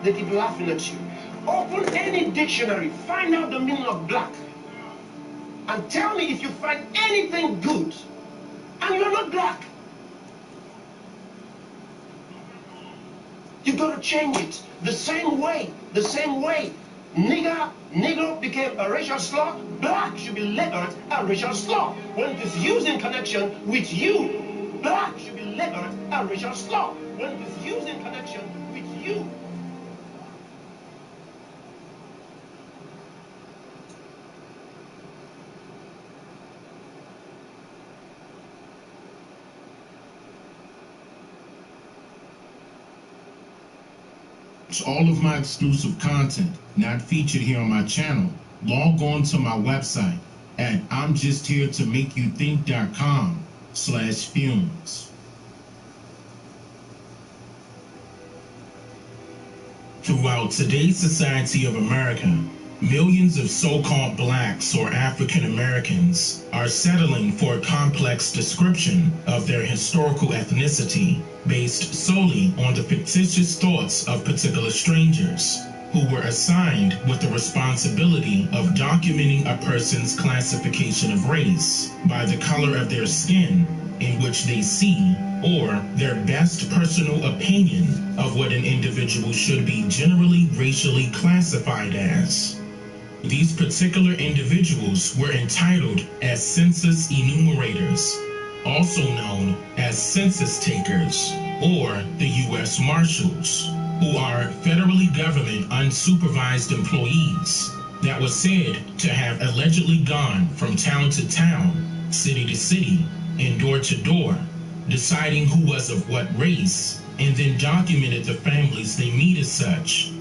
[SPEAKER 21] They keep laughing at you. Open any dictionary, find out the meaning of black, and tell me if you find anything good, and you're not black. You gotta change it the same way. Negro became a racial slur. Black should be labeled a racial slur when it is used in connection with you. Black should be labeled a racial slur when it is used in connection with you.
[SPEAKER 14] All of my exclusive content not featured here on my channel, log on to my website at I'mJustHereToMakeYouThink.com/films. Throughout today's society of America, millions of so-called blacks or African Americans are settling for a complex description of their historical ethnicity based solely on the fictitious thoughts of particular strangers who were assigned with the responsibility of documenting a person's classification of race by the color of their skin in which they see, or their best personal opinion of what an individual should be generally racially classified as. These particular individuals were entitled as census enumerators, also known as census takers, or the U.S. Marshals, who are federally government unsupervised employees that was said to have allegedly gone from town to town, city to city, and door to door, deciding who was of what race, and then documented the families they meet as such.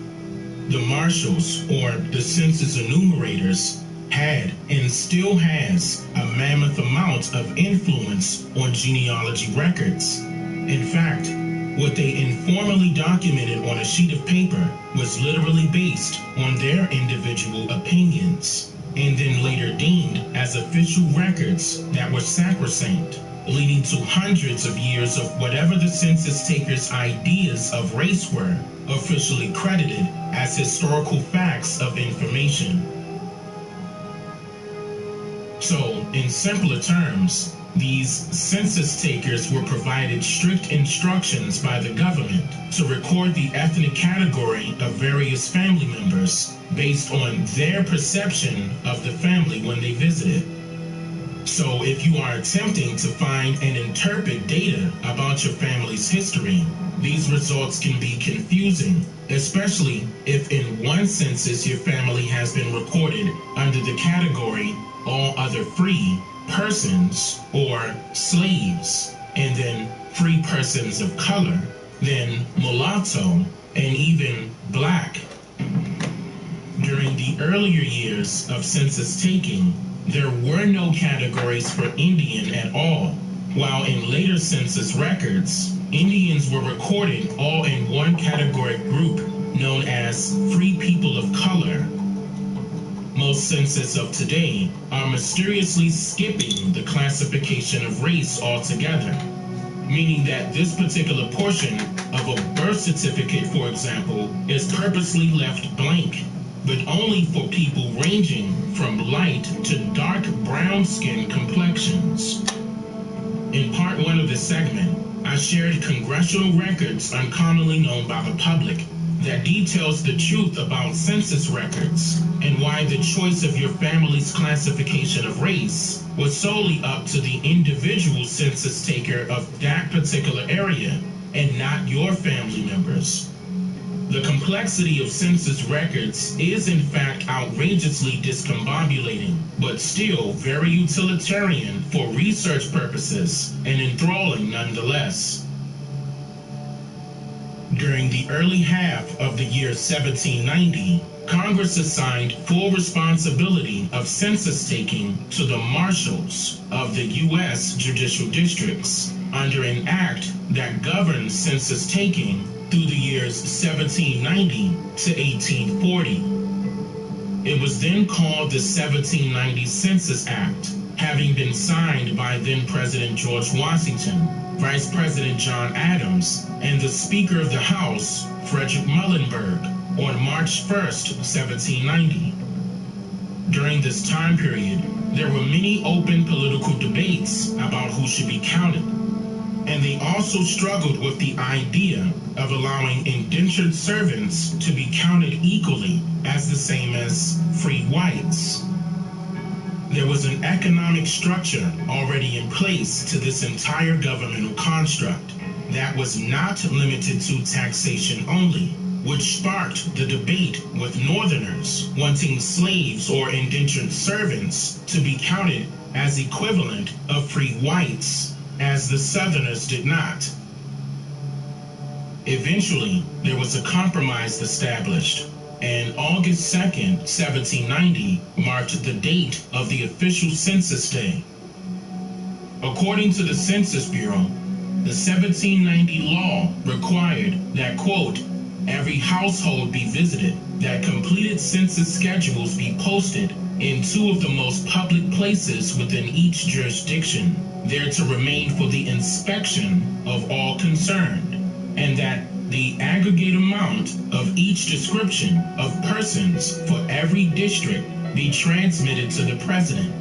[SPEAKER 14] The Marshals, or the census enumerators, had and still has a mammoth amount of influence on genealogy records. In fact, what they informally documented on a sheet of paper was literally based on their individual opinions, and then later deemed as official records that were sacrosanct, leading to hundreds of years of whatever the census takers' ideas of race were officially credited as historical facts of information. So, in simpler terms, These census takers were provided strict instructions by the government to record the ethnic category of various family members based on their perception of the family when they visited. So if you are attempting to find and interpret data about your family's history, these results can be confusing, especially if in one census your family has been recorded under the category all other free persons or slaves, and then free persons of color, then mulatto, and even black. During the earlier years of census taking, there were no categories for Indian at all, while in later census records, Indians were recorded all in one category group known as Free People of Color. Most census of today are mysteriously skipping the classification of race altogether, meaning that this particular portion of a birth certificate, for example, is purposely left blank, but only for people ranging from light to dark brown skin complexions. In part 1 of this segment, I shared congressional records uncommonly known by the public that details the truth about census records and why the choice of your family's classification of race was solely up to the individual census taker of that particular area and not your family members. The complexity of census records is in fact outrageously discombobulating, but still very utilitarian for research purposes and enthralling nonetheless. During the early half of the year 1790, Congress assigned full responsibility of census taking to the marshals of the U.S. judicial districts under an act that governed census taking through the years 1790 to 1840. It was then called the 1790 Census Act, having been signed by then President George Washington, Vice President John Adams, and the Speaker of the House, Frederick Muhlenberg, on March 1st, 1790. During this time period, there were many open political debates about who should be counted, and they also struggled with the idea of allowing indentured servants to be counted equally as the same as free whites. There was an economic structure already in place to this entire governmental construct that was not limited to taxation only, which sparked the debate with Northerners wanting slaves or indentured servants to be counted as equivalent of free whites, as the Southerners did not. Eventually, there was a compromise established, and August 2nd, 1790 marked the date of the official census day. According to the Census Bureau, the 1790 law required that, quote, every household be visited, that completed census schedules be posted in 2 of the most public places within each jurisdiction, there to remain for the inspection of all concerned, and that the aggregate amount of each description of persons for every district be transmitted to the president.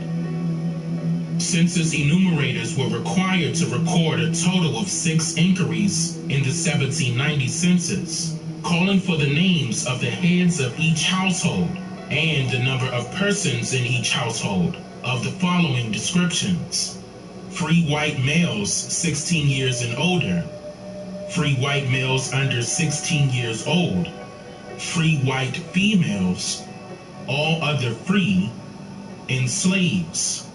[SPEAKER 14] Census enumerators were required to record a total of 6 inquiries in the 1790 census, calling for the names of the heads of each household and the number of persons in each household of the following descriptions: free white males 16 years and older, free white males under 16 years old, free white females, all other free, and slaves.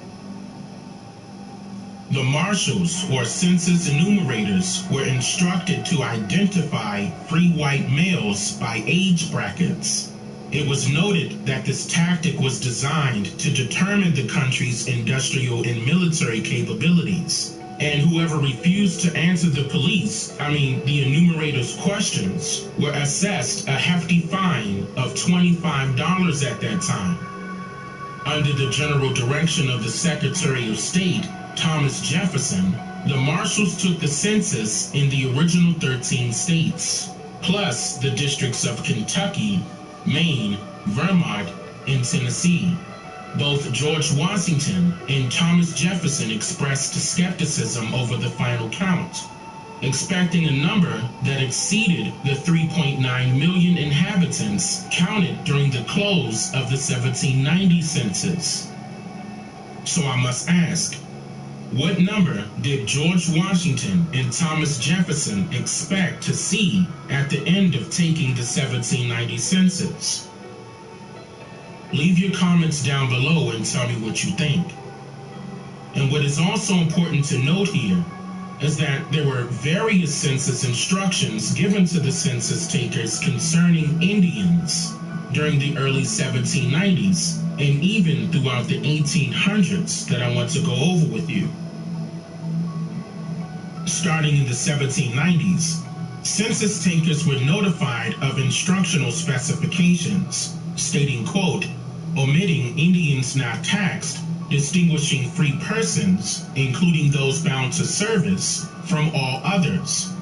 [SPEAKER 14] The marshals or census enumerators were instructed to identify free white males by age brackets. It was noted that this tactic was designed to determine the country's industrial and military capabilities, and whoever refused to answer the the enumerators' questions were assessed a hefty fine of $25 at that time. Under the general direction of the Secretary of State, Thomas Jefferson, the marshals took the census in the original 13 states, plus the districts of Kentucky, Maine, Vermont, and Tennessee. Both George Washington and Thomas Jefferson expressed skepticism over the final count, expecting a number that exceeded the 3.9 million inhabitants counted during the close of the 1790 census. So I must ask, what number did George Washington and Thomas Jefferson expect to see at the end of taking the 1790 census? Leave your comments down below and tell me what you think. And what is also important to note here is that there were various census instructions given to the census takers concerning Indians during the early 1790s and even throughout the 1800s that I want to go over with you. Starting in the 1790s, census takers were notified of instructional specifications stating, quote, omitting Indians not taxed, distinguishing free persons, including those bound to service, from all others.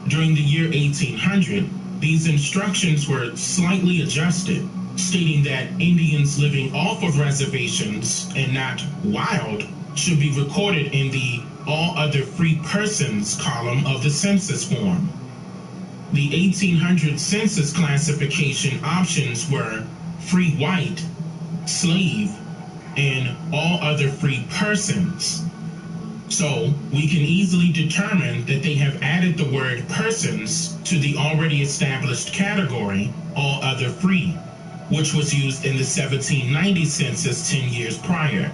[SPEAKER 14] During the year 1800, these instructions were slightly adjusted, stating that Indians living off of reservations and not wild should be recorded in the all other free persons column of the census form. The 1800 census classification options were free white, slave, and all other free persons. So we can easily determine that they have added the word persons to the already established category, all other free, which was used in the 1790 census 10 years prior.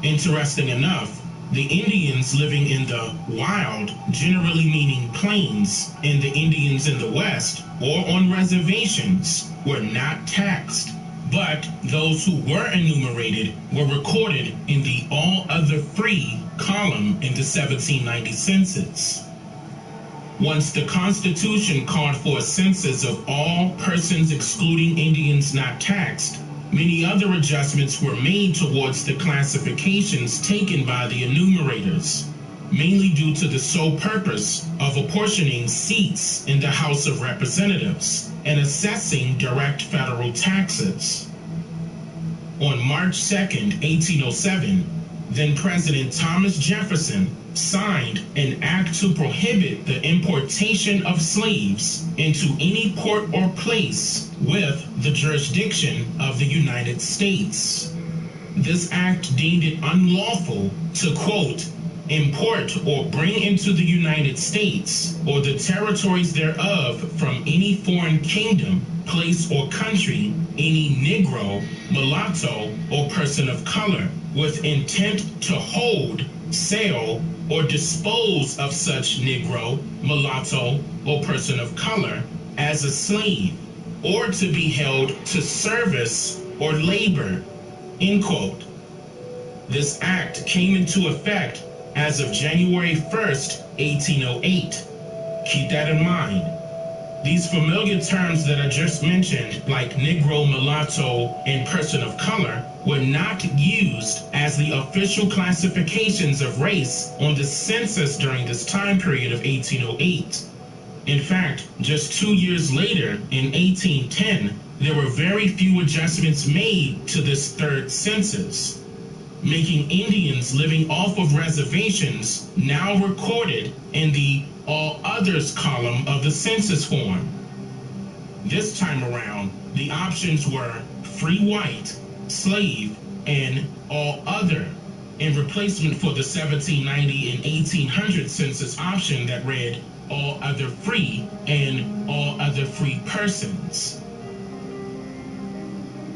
[SPEAKER 14] Interesting enough, the Indians living in the wild, generally meaning plains, and the Indians in the West, or on reservations, were not taxed. But those who were enumerated were recorded in the all other free column in the 1790 census. Once the Constitution called for a census of all persons excluding Indians not taxed, many other adjustments were made towards the classifications taken by the enumerators, mainly due to the sole purpose of apportioning seats in the House of Representatives and assessing direct federal taxes. On March 2nd, 1807, then President Thomas Jefferson signed an act to prohibit the importation of slaves into any port or place with the jurisdiction of the United States. This act deemed it unlawful to, quote, import or bring into the United States or the territories thereof from any foreign kingdom, place, or country any Negro, mulatto, or person of color with intent to hold, sell, or dispose of such Negro, mulatto, or person of color as a slave, or to be held to service or labor, end quote. This act came into effect as of January 1st, 1808. Keep that in mind. These familiar terms that I just mentioned, like Negro, mulatto, and person of color, were not used as the official classifications of race on the census during this time period of 1808. In fact, just 2 years later, in 1810, there were very few adjustments made to this third census, making Indians living off of reservations now recorded in the all others column of the census form. This time around, the options were free white, slave, and all other, in replacement for the 1790 and 1800 census option that read all other free and all other free persons.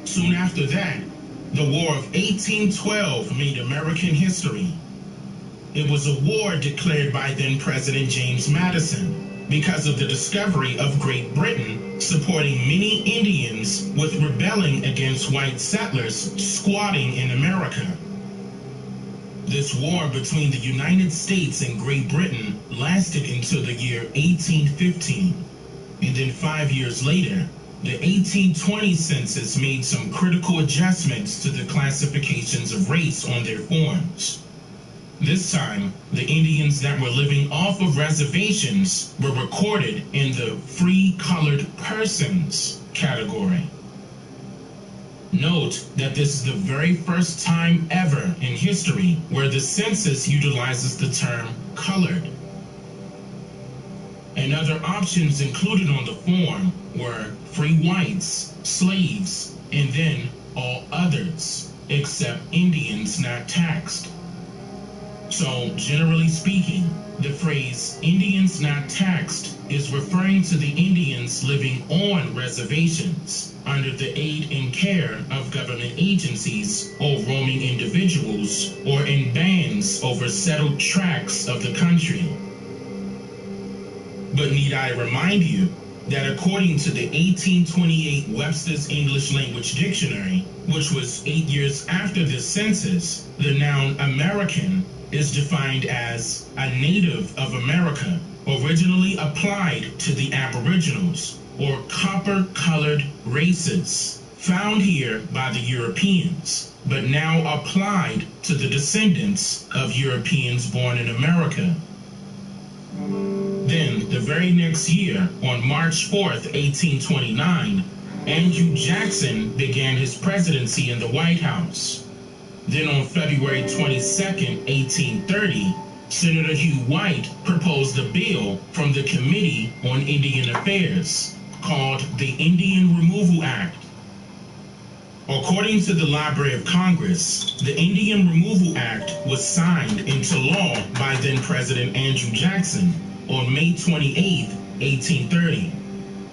[SPEAKER 14] Soon after that, the War of 1812 made American history. It was a war declared by then President James Madison because of the discovery of Great Britain supporting many Indians with rebelling against white settlers squatting in America. This war between the United States and Great Britain lasted until the year 1815, and then 5 years later, the 1820 census made some critical adjustments to the classifications of race on their forms. This time, the Indians that were living off of reservations were recorded in the free colored persons category. Note that this is the very first time ever in history where the census utilizes the term colored. And other options included on the form were free whites, slaves, and then all others, except Indians not taxed. So, generally speaking, the phrase Indians not taxed is referring to the Indians living on reservations under the aid and care of government agencies or roaming individuals or in bands over settled tracts of the country. But need I remind you that according to the 1828 Webster's English Language Dictionary, which was 8 years after the census, the noun American is defined as a native of America, originally applied to the Aboriginals, or copper-colored races, found here by the Europeans, but now applied to the descendants of Europeans born in America. Then, the very next year, on March 4th, 1829, Andrew Jackson began his presidency in the White House. Then on February 22nd, 1830, Senator Hugh White proposed a bill from the Committee on Indian Affairs called the Indian Removal Act. According to the Library of Congress, the Indian Removal Act was signed into law by then President Andrew Jackson on May 28, 1830,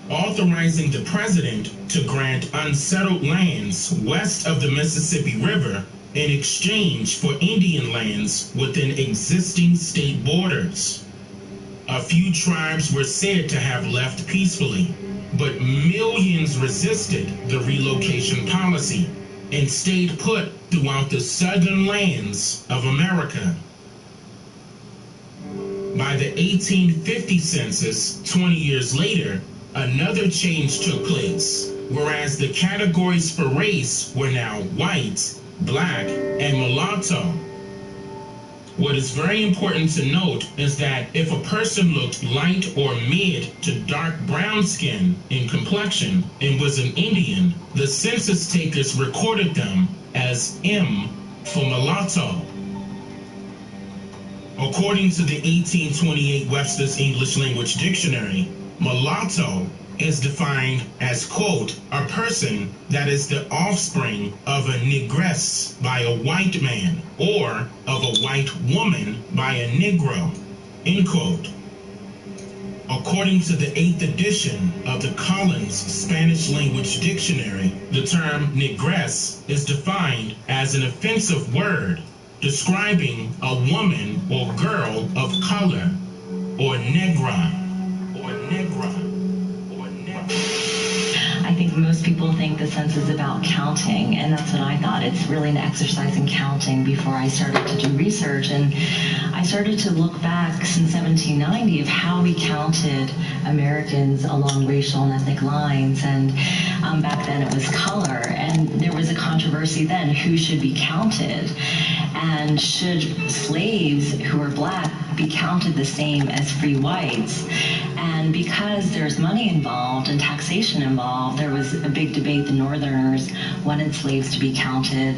[SPEAKER 14] authorizing the president to grant unsettled lands west of the Mississippi River in exchange for Indian lands within existing state borders. A few tribes were said to have left peacefully, but millions resisted the relocation policy and stayed put throughout the southern lands of America. By the 1850 census, 20 years later, another change took place, whereas the categories for race were now white, black, and mulatto. What is very important to note is that if a person looked light or mid to dark brown skin in complexion and was an Indian, the census takers recorded them as M for mulatto. According to the 1828 Webster's English Language Dictionary, mulatto is defined as, quote, a person that is the offspring of a negress by a white man or of a white woman by a Negro, end quote. According to the 8th edition of the Collins Spanish Language Dictionary, the term negress is defined as an offensive word describing a woman or girl of color, or negra, or negra.
[SPEAKER 1] I think most people think the census is about counting, and that's what I thought. It's really an exercise in counting before I started to do research. And I started to look back since 1790 of how we counted Americans along racial and ethnic lines. And back then it was color, and there was a controversy then who should be counted. And should slaves who were black be counted the same as free whites? And because there's money involved and taxation involved, there was a big debate. The Northerners wanted slaves to be counted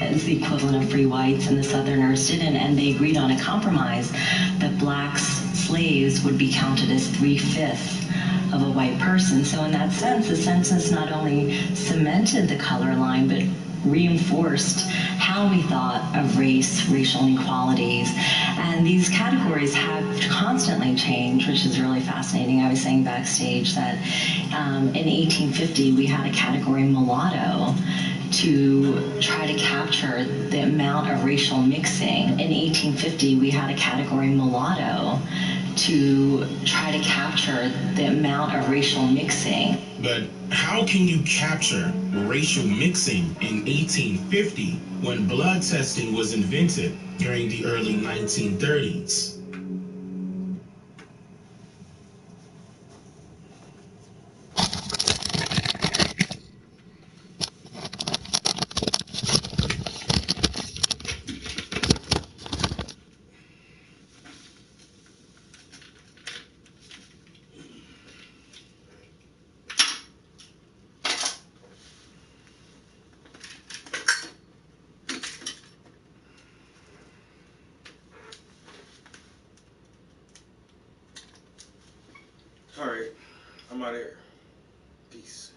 [SPEAKER 1] as the equivalent of free whites, and the Southerners didn't, and they agreed on a compromise that black slaves would be counted as 3/5 of a white person. So in that sense, the census not only cemented the color line, but reinforced how we thought of race, racial inequalities. And these categories have constantly changed, which is really fascinating. I was saying backstage that in 1850 we had a category mulatto to try to capture the amount of racial mixing. In 1850 we had a category mulatto to try to capture the amount of racial mixing.
[SPEAKER 14] But how can you capture racial mixing in 1850 when blood testing was invented during the early 1930s?
[SPEAKER 4] All right, I'm out of here. Peace.